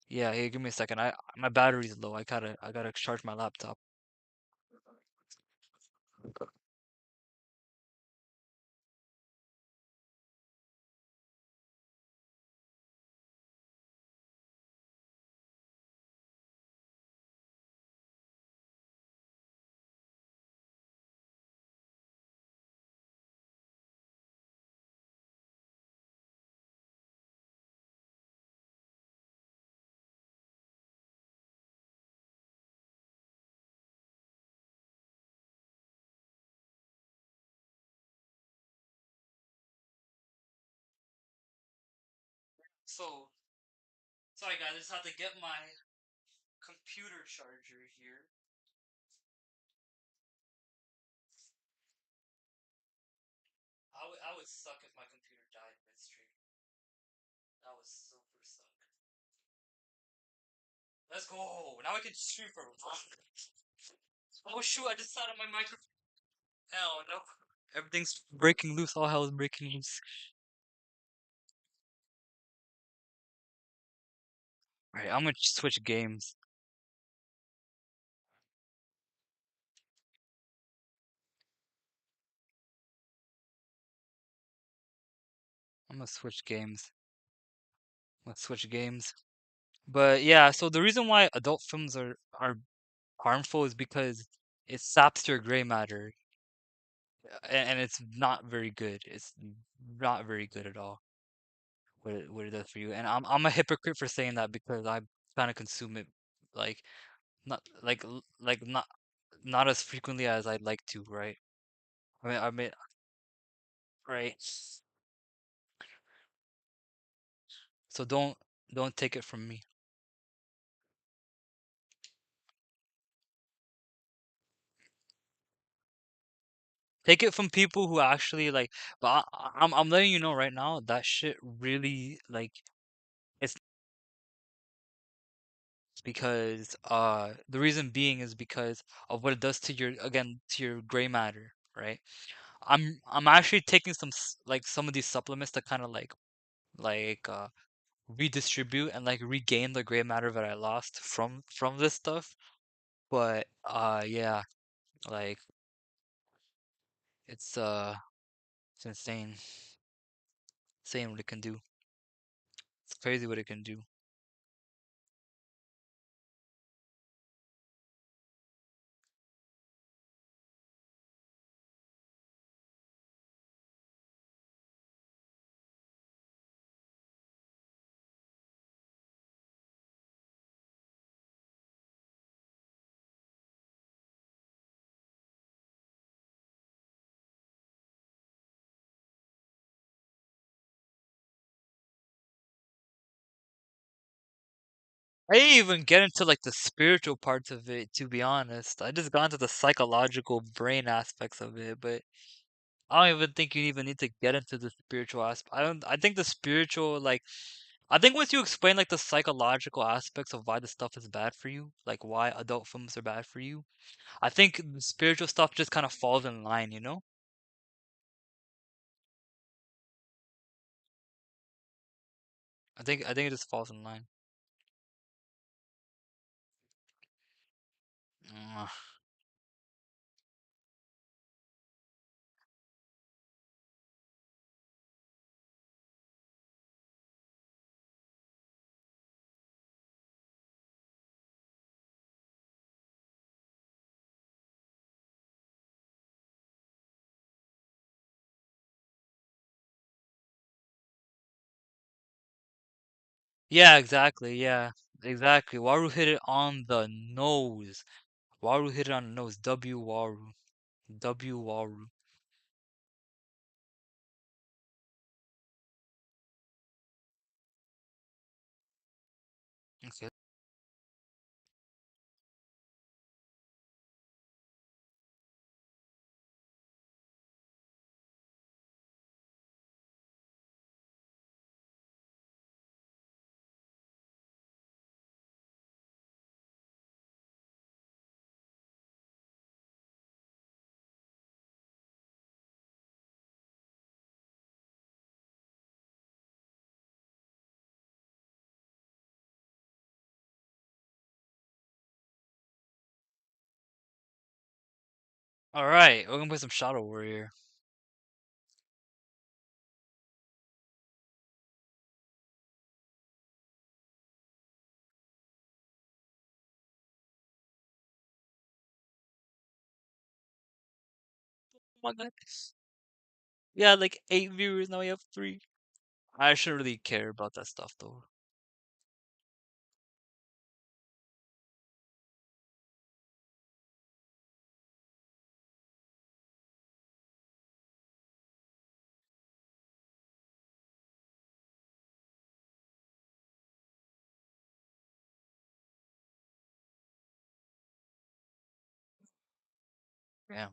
yeah, hey, give me a second. My battery's low. I gotta charge my laptop. So, sorry guys, I just have to get my computer charger here. I would suck if my computer died midstream. That was super suck. Let's go. Now I can stream for. Oh shoot! I just sat on my microphone. Hell no. Everything's breaking loose. All hell is breaking loose. Alright, I'm gonna switch games. I'm gonna switch games. Let's switch games. But yeah, so the reason why adult films are harmful is because it saps your gray matter, and it's not very good. It's not very good at all. What it does for you, and I'm a hypocrite for saying that because I kind of consume it, like like not as frequently as I'd like to, right? I mean, right. So don't take it from me. Take it from people who actually like. But I'm letting you know right now that shit really like it's because the reason being is because of what it does to your again to your gray matter, right? I'm actually taking like some of these supplements to kind of like redistribute and like regain the gray matter that I lost from this stuff. But yeah, like it's it's insane. Insane what it can do. It's crazy what it can do. I didn't even get into like the spiritual parts of it, to be honest. I just got into the psychological brain aspects of it, but I don't even think you even need to get into the spiritual aspect. I think the spiritual like I think once you explain like the psychological aspects of why the stuff is bad for you, like why adult films are bad for you, I think the spiritual stuff just kind of falls in line, you know? I think it just falls in line. Mm. Yeah, exactly. Yeah, exactly. Waru hit it on the nose. Waru hit it on the nose. W Waru. W Waru. Okay. All right, we're gonna play some Shadow Warrior. Oh my God. Yeah, like 8 viewers, now we have 3. I shouldn't really care about that stuff though. Yeah.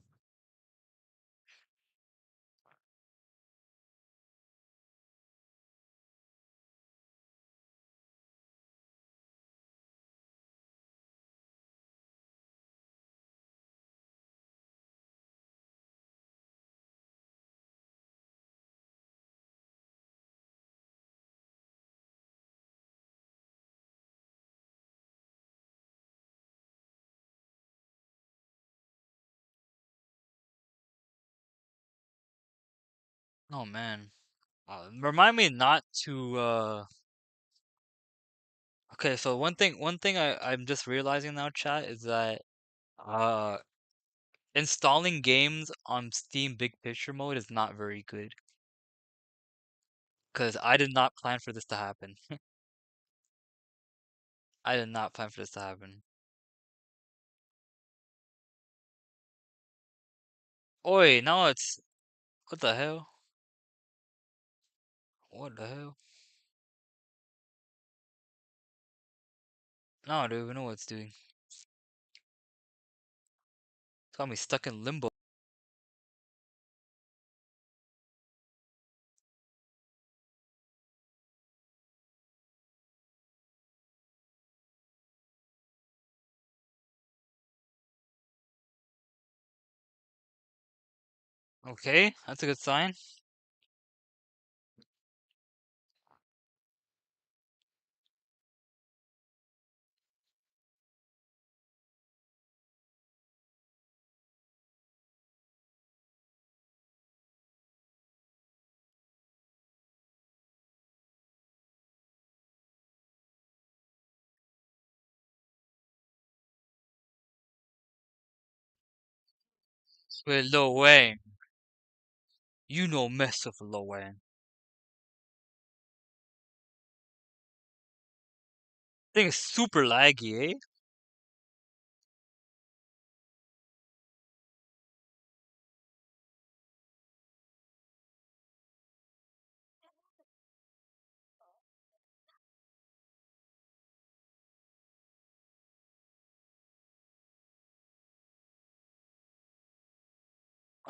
Oh man. Remind me not to okay, so one thing I'm just realizing now, chat, is that uh installing games on Steam Big Picture mode is not very good. Because I did not plan for this to happen. I did not plan for this to happen. Oi, now it's what the hell? What the hell? No, I don't even know what it's doing. It's got me stuck in limbo. Okay, that's a good sign. With Lil Wayne. You no mess with Lil Wayne. Thing is super laggy, eh?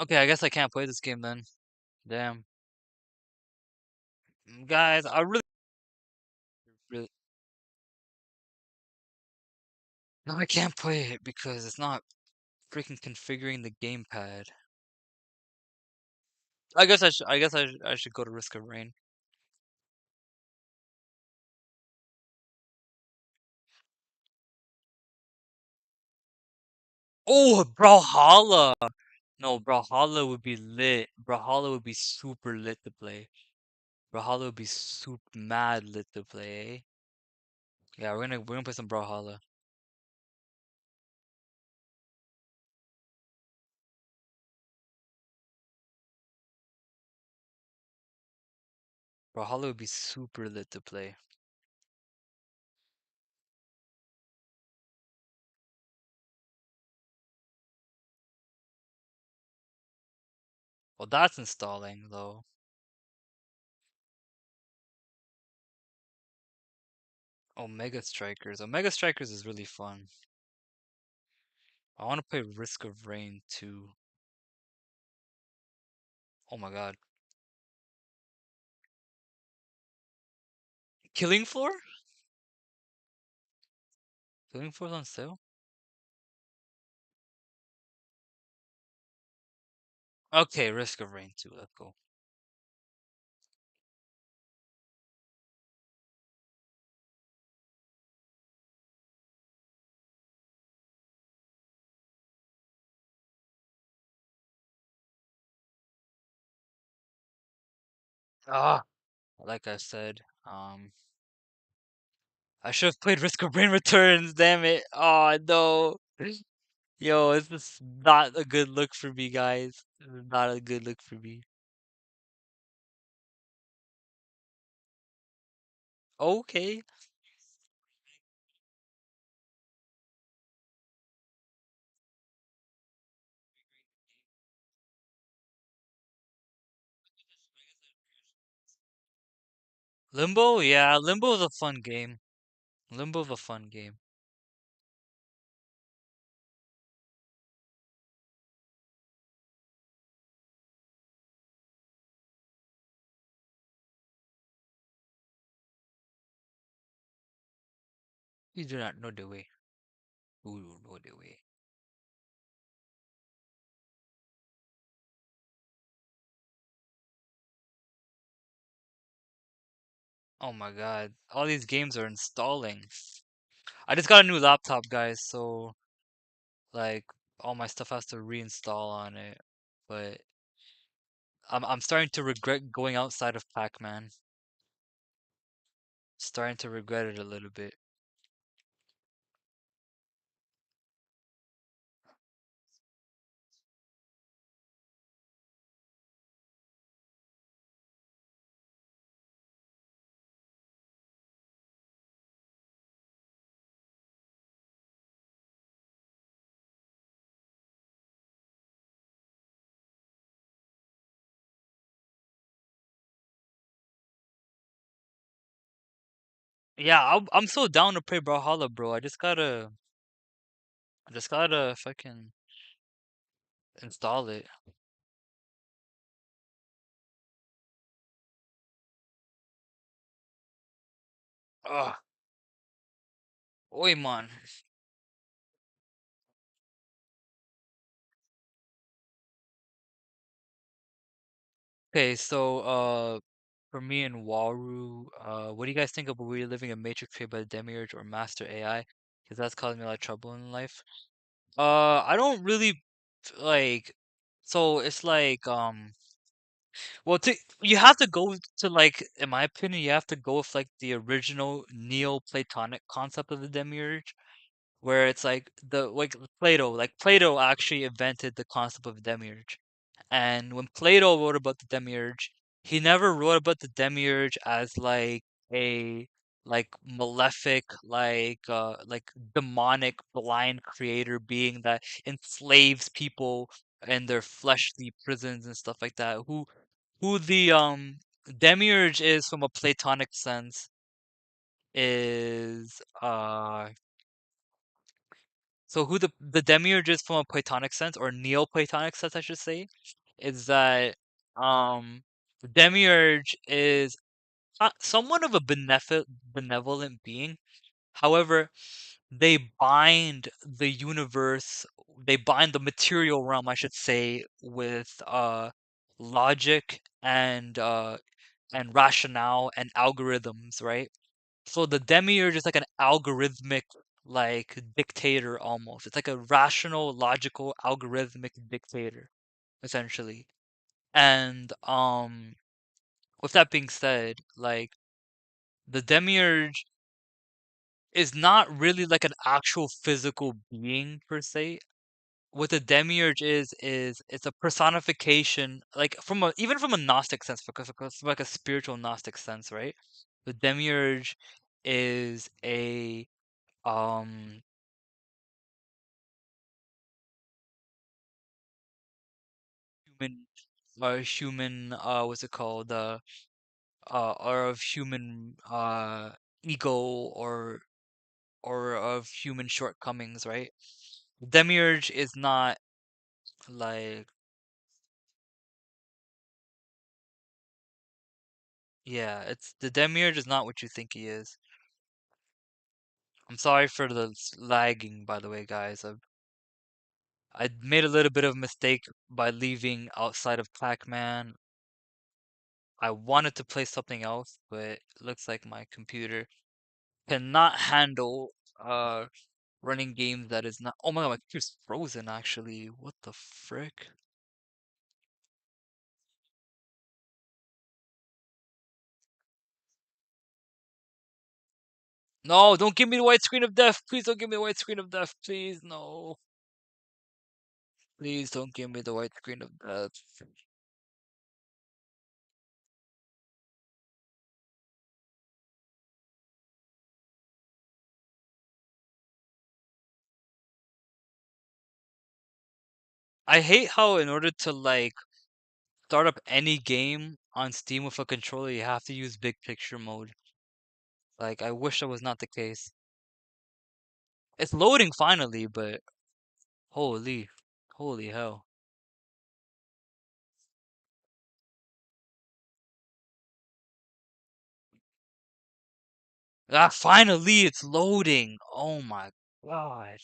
Okay, I guess I can't play this game then. Damn. Guys, I really... No, I can't play it because it's not freaking configuring the gamepad. I should go to Risk of Rain. Oh, Brawlhalla! No, Brawlhalla would be lit. Brawlhalla would be super lit to play. Brawlhalla would be super mad lit to play, eh? Yeah, we're gonna play some Brawlhalla. Brawlhalla would be super lit to play. Well, that's installing though. Omega Strikers. Omega Strikers is really fun. I want to play Risk of Rain too. Oh my god. Killing Floor? Killing Floor's on sale? Okay, Risk of Rain 2. Let's go. Ah, like I said, I should have played Risk of Rain Returns. Damn it! Oh no. Yo, this is not a good look for me, guys. This is not a good look for me. Okay. Limbo? Yeah, Limbo is a fun game. Limbo is a fun game. You do not know the way. You do know the way. Oh my god. All these games are installing. I just got a new laptop, guys, so like all my stuff has to reinstall on it. But I'm starting to regret going outside of Pac-Man. Starting to regret it a little bit. Yeah, I'm so down to play Brawlhalla, bro. I just gotta fucking install it. Ugh. Oi, man. Okay, so for me and Waru, what do you guys think about reliving a matrix created by the Demiurge or Master AI? Because that's causing me a lot of trouble in life. I don't really like. So it's like well, you have to go to like, in my opinion, you have to go with like the original Neoplatonic concept of the Demiurge, where it's like Plato actually invented the concept of demiurge. And when Plato wrote about the demiurge, he never wrote about the demiurge as a malefic, like demonic blind creator being that enslaves people in their fleshly prisons and stuff like that. Who the demiurge is from a Platonic sense is so who the demiurge is from a Platonic sense, or Neoplatonic sense, I should say, is that the demiurge is somewhat of a benevolent being. However, they bind the universe, they bind the material realm, I should say, with logic and rationale and algorithms, right? So the demiurge is like an algorithmic like dictator almost. It's like a rational, logical, algorithmic dictator, essentially. And with that being said, like the demiurge is not really like an actual physical being per se. What the demiurge is it's a personification, like from a even from a Gnostic sense, because from like a spiritual Gnostic sense, right? The demiurge is um human human what's it called or of human ego or of human shortcomings, right? Demiurge is not like, yeah, it's the demiurge is not what you think he is. I'm sorry for the lagging, by the way, guys. I made a little bit of mistake by leaving outside of Pac-Man. I wanted to play something else, but it looks like my computer cannot handle running games that is not. Oh my god, my computer's frozen actually. What the frick? No, don't give me the white screen of death. Please don't give me the white screen of death. Please, no. Please don't give me the white screen of death. I hate how in order to like start up any game on Steam with a controller, you have to use big picture mode. Like, I wish that was not the case. It's loading finally, but holy, holy hell. Ah, finally it's loading. Oh my god.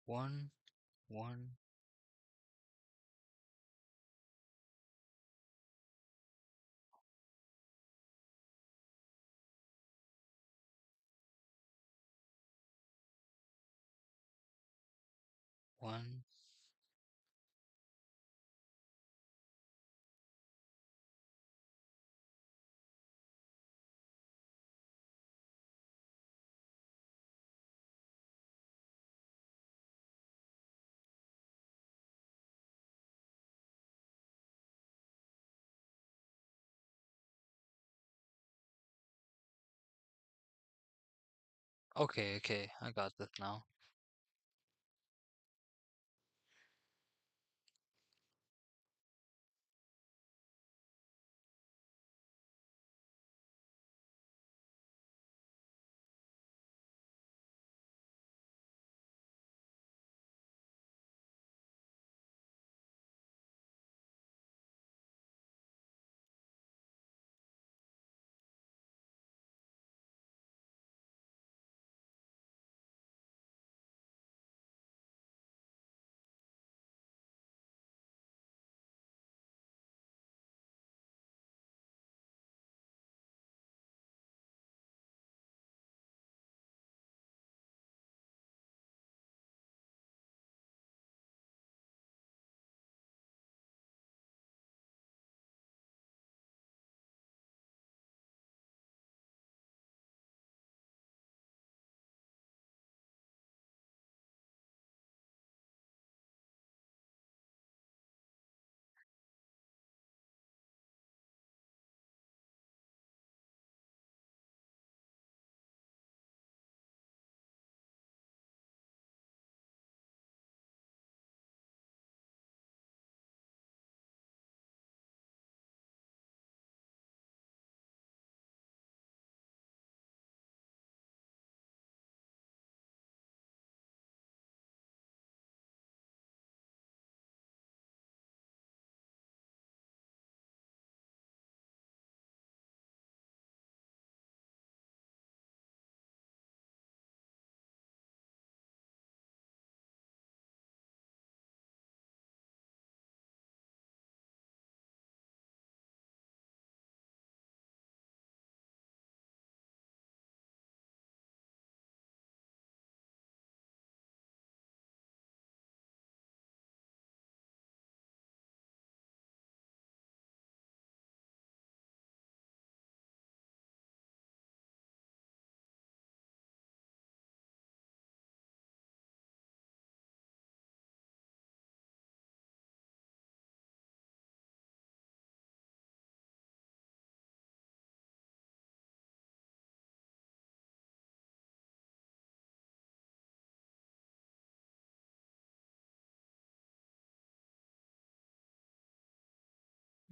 One, one, one, okay, okay, I got this now.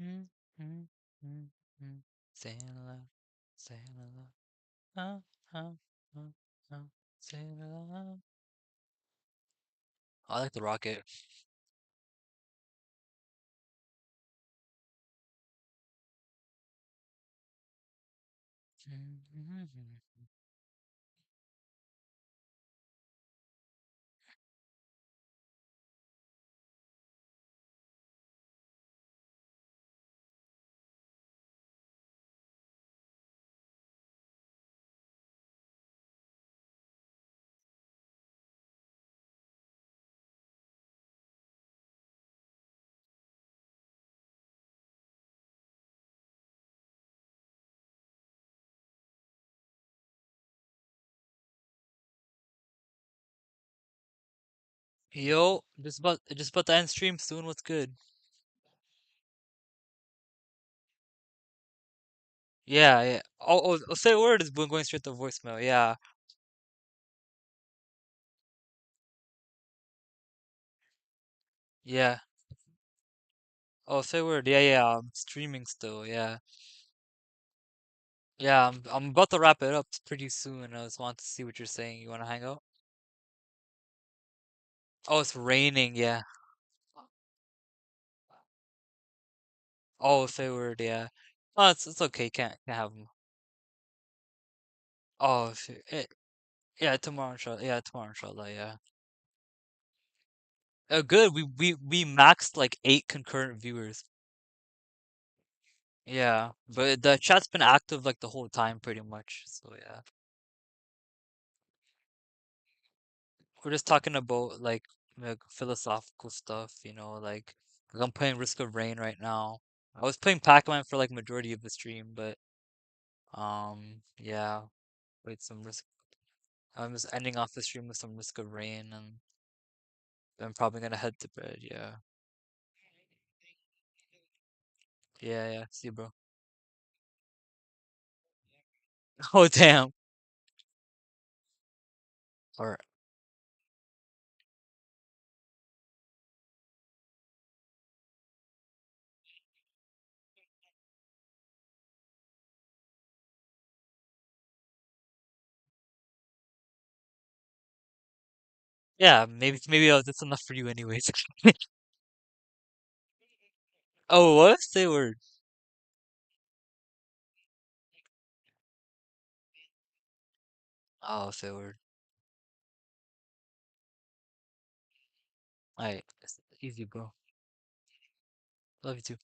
Mm, mm, mm, mm. Saying aloud, saying aloud. Ah, ah, ah, ah, saying aloud. I like the rocket. Yo, just about to end stream soon. What's good? Yeah, yeah. Oh, say a word is going straight to voicemail. Yeah, yeah. Oh, say a word. Yeah, yeah. I'm streaming still. Yeah, yeah. I'm about to wrap it up pretty soon. I just want to see what you're saying. You want to hang out? Oh, it's raining. Yeah. Oh, say a word. Yeah. Oh, it's okay. Can't have them. Oh, yeah. Tomorrow, inshallah. Yeah, tomorrow, inshallah. Yeah. Good. We maxed like 8 concurrent viewers. Yeah, but the chat's been active like the whole time pretty much. So yeah. We're just talking about like philosophical stuff, like I'm playing Risk of Rain right now. I was playing Pac Man for like majority of the stream, but yeah, played some Risk. I'm just ending off the stream with some Risk of Rain, and I'm probably gonna head to bed. Yeah, yeah, yeah. See you, bro. Oh damn. All right. Yeah, maybe that's enough for you anyways. Oh, what? Say a word. Oh, say a word. Alright, easy, bro. Love you too.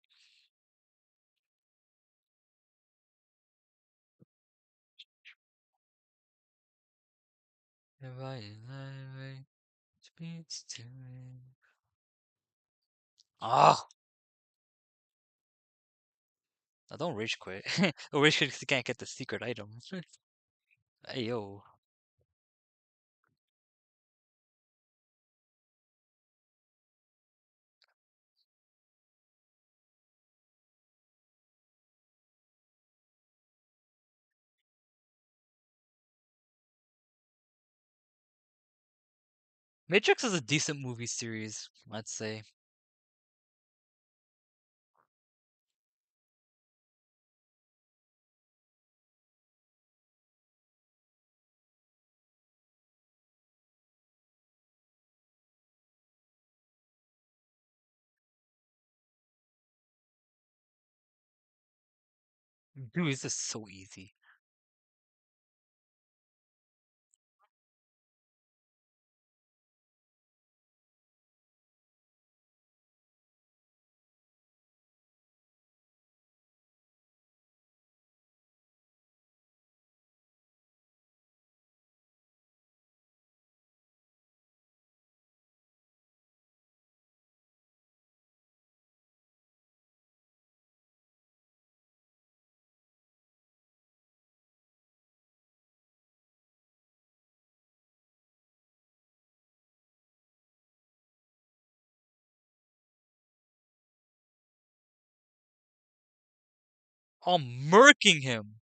If I lie, speaks to me. Ah, I don't rage quit. I rage quit 'cause you can't get the secret item. Hey yo, Matrix is a decent movie series, let's say. Dude, this is so easy. I'm murking him.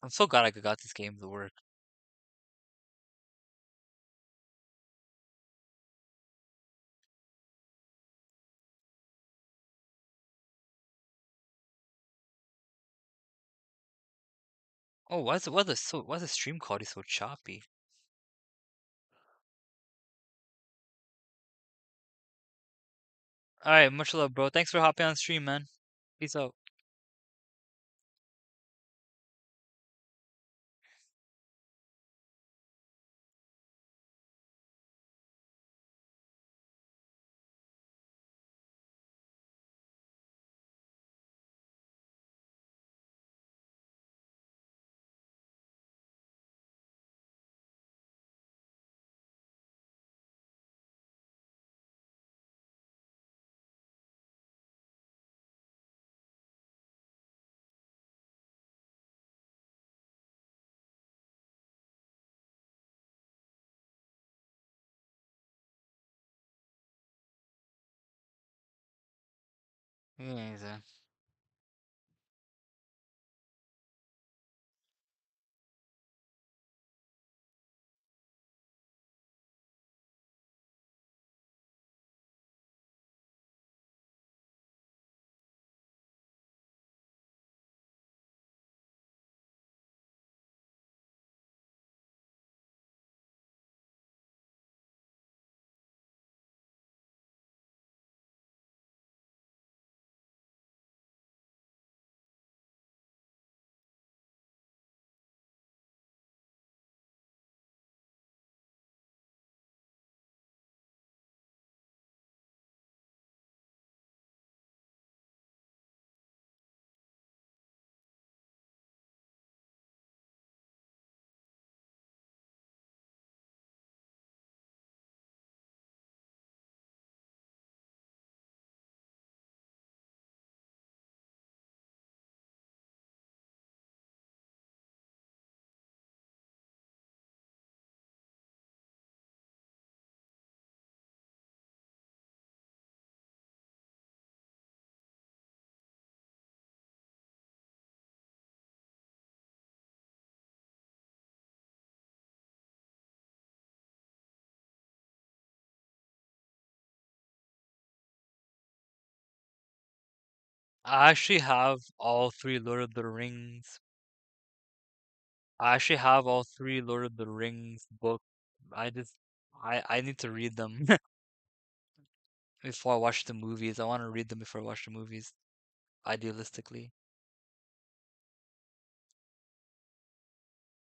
I'm so glad I got this game to work. Oh, why is the stream quality so choppy? All right, much love, bro. Thanks for hopping on stream, man. Peace out. Yeah, I actually have all three Lord of the Rings. I actually have all three Lord of the Rings books. I just, I need to read them before I watch the movies. I want to read them before I watch the movies, idealistically.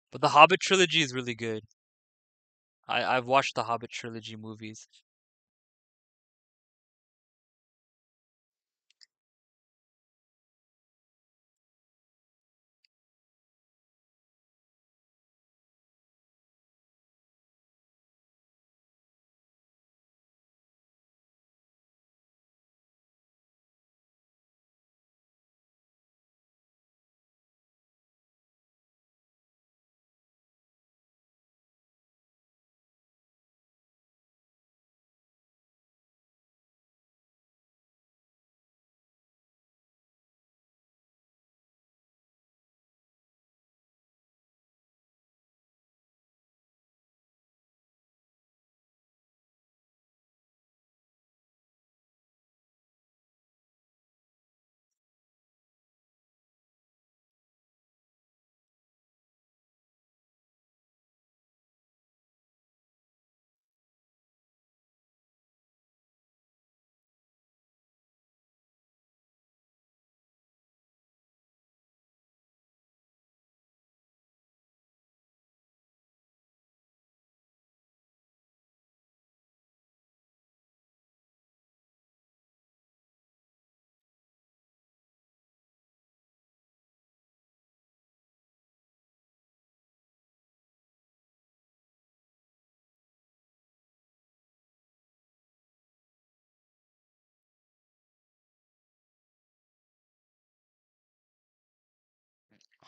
But the Hobbit trilogy is really good. I've watched the Hobbit trilogy movies.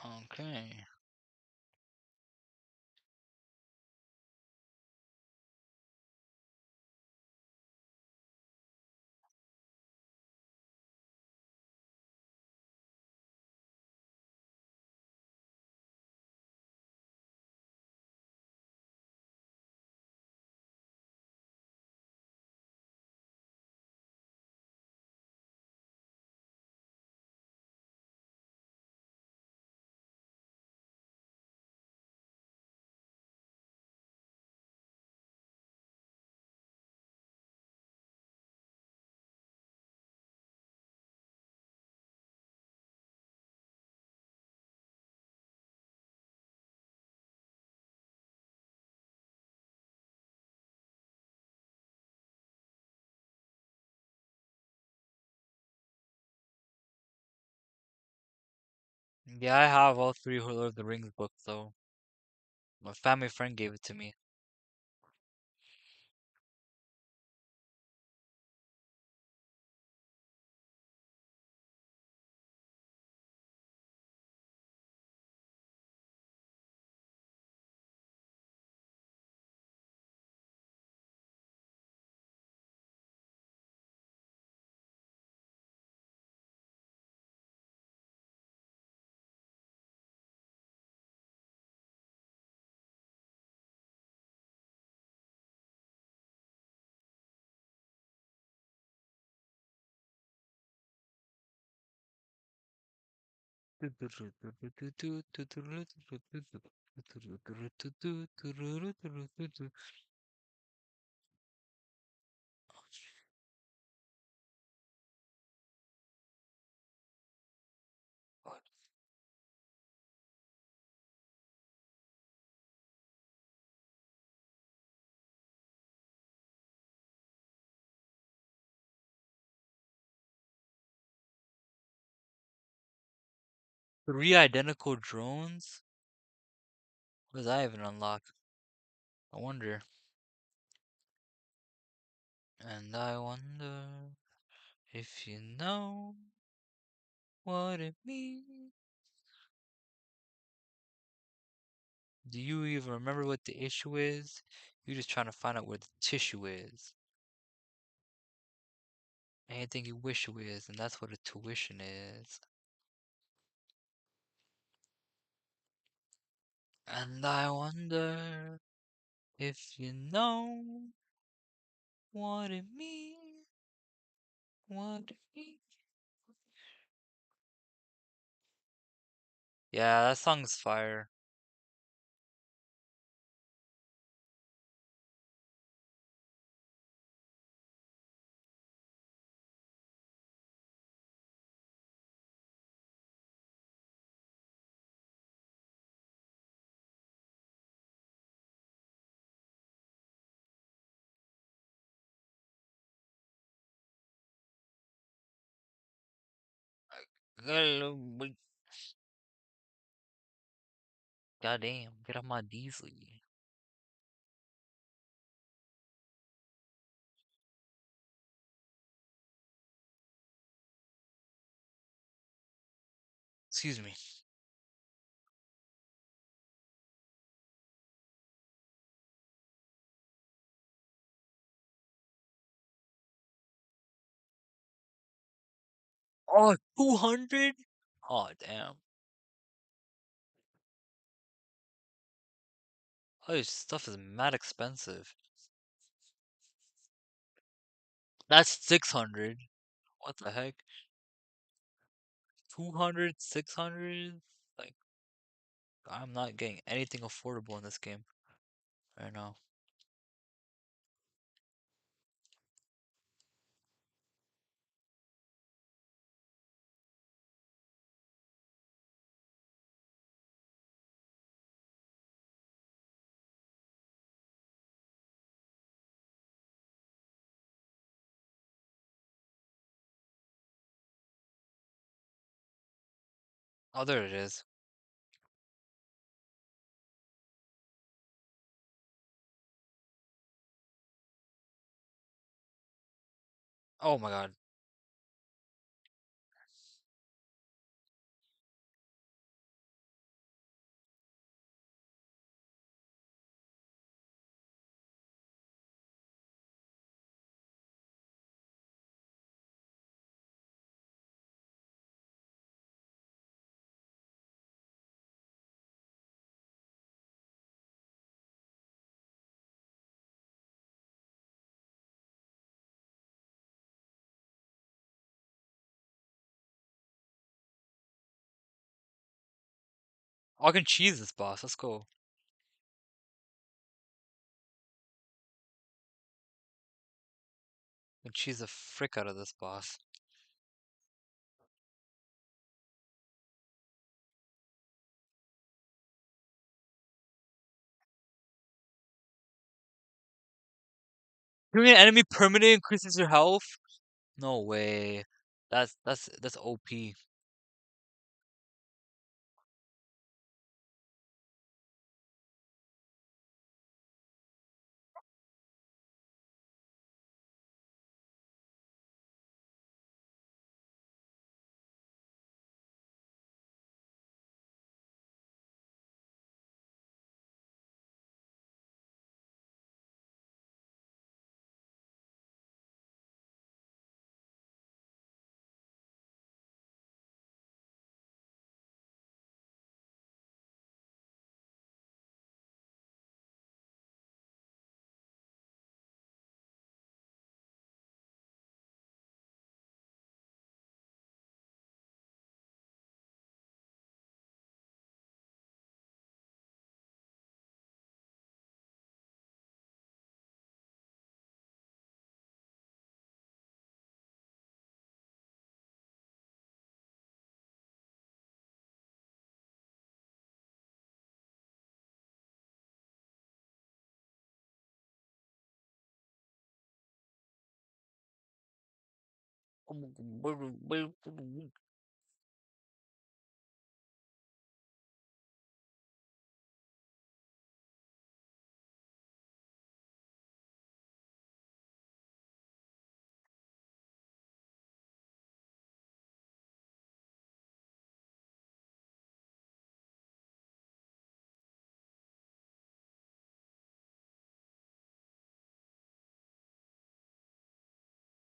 Okay. Yeah, I have all three Lord of the Rings books though. My family friend gave it to me. Three identical drones? What does that even unlock? I wonder. And I wonder if you know what it means. Do you even remember what the issue is? You're just trying to find out where the tissue is. Anything you wish you is, and that's what a tuition is. And I wonder if you know what it means. What it means. Yeah, that song's fire. Goddamn, get off my diesel. Excuse me. Oh, 200? Oh, damn. Oh, this stuff is mad expensive. That's 600. What the heck? 200, 600? Like, I'm not getting anything affordable in this game right now. Oh, there it is. Oh my god. Oh, I can cheese this boss. Let's go. I can cheese the frick out of this boss. Doing an enemy permanently increases your health? No way. That's OP.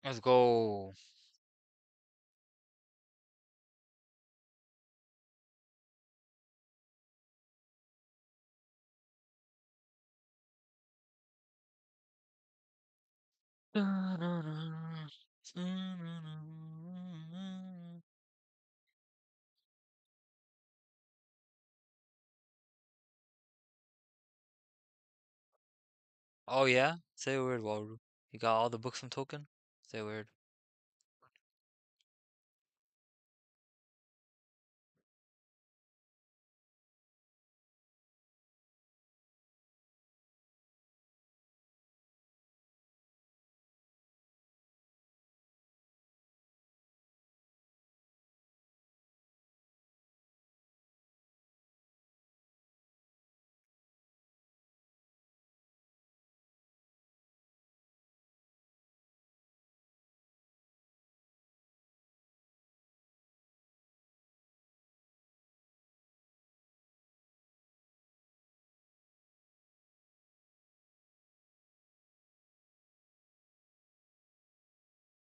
Let's go. Oh yeah? Say a word, Waru. You got all the books from Token? Say a word.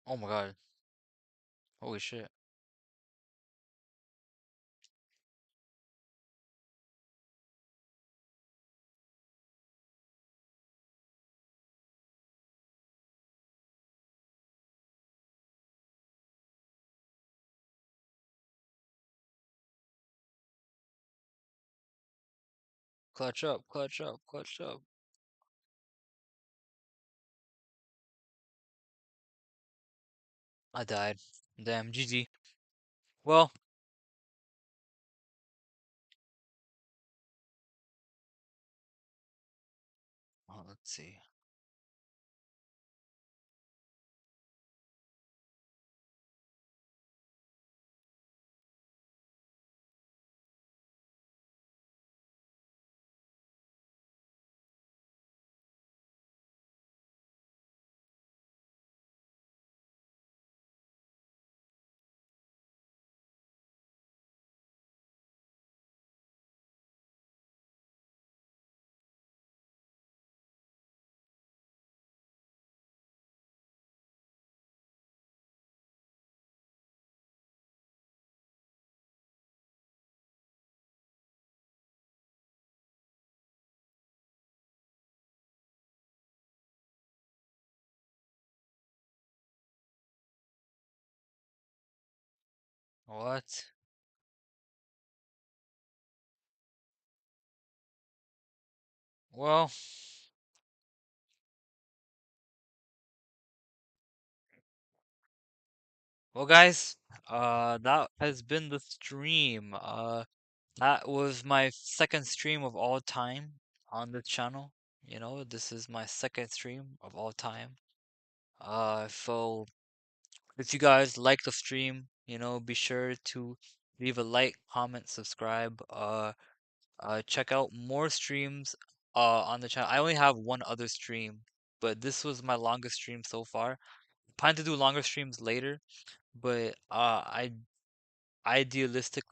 Oh my god. Holy shit. Clutch up, clutch up, clutch up. I died. Damn, GG. Well, let's see. What? Well, well, guys, that has been the stream. That was my second stream of all time on the channel. You know, this is my second stream of all time. So if you guys like the stream, you know, be sure to leave a like, comment, subscribe. Check out more streams on the channel. I only have one other stream, but this was my longest stream so far. Plan to do longer streams later, but I idealistically